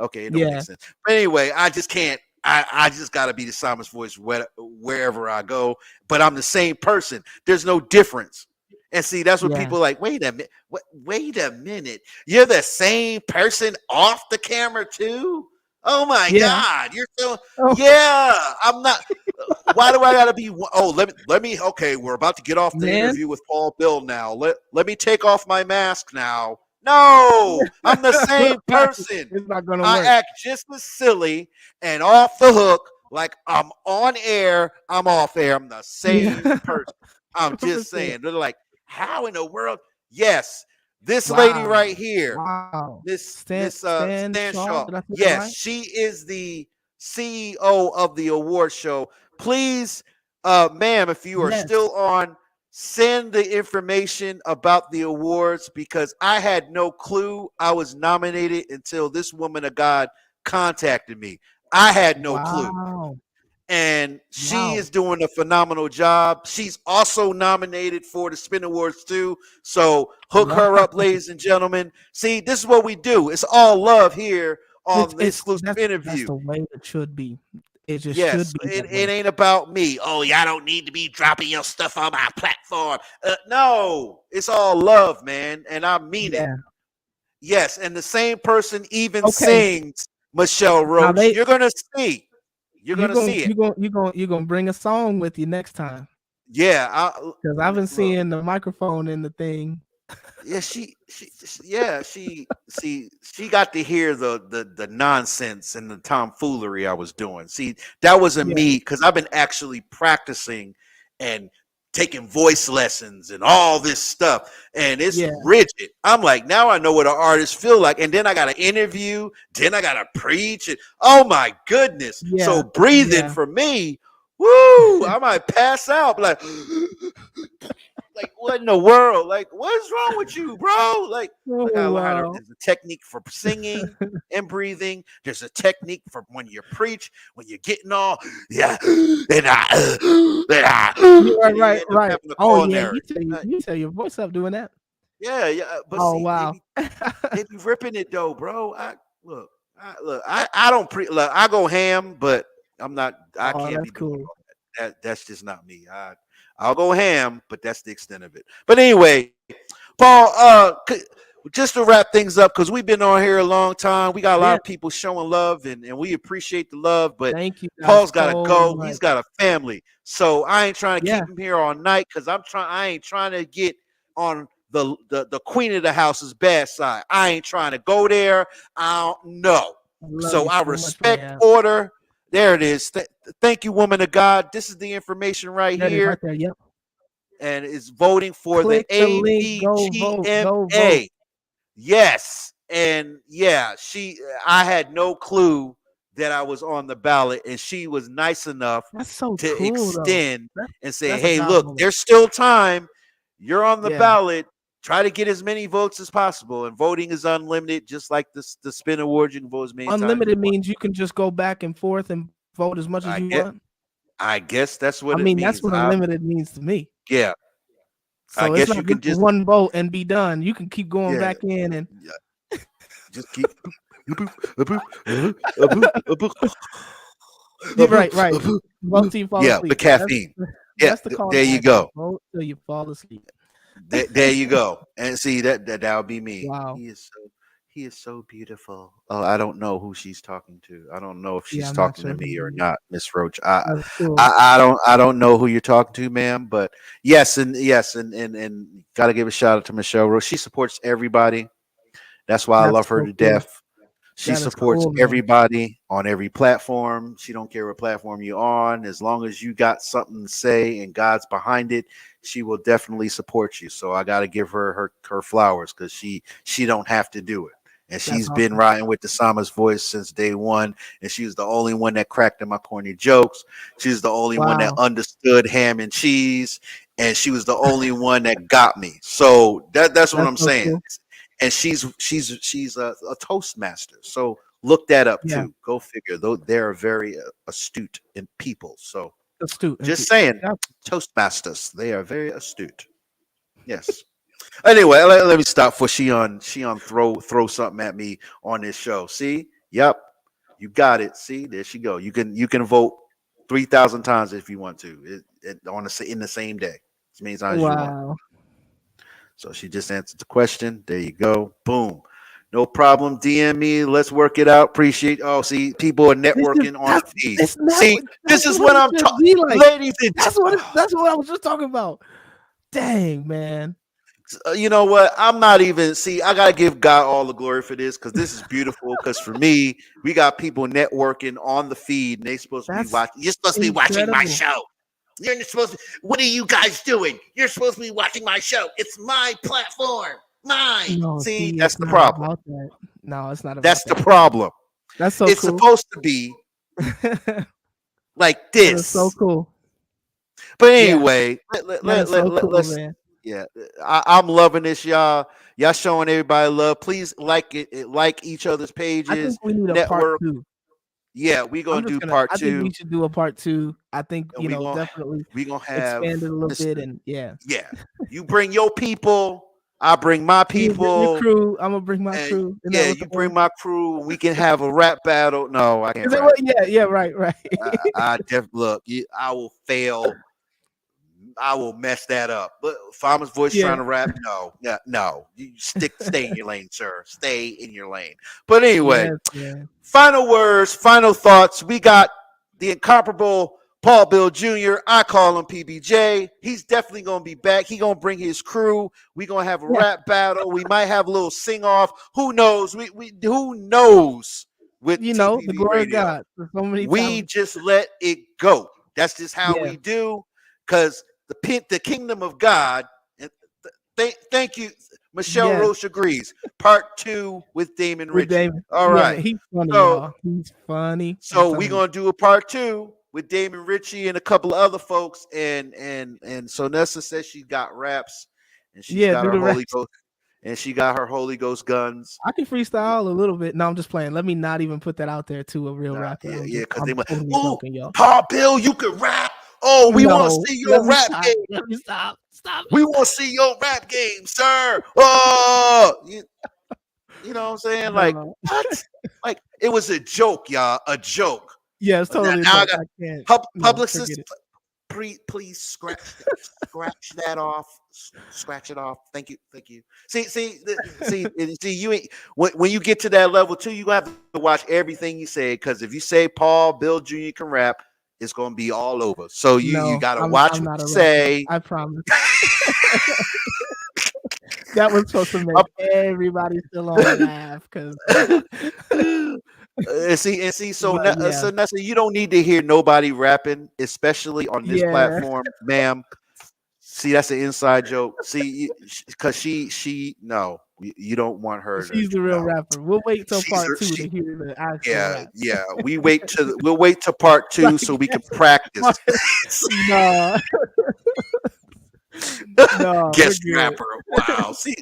Okay, it don't make sense. But anyway, I just can't. I just got to be the Psalmist voice wherever I go. But I'm the same person. There's no difference. And see, that's what people are like. Wait a minute. Wait a minute. You're the same person off the camera too? Oh my God. You're so I'm not. Why do I gotta be? Oh, let me. Okay, we're about to get off the interview with Paul Bill now. Let me take off my mask now. No, I'm the same person. It's not gonna work. I act just as silly and off the hook, like I'm on air, I'm off air. I'm the same person. I'm just saying. They're like, how in the world? Yes, this lady right here. Wow. This Stan Shaw. Yes, right? She is the CEO of the award show. Please, ma'am, if you are still on, send the information about the awards, because I had no clue I was nominated until this woman of God contacted me. I had no clue. And she is doing a phenomenal job. She's also nominated for the Spin Awards too. So hook her up, ladies and gentlemen. See, this is what we do. It's all love here on the exclusive interview. That's the way it should be. It just should be. It ain't about me. Oh, y'all don't need to be dropping your stuff on my platform. No, it's all love, man, and I mean it. Yes, and the same person even sings Michelle Roach. You're gonna see. You're gonna see it. You're gonna bring a song with you next time. Yeah, because I've been seeing the microphone in the thing. Yeah, she got to hear the nonsense and the tomfoolery I was doing. See, that wasn't me, because I've been actually practicing and taking voice lessons and all this stuff, and it's rigid. I'm like, now I know what an artist feel like, and then I got to interview, then I got to preach, and oh my goodness. So breathing for me, woo, I might pass out, like what in the world? Like, what's wrong with you, bro? Like, there's a technique for singing and breathing. There's a technique for when you preach, when you're getting all, right. Oh, yeah, you tell your voice up doing that. Yeah. But they be ripping it though, bro. I don't I go ham, but I'm not. I can't be cool. That's just not me. I'll go ham, but that's the extent of it. But anyway, Paul, just to wrap things up, because we've been on here a long time. We got a lot of people showing love, and we appreciate the love. But thank you, Paul's got to go. He's got a family. So I ain't trying to keep him here all night, because I ain't trying to get on the queen of the house's bad side. I ain't trying to go there. I don't know. So I respect order. There it is. Thank you, woman of God. This is the information right here. Right there, and it's voting for the ABGMA. Yes. And I had no clue that I was on the ballot, and she was nice enough to extend and say, hey, look, there's still time. You're on the ballot. Try to get as many votes as possible, and voting is unlimited, just like the Spin Awards. You can vote as many times. Unlimited means you can just go back and forth and vote as much as you want. I guess that's what it means. That's what unlimited means to me. Yeah. So I guess you can just one vote and be done. You can keep going back in and just keep Right. Vote till you fall Yeah, asleep. the caffeine. That's the call. There you go. Vote till you fall asleep. There you go. And see that would be me. Wow. He is so beautiful. Oh, I don't know who she's talking to. I don't know if she's I'm not talking to sure me who or it is. not, Miss Roach. I That's cool. I don't know who you're talking to, ma'am. But yes, and gotta give a shout out to Michelle Roach. She supports everybody. That's why I That's love her so to cool. death. She That is supports cool, man. everybody on every platform. She don't care what platform you're on. As long as you got something to say and God's behind it, she will definitely support you. So I got to give her flowers because she don't have to do it. And she's been awesome. riding with the Sama's voice since day one. And she was the only one that cracked in my corny jokes. She's the only one that Wow. understood ham and cheese. And she was the only one that got me. So that's what I'm so saying. cool. And she's a Toastmaster. So look that up Yeah. too. Go figure. Though they're very astute in people. So Astute. just saying, Yeah. Toastmasters. They are very astute. Yes. Anyway, let me stop for Shion. Shion throw something at me on this show. See? Yep. You got it. See? There she go. You can vote 3,000 times if you want to. In the same day. As many times as you want. Wow. So she just answered the question. There you go. Boom. No problem. DM me. Let's work it out. Appreciate. Oh, see, people are networking on the feed. See, this is what I'm talking, like. ladies and That's what I was just talking about. Dang, man. You know what? I'm not even. See, I gotta give God all the glory for this because this is beautiful. Because for me, we got people networking on the feed, and they supposed to be watching. You're supposed to be watching my show. You're supposed to. What are you guys doing? You're supposed to be watching my show. It's my platform. Mine. No, see, that's the problem. No, it's not. That's the problem. That's so. It's cool. supposed to be like this. That's so cool. But anyway, let's. Man. Yeah, I'm loving this, y'all. Y'all showing everybody love. Please like it, like each other's pages. I think we need a part 2. Yeah, we're gonna do part 2. I think we should do a part 2. I think definitely we're gonna have expand it a little bit and yeah. You bring your people, I bring my people. Your crew, I'm gonna bring my crew. Yeah, you bring my crew. We can have a rap battle. No, I can't. Yeah, right. I look. I will fail. I will mess that up. But Farmer's voice trying to rap, no. You stay in your lane, sir. Stay in your lane. But anyway, final words, final thoughts. We got the incomparable Paul Bill Jr. I call him PBJ. He's definitely gonna be back. He's gonna bring his crew. We're gonna have a rap battle. We might have a little sing off. Who knows? Who knows? With the glory of God. So we just let it go. That's just how we do. Because the kingdom of God. Thank you, Michelle Roche agrees. Part 2 with Damon Ritchie. All right, he's funny. He's funny. So we're gonna do a part 2 with Damon Ritchie and a couple of other folks. And so Nessa says she got raps and she got her Holy Ghost. And she got her Holy Ghost guns. I can freestyle a little bit. No, I'm just playing. Let me not even put that out there to a real rapper. Yeah, because they went, Paul Bill, you can rap. Oh, we want to see your rap game. Let me stop. We want to see your rap game, sir. Oh, you know what I'm saying? Like, what? Like, it was a joke, y'all. A joke. Yeah, it's totally. Now I got Publicist. Please scratch that off. Scratch it off. Thank you. See. You ain't when you get to that level too. You have to watch everything you say because if you say Paul Bill Jr. can rap, it's gonna be all over. So you gotta watch what you say. I promise. That was supposed to make everybody still on laugh because. See. So Nessa, you don't need to hear nobody rapping, especially on this platform, ma'am. See, that's an inside joke. See, because she no, you don't want her. She's the real rapper. We'll wait till part 2 to hear the actual rap. Yeah. We'll wait to part 2 so we can practice. No, guest rapper. Wow. See.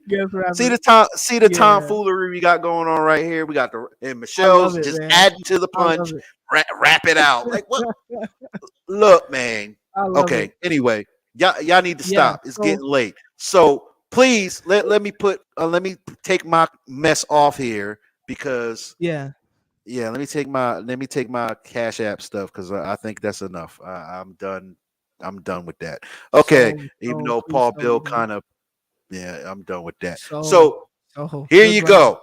Guest rapper. See the tomfoolery we got going on right here. We got and Michelle's just adding to the punch. Rap it out. Like what? Look, man. Okay. It. Anyway, y'all need to stop. It's getting late. So please let me take my mess off here because Yeah. let me take my Cash App stuff because I think that's enough. I'm done. I'm done with that. Okay, even though Please Paul Bill bro. kind of, I'm done with that. So So here good you brother. go.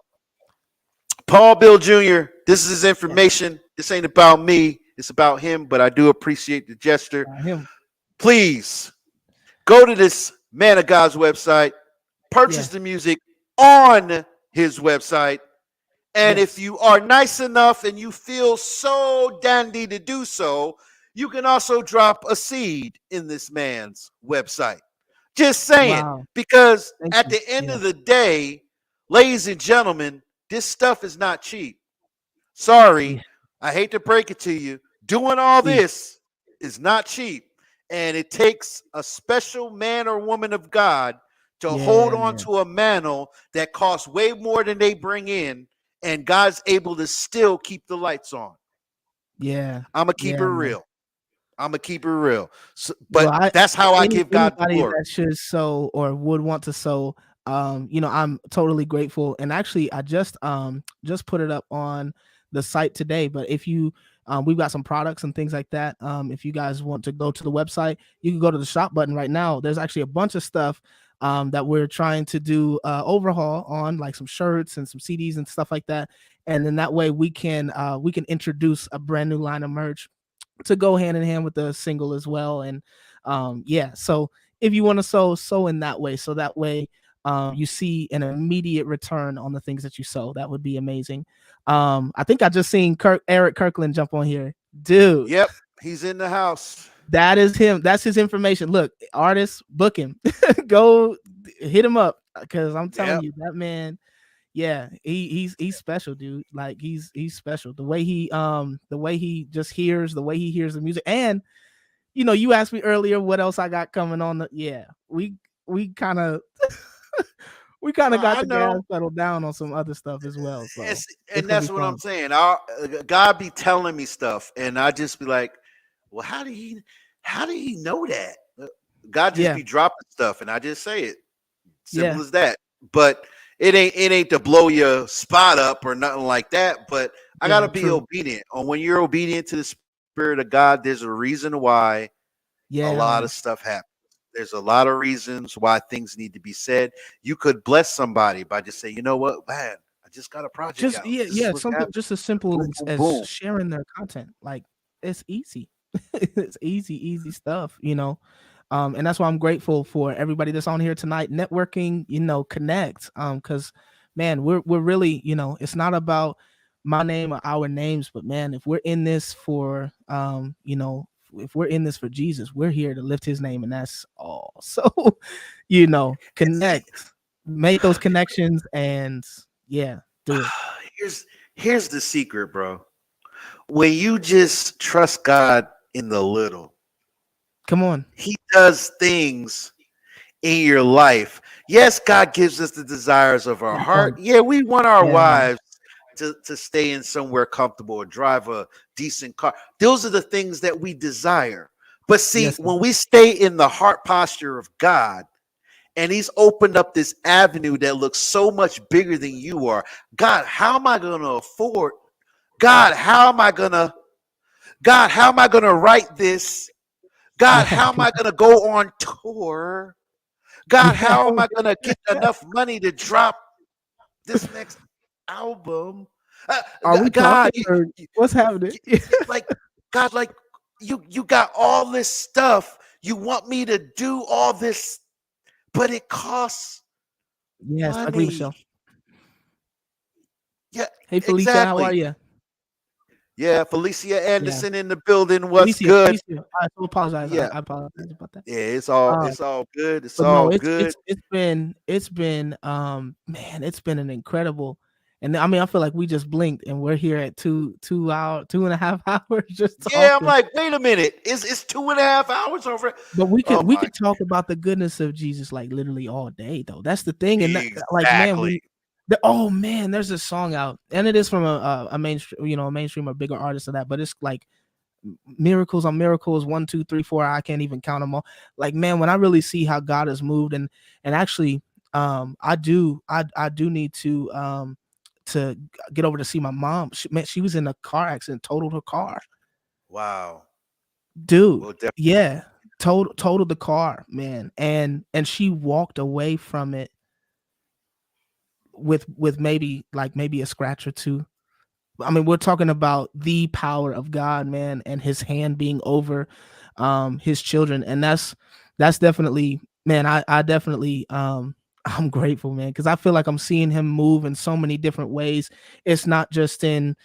Paul Bill Jr., this is his information. This ain't about me. It's about him, but I do appreciate the gesture. Him. Please go to this Man of God's website, purchase the music on his website. And if you are nice enough and you feel so dandy to do so, you can also drop a seed in this man's website. Just saying, because at the end of the day, ladies and gentlemen, this stuff is not cheap. Sorry, I hate to break it to you. Doing all this is not cheap. And it takes a special man or woman of God to hold on to a mantle that costs way more than they bring in. And God's able to still keep the lights on. Yeah. I'm going to keep it real. I'm going to keep it real. So, but well, that's how I give God the anybody glory. that should sow or would want to sow, I'm totally grateful. And actually, I just put it up on the site today. But if you, we've got some products and things like that. If you guys want to go to the website, you can go to the shop button right now. There's actually a bunch of stuff that we're trying to do overhaul on, like some shirts and some CDs and stuff like that. And then that way we can introduce a brand new line of merch to go hand in hand with the single as well. And so if you want to sow in that way, so that way you see an immediate return on the things that you sow, that would be amazing. I think I just seen Eric Kirkland jump on here, dude. Yep, he's in the house. That is him. That's his information. Look, artists, book him. Go hit him up, because I'm telling you, that man, he's special, dude. Like he's special. The way he just hears, the way he hears the music. And you asked me earlier what else I got coming on. We kind of got the gas pedal down on some other stuff as well. So and that's what I'm saying. God be telling me stuff, and I just be like, well, how did he know that? God just be dropping stuff, and I just say it. Simple as that. But it ain't to blow your spot up or nothing like that. But I gotta be obedient. And when you're obedient to the Spirit of God, there's a reason why a lot of stuff happens. There's a lot of reasons why things need to be said. You could bless somebody by just saying, you know what, man, I just got a project. Something just as simple as sharing their content. Like, it's easy. It's easy stuff, and that's why I'm grateful for everybody that's on here tonight, networking, connect, because man, we're really, it's not about my name or our names, but man, if we're in this for if we're in this for Jesus, we're here to lift his name, and that's all. So connect, make those connections, and do it. Here's the secret, bro. When you just trust God in the little, come on, he does things in your life. Yes, God gives us the desires of our heart. Yeah, we want our wives to stay in somewhere comfortable or drive a decent car. Those are the things that we desire. But see, when we stay in the heart posture of God, and he's opened up this avenue that looks so much bigger than you are. God, how am I going to afford? God, how am I going to write this? God, how am I going to go on tour? God, how am I going to get enough money to drop this next album? Are we God, what's happening? like, God, like you got all this stuff. You want me to do all this, but it costs money. I agree, Michelle. Yeah. Hey, Felicia, how are you? Yeah, Felicia Anderson in the building. What's good? I apologize. I apologize about that. Yeah, it's all good. It's all good. It's been man, it's been an incredible. And I mean, I feel like we just blinked and we're here at 2.5 hours. Just talking. I'm like, wait a minute, it's 2.5 hours over. But we could talk about the goodness of Jesus like literally all day, though. That's the thing, and man, there's a song out, and it is from a mainstream or bigger artist of that, but it's like miracles on miracles, 1, 2, 3, 4. I can't even count them all. Like, man, when I really see how God has moved, and actually, I do need to to get over to see my mom. She was in a car accident, totaled her car. Wow. Dude, Well, definitely. yeah, totaled the car, man, and she walked away from it with maybe a scratch or two. I mean, we're talking about the power of God, man, and his hand being over his children. And that's definitely, man, I definitely I'm grateful, man, because I feel like I'm seeing him move in so many different ways. It's not just in,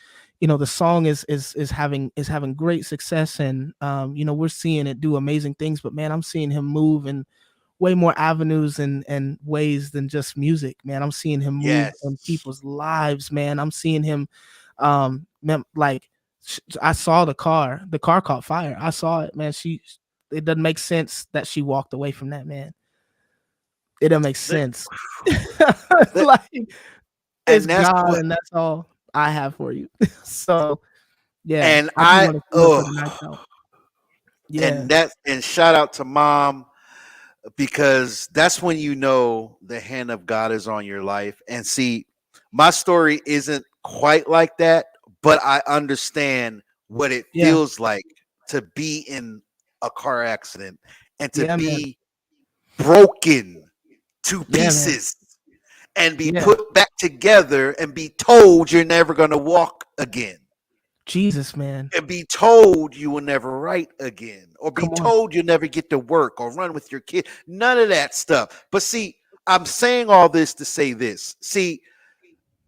the song is having great success, and we're seeing it do amazing things, but man, I'm seeing him move in way more avenues and ways than just music, man. I'm seeing him move in people's lives, man. I'm seeing him like I saw the car caught fire. I saw it, man. It doesn't make sense that she walked away from that, man. It doesn't make sense. Like, it's God, and that's all I have for you. So yeah, and and shout out to Mom, because that's when the hand of God is on your life. And see, my story isn't quite like that, but I understand what it feels like to be in a car accident and to be broken to pieces and be put back together and be told you're never going to walk again. Jesus, man. And be told you will never write again, or be told you'll never get to work or run with your kid. None of that stuff. But see, I'm saying all this to say this. See,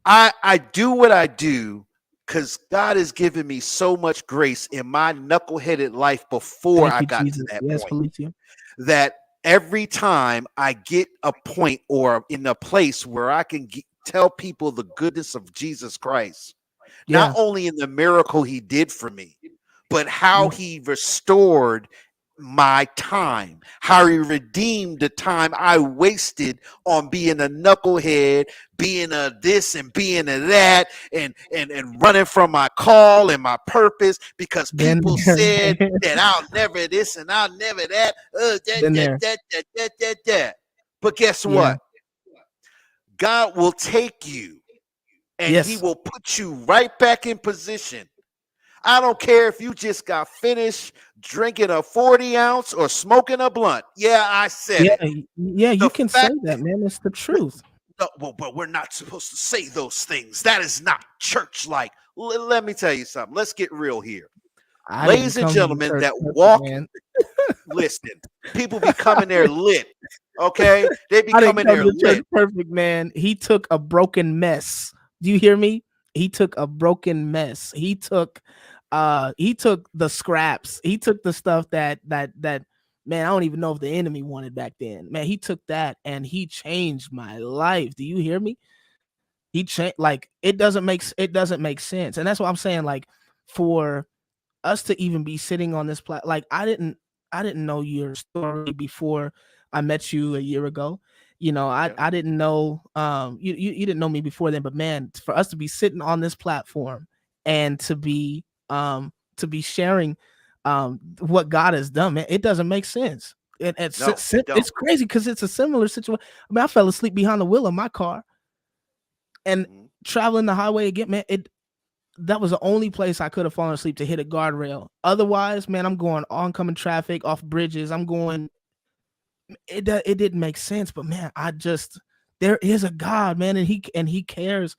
I do what I do because God has given me so much grace in my knuckleheaded life before I got to that point. That every time I get a point or in a place where I can tell people the goodness of Jesus Christ, not only in the miracle he did for me, but how he restored my time, how he redeemed the time I wasted on being a knucklehead, being a this and being a that, and running from my call and my purpose because people said that I'll never this and I'll never that. But guess what? God will take you and he will put you right back in position. I don't care if you just got finished drinking a 40 ounce or smoking a blunt. Yeah, I said it. Yeah, you can say that, man. It's the truth. No, but we're not supposed to say those things. That is not church-like. Let me tell you something. Let's get real here. Ladies and gentlemen that walk, listen, people be coming there lit. Okay? They be coming there lit. Perfect, man. He took a broken mess. Do you hear me? He took a broken mess. He took the scraps. He took the stuff that man, I don't even know if the enemy wanted back then. Man, he took that and he changed my life. Do you hear me? He changed, like, it doesn't make sense. And that's what I'm saying, like, for us to even be sitting on this like, I didn't know your story before I met you a year ago. I didn't know you didn't know me before then, but man, for us to be sitting on this platform and to be sharing what God has done, man, it doesn't make sense. It's crazy because it's a similar situation. I mean, I fell asleep behind the wheel of my car and traveling the highway again, man. That was the only place I could have fallen asleep, to hit a guardrail. Otherwise, man, I'm going oncoming traffic, off bridges. I'm going. It didn't make sense, but man, there is a God, man, and he cares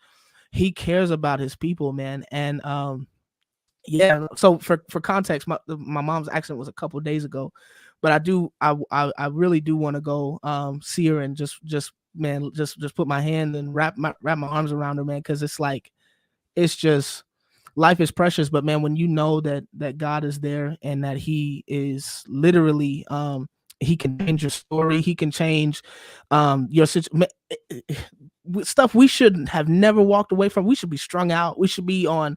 about his people, man. And so for context, my mom's accident was a couple of days ago, but I really do want to go see her and just put my hand and wrap my arms around her, man, because it's just, life is precious. But man, when you know that God is there and that he is literally he can change your story. He can change your situation. Stuff we shouldn't have never walked away from. We should be strung out. We should be in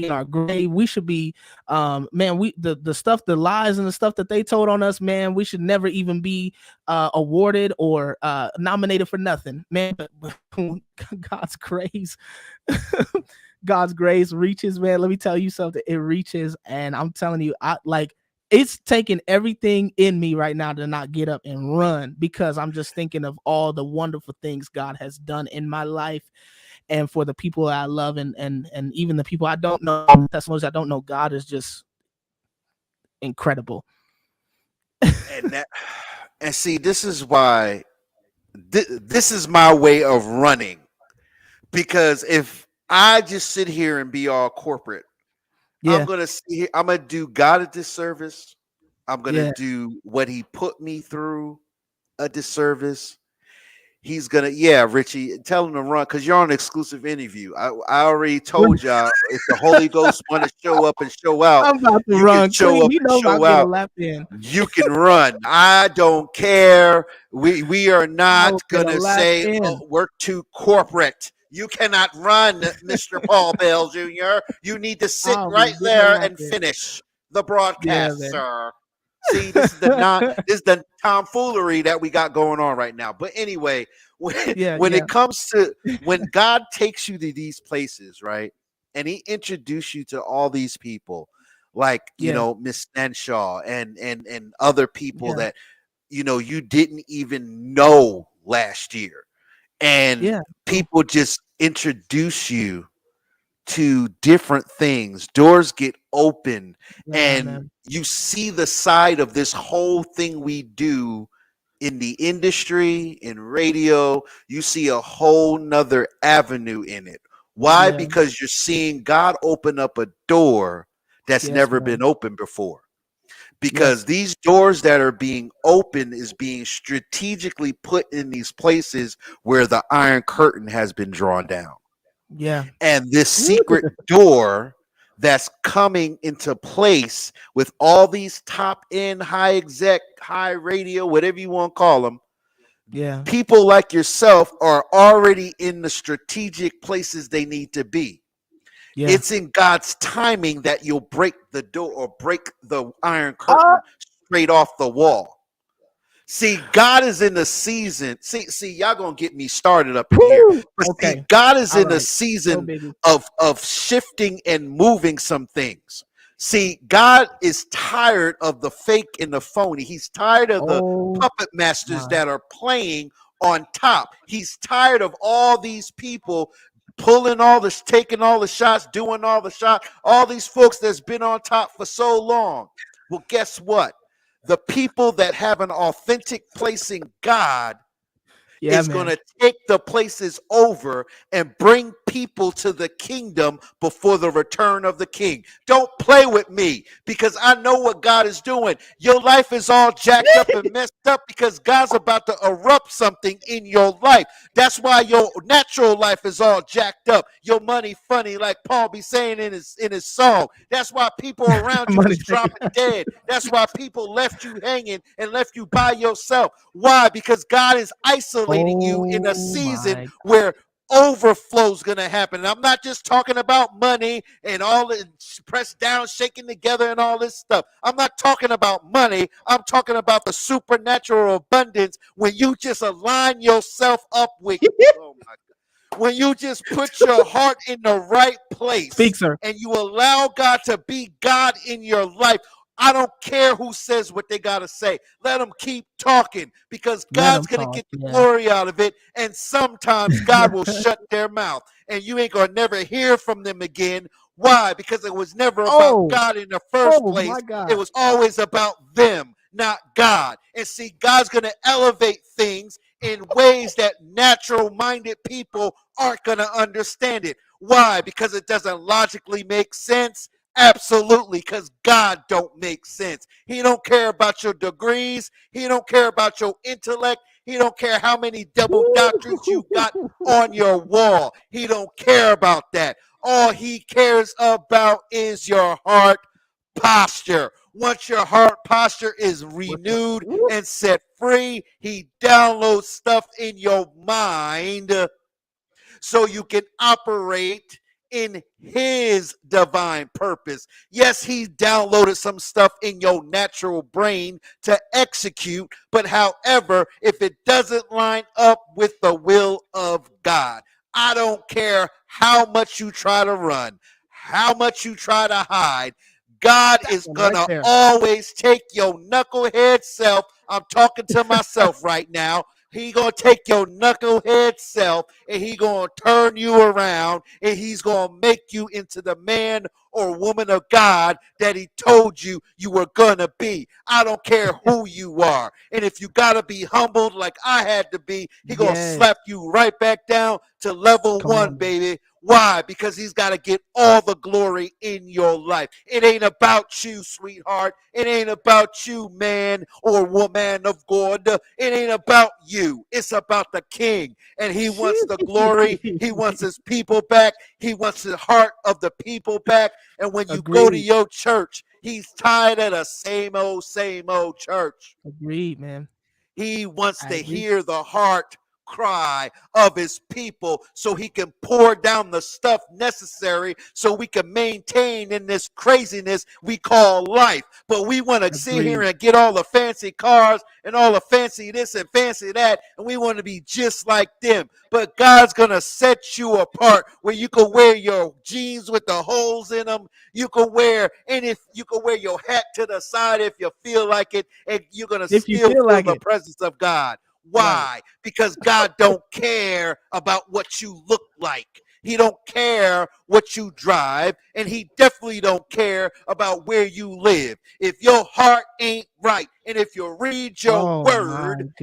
our grave. We should be, man, the stuff, the lies and the stuff that they told on us, man, we should never even be awarded or nominated for nothing, man. But God's grace, God's grace reaches, man. Let me tell you something. It reaches, and I'm telling you, it's taking everything in me right now to not get up and run, because I'm just thinking of all the wonderful things God has done in my life. and for the people I love, and even the people I don't know, testimonies I don't know, God is just incredible. And see, this is why this is my way of running, because if I just sit here and be all corporate, I'm gonna do God a disservice. I'm gonna do what he put me through a disservice. He's gonna, Richie, tell him to run, because you're on an exclusive interview. I already told y'all, if the Holy Ghost want to show up and show out, I'm about to you run. can show up and show out. You can run. I don't care. We are not gonna say we're too corporate. You cannot run, Mr. Paul Bell Jr. You need to sit right there and finish the broadcast, sir. See, this is the tomfoolery that we got going on right now. But anyway, when it comes to when God takes you to these places, right, and he introduced you to all these people, like you know, Miss Nanshaw and other people that you didn't even know last year, and people just introduce you to different things. Doors get open, and you see the side of this whole thing we do in the industry, in radio. You see a whole nother avenue in it. Why? Because you're seeing God open up a door that's never been opened before. Because these doors that are being opened is being strategically put in these places where the Iron Curtain has been drawn down. And this secret door that's coming into place with all these top end, high exec, high radio, whatever you want to call them. People like yourself are already in the strategic places they need to be. It's in God's timing that you'll break the door or break the Iron Curtain straight off the wall. See, God is in the season. See, y'all gonna get me started up in here. But see, God is in a season of shifting and moving some things. See, God is tired of the fake and the phony. He's tired of the puppet masters that are playing on top. He's tired of all these people pulling all this, taking all the shots, doing all the shots. All these folks that's been on top for so long. Well, guess what? The people that have an authentic place in God is going to take the places over and bring people to the kingdom before the return of the king. Don't play with me, because I know what God is doing. Your life is all jacked up and messed up because God's about to erupt something in your life. That's why your natural life is all jacked up. Your money funny, like Paul be saying in his song. That's why people around you is dropping dead. That's why people left you hanging and left you by yourself. Why? Because God is isolating you in a season where overflow is going to happen. And I'm not just talking about money and all it pressed down, shaking together and all this stuff. I'm not talking about money. I'm talking about the supernatural abundance when you just align yourself up with oh my God. When you just put your heart in the right place. Speak, sir. And you allow God to be God in your life. I don't care who says what they got to say. Let them keep talking, because God's going to get the glory out of it. And sometimes God will shut their mouth and you ain't going to never hear from them again. Why? Because it was never about God in the first place. It was always about them, not God. And see, God's going to elevate things in ways that natural-minded people aren't going to understand it. Why? Because it doesn't logically make sense. Absolutely, because God don't make sense. He don't care about your degrees. He don't care about your intellect. He don't care how many double doctorates you got on your wall. He don't care about that. All he cares about is your heart posture. Once your heart posture is renewed and set free, he downloads stuff in your mind so you can operate in his divine purpose. Yes, he downloaded some stuff in your natural brain to execute, but however, if it doesn't line up with the will of God, I don't care how much you try to run, how much you try to hide, God is gonna always take your knucklehead self. I'm talking to myself right now. He gonna take your knucklehead self and he gonna turn you around and he's gonna make you into the man or woman of God that he told you you were gonna be. I don't care who you are. And if you gotta be humbled like I had to be, he gonna slap you right back down to level one, baby. Why? Because he's got to get all the glory in your life. It ain't about you, sweetheart. It ain't about you, man or woman of God. It ain't about you. It's about the king. And he wants the glory. He wants his people back. He wants the heart of the people back. And when you go to your church, he's tired of the same old church. Agreed, man. He wants to hear the heart cry of his people so he can pour down the stuff necessary so we can maintain in this craziness we call life. But we want to sit here and get all the fancy cars and all the fancy this and fancy that, and we want to be just like them. But God's gonna set you apart where you can wear your jeans with the holes in them. You can wear your hat to the side if you feel like it, and you're gonna still feel like the presence of God. Why? Right. Because God don't care about what you look like. He don't care what you drive, and he definitely don't care about where you live. If your heart ain't right, and if you read your word,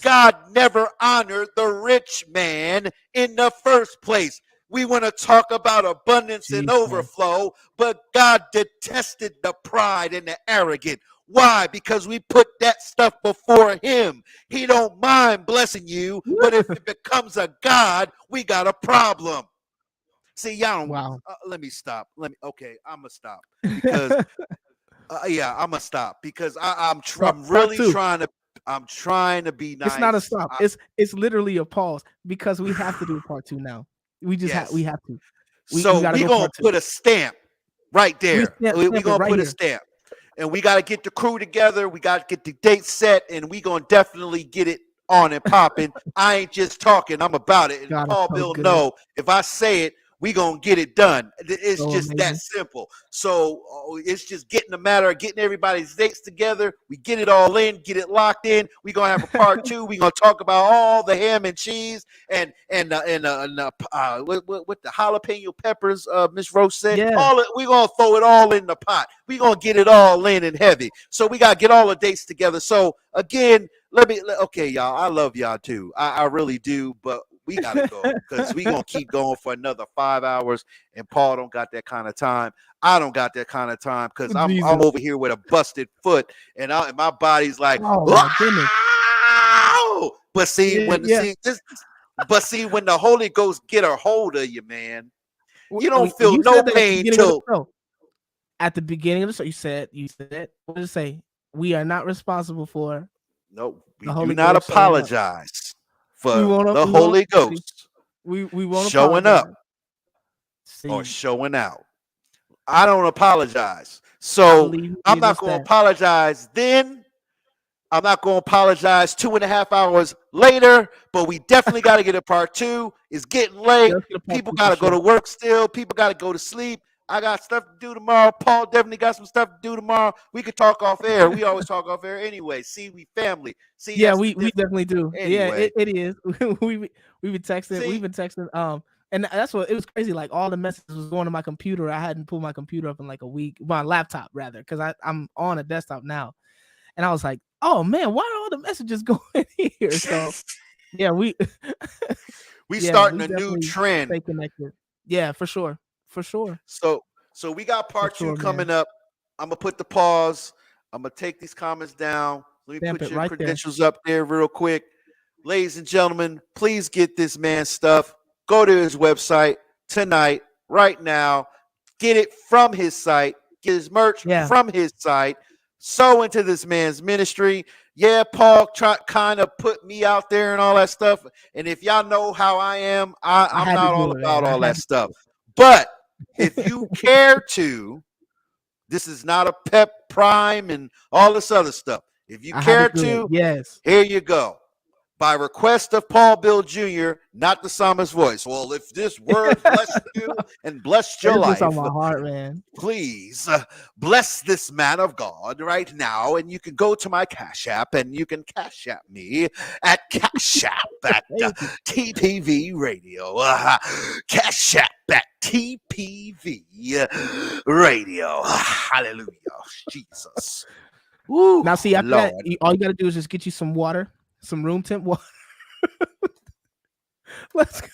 God never honored the rich man in the first place. We want to talk about abundance and overflow, but God detested the pride and the arrogant. Why? Because we put that stuff before him. He don't mind blessing you, but if it becomes a God, we got a problem. See, y'all don't. Let me stop. I'm gonna stop because I'm gonna stop because I'm really trying to be nice. It's not a stop. It's literally a pause because we have to do part 2 now. We just we have to. We're gonna put a stamp right there. We're gonna put a stamp. And we got to get the crew together. We got to get the date set, and we going to definitely get it on and popping. I ain't just talking. I'm about it. And Paul Bill know if I say it, we going to get it done. It's just amazing. That simple. So it's just getting a matter of getting everybody's dates together. We get it all in, get it locked in. We going to have a part 2. We going to talk about all the ham and cheese and with the jalapeno peppers, Miss Rose said. We going to throw it all in the pot. We going to get it all in and heavy. So we got to get all the dates together. So again, y'all, I love y'all too. I really do, but we gotta go because we gonna keep going for another 5 hours, and Paul don't got that kind of time. I don't got that kind of time because I'm over here with a busted foot, and my body's like, wow. But see, when the Holy Ghost get a hold of you, man, you don't feel no pain till at the beginning of the show. You said, what did it say? We are not responsible for. No, we do not apologize for the Holy Ghost we won't showing up or showing out. I don't apologize. So I'm not going to apologize then. I'm not going to apologize 2.5 hours later, but we definitely got to get a part 2. It's getting late. People got to go to work still. People got to go to sleep. I got stuff to do tomorrow. Paul definitely got some stuff to do tomorrow. We could talk off air. We always talk off air anyway. See, we family. See, we definitely do. Anyway. Yeah, it is. We've been texting. See? We've been texting. And that's what it was crazy. Like all the messages was going to my computer. I hadn't pulled my computer up in like a week. My laptop rather, because I'm on a desktop now. And I was like, oh man, why are all the messages going here? So yeah, we starting a new trend. Stay connected. Yeah, for sure. For sure. So we got part 2 coming up. I'm gonna put the pause. I'm gonna take these comments down. Let me put your credentials up there real quick. Ladies and gentlemen, please get this man's stuff. Go to his website tonight, right now. Get it from his site. Get his merch from his site. Sow into this man's ministry. Yeah, Paul kind of put me out there and all that stuff. And if y'all know how I am, I'm not all about all that stuff. But if you care to, this is not a pep prime and all this other stuff. If you care to, yes, here you go. by request of Paul Bill Jr., not the psalmist's voice. Well, if this word blessed you and blessed your life, on my heart, man. Please bless this man of God right now. And you can go to my Cash App and you can Cash App me at Cash App at TPV Radio. Cash App at TPV Radio. Hallelujah. Jesus. Woo, now, see, after Lord. that, all you got to do is just get you some water, some room temp water. Let's go.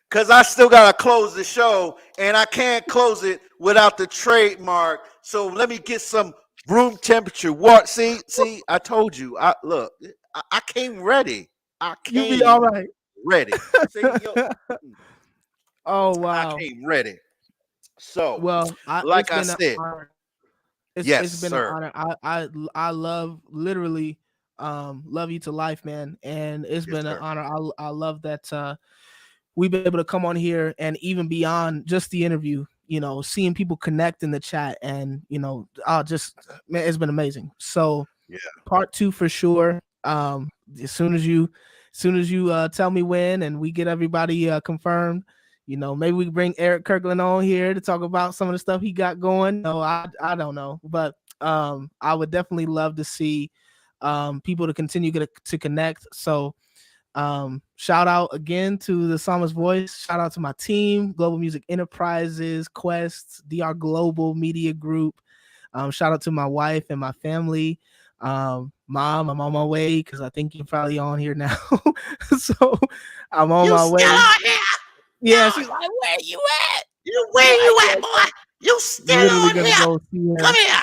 Because I still got to close the show, and I can't close it without the trademark. So let me get some room temperature water. See, I told you. I came ready. You'll be all right. Ready. See, oh, wow. I came ready. So, well, like I said, it's been an honor. I love, literally love you to life, man. And it's been an honor. I love that we've been able to come on here, and even beyond just the interview, seeing people connect in the chat, and just, man, it's been amazing. So yeah, part 2 for sure. As soon as you tell me when, and we get everybody confirmed, maybe we bring Eric Kirkland on here to talk about some of the stuff he got going. No, I don't know, but I would definitely love to see people to continue to connect. So shout out again to the Psalmist Voice. Shout out to my team, Global Music Enterprises, Quest, DR Global Media Group. Shout out to my wife and my family. Mom, I'm on my way, because I think you're probably on here now. So I'm on my way. On here? Yeah, she's like, where you at? Where you at, boy? You still on here? Come here.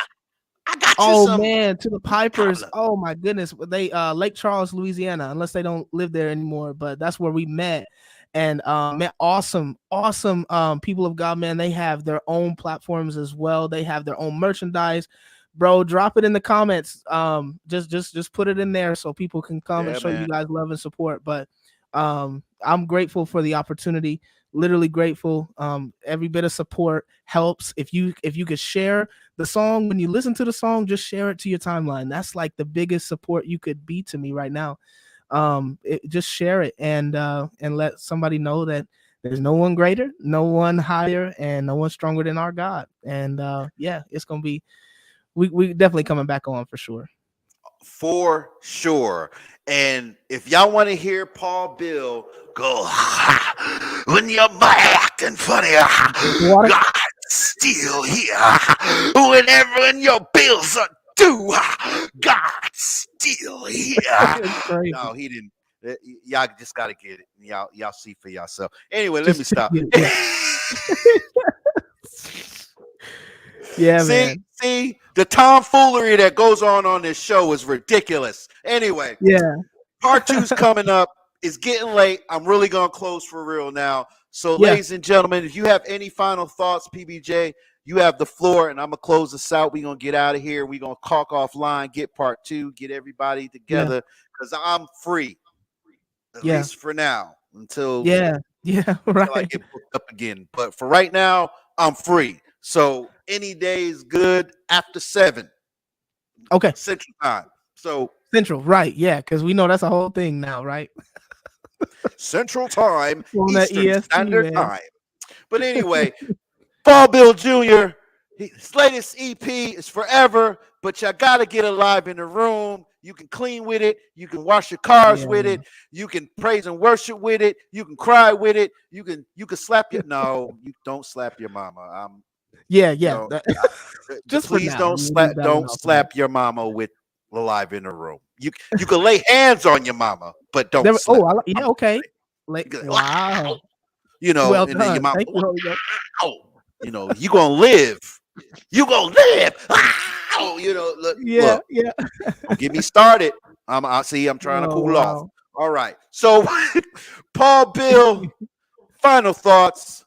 I got you some. Man, to the Pipers. Oh my goodness. They Lake Charles, Louisiana, unless they don't live there anymore, but that's where we met. And man, awesome people of God, man. They have their own platforms as well. They have their own merchandise. Bro, drop it in the comments. Just put it in there so people can come and show you guys love and support. But I'm grateful for the opportunity. Literally grateful. Every bit of support helps. If you could share the song, when you listen to the song, just share it to your timeline. That's like the biggest support you could be to me right now. Just share it and let somebody know that there's no one greater, no one higher, and no one stronger than our God. And it's gonna be, we definitely coming back on for sure. For sure. And if y'all want to hear Paul Bill go, when you're acting funny, God's still here. When your bills are due, God's still here. No, he didn't. Y'all just got to get it. Y'all see for yourself. Anyway, let me stop. Yeah, man. See, the tomfoolery that goes on this show is ridiculous. Anyway, yeah. Part 2's coming up. It's getting late. I'm really going to close for real now. So, ladies and gentlemen, if you have any final thoughts, PBJ, you have the floor, and I'm going to close this out. We're going to get out of here. We're going to talk offline, get part 2, get everybody together, because I'm free, at least for now, until right. I get booked up again. But for right now, I'm free. So any day is good after 7. Okay. Central time. So Central, right? Yeah, because we know that's a whole thing now, right? Central time, Eastern EST, Standard Time. But anyway, Paul Bill Jr., his latest EP is Forever, but y'all got to get alive in the room. You can clean with it. You can wash your cars with it. You can praise and worship with it. You can cry with it. You can slap your no. You don't slap your mama. Just please don't slap your mama with Alive in the Room. You can lay hands on your mama, but don't. Okay. Wow. Well and then your mama. You gonna live. You gonna live. Look. Don't get me started. I'm trying to cool off. All right. So, Paul Bill, final thoughts.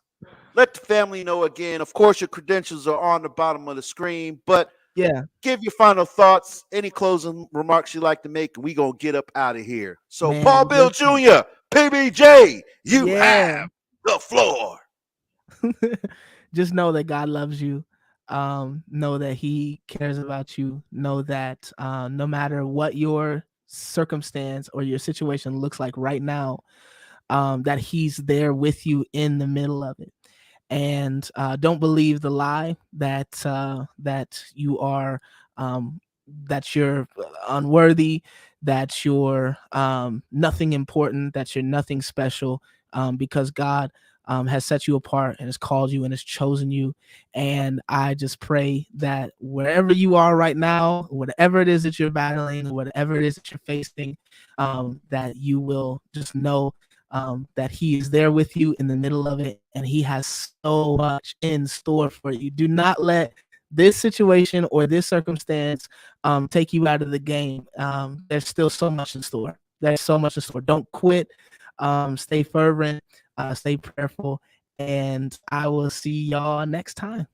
Let the family know again. Of course, your credentials are on the bottom of the screen, but give your final thoughts. Any closing remarks you like to make, and we gonna get up out of here. So, Paul Bill Jr., PBJ, you have the floor. Just know that God loves you. Know that He cares about you. Know that no matter what your circumstance or your situation looks like right now, that he's there with you in the middle of it. And don't believe the lie that you are, that you're unworthy, that you're nothing important, that you're nothing special, because God has set you apart and has called you and has chosen you. And I just pray that wherever you are right now, whatever it is that you're battling, whatever it is that you're facing, that you will just know that he is there with you in the middle of it, and he has so much in store for you. Do not let this situation or this circumstance take you out of the game. There's still so much in store. There's so much in store. Don't quit. Stay fervent. Stay prayerful. And I will see y'all next time.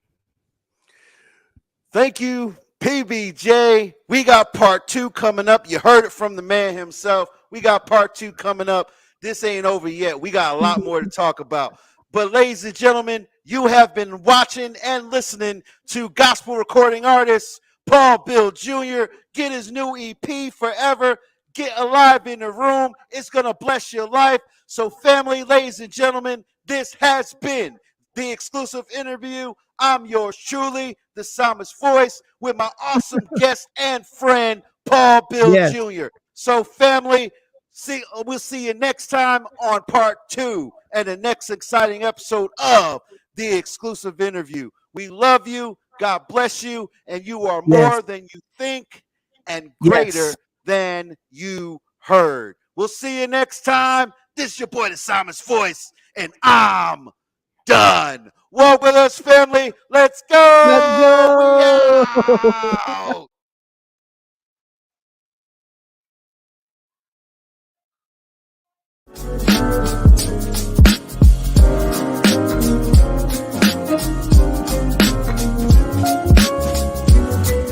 Thank you, PBJ. We got part 2 coming up. You heard it from the man himself. We got part 2 coming up. This ain't over yet. We got a lot more to talk about. But ladies and gentlemen, you have been watching and listening to gospel recording artist Paul Bill Jr. get his new EP, Forever. Get Alive in the Room. It's going to bless your life. So family, ladies and gentlemen, this has been the exclusive interview. I'm yours truly, the Psalmist Voice, with my awesome guest and friend, Paul Bill Jr. So family, we'll see you next time on part 2 and the next exciting episode of the exclusive interview. We love you. God bless you. And you are more than you think and greater than you heard. We'll see you next time. This is your boy, the Psalmist Voice, and I'm done. Walk with us, family. Let's go. Let's go.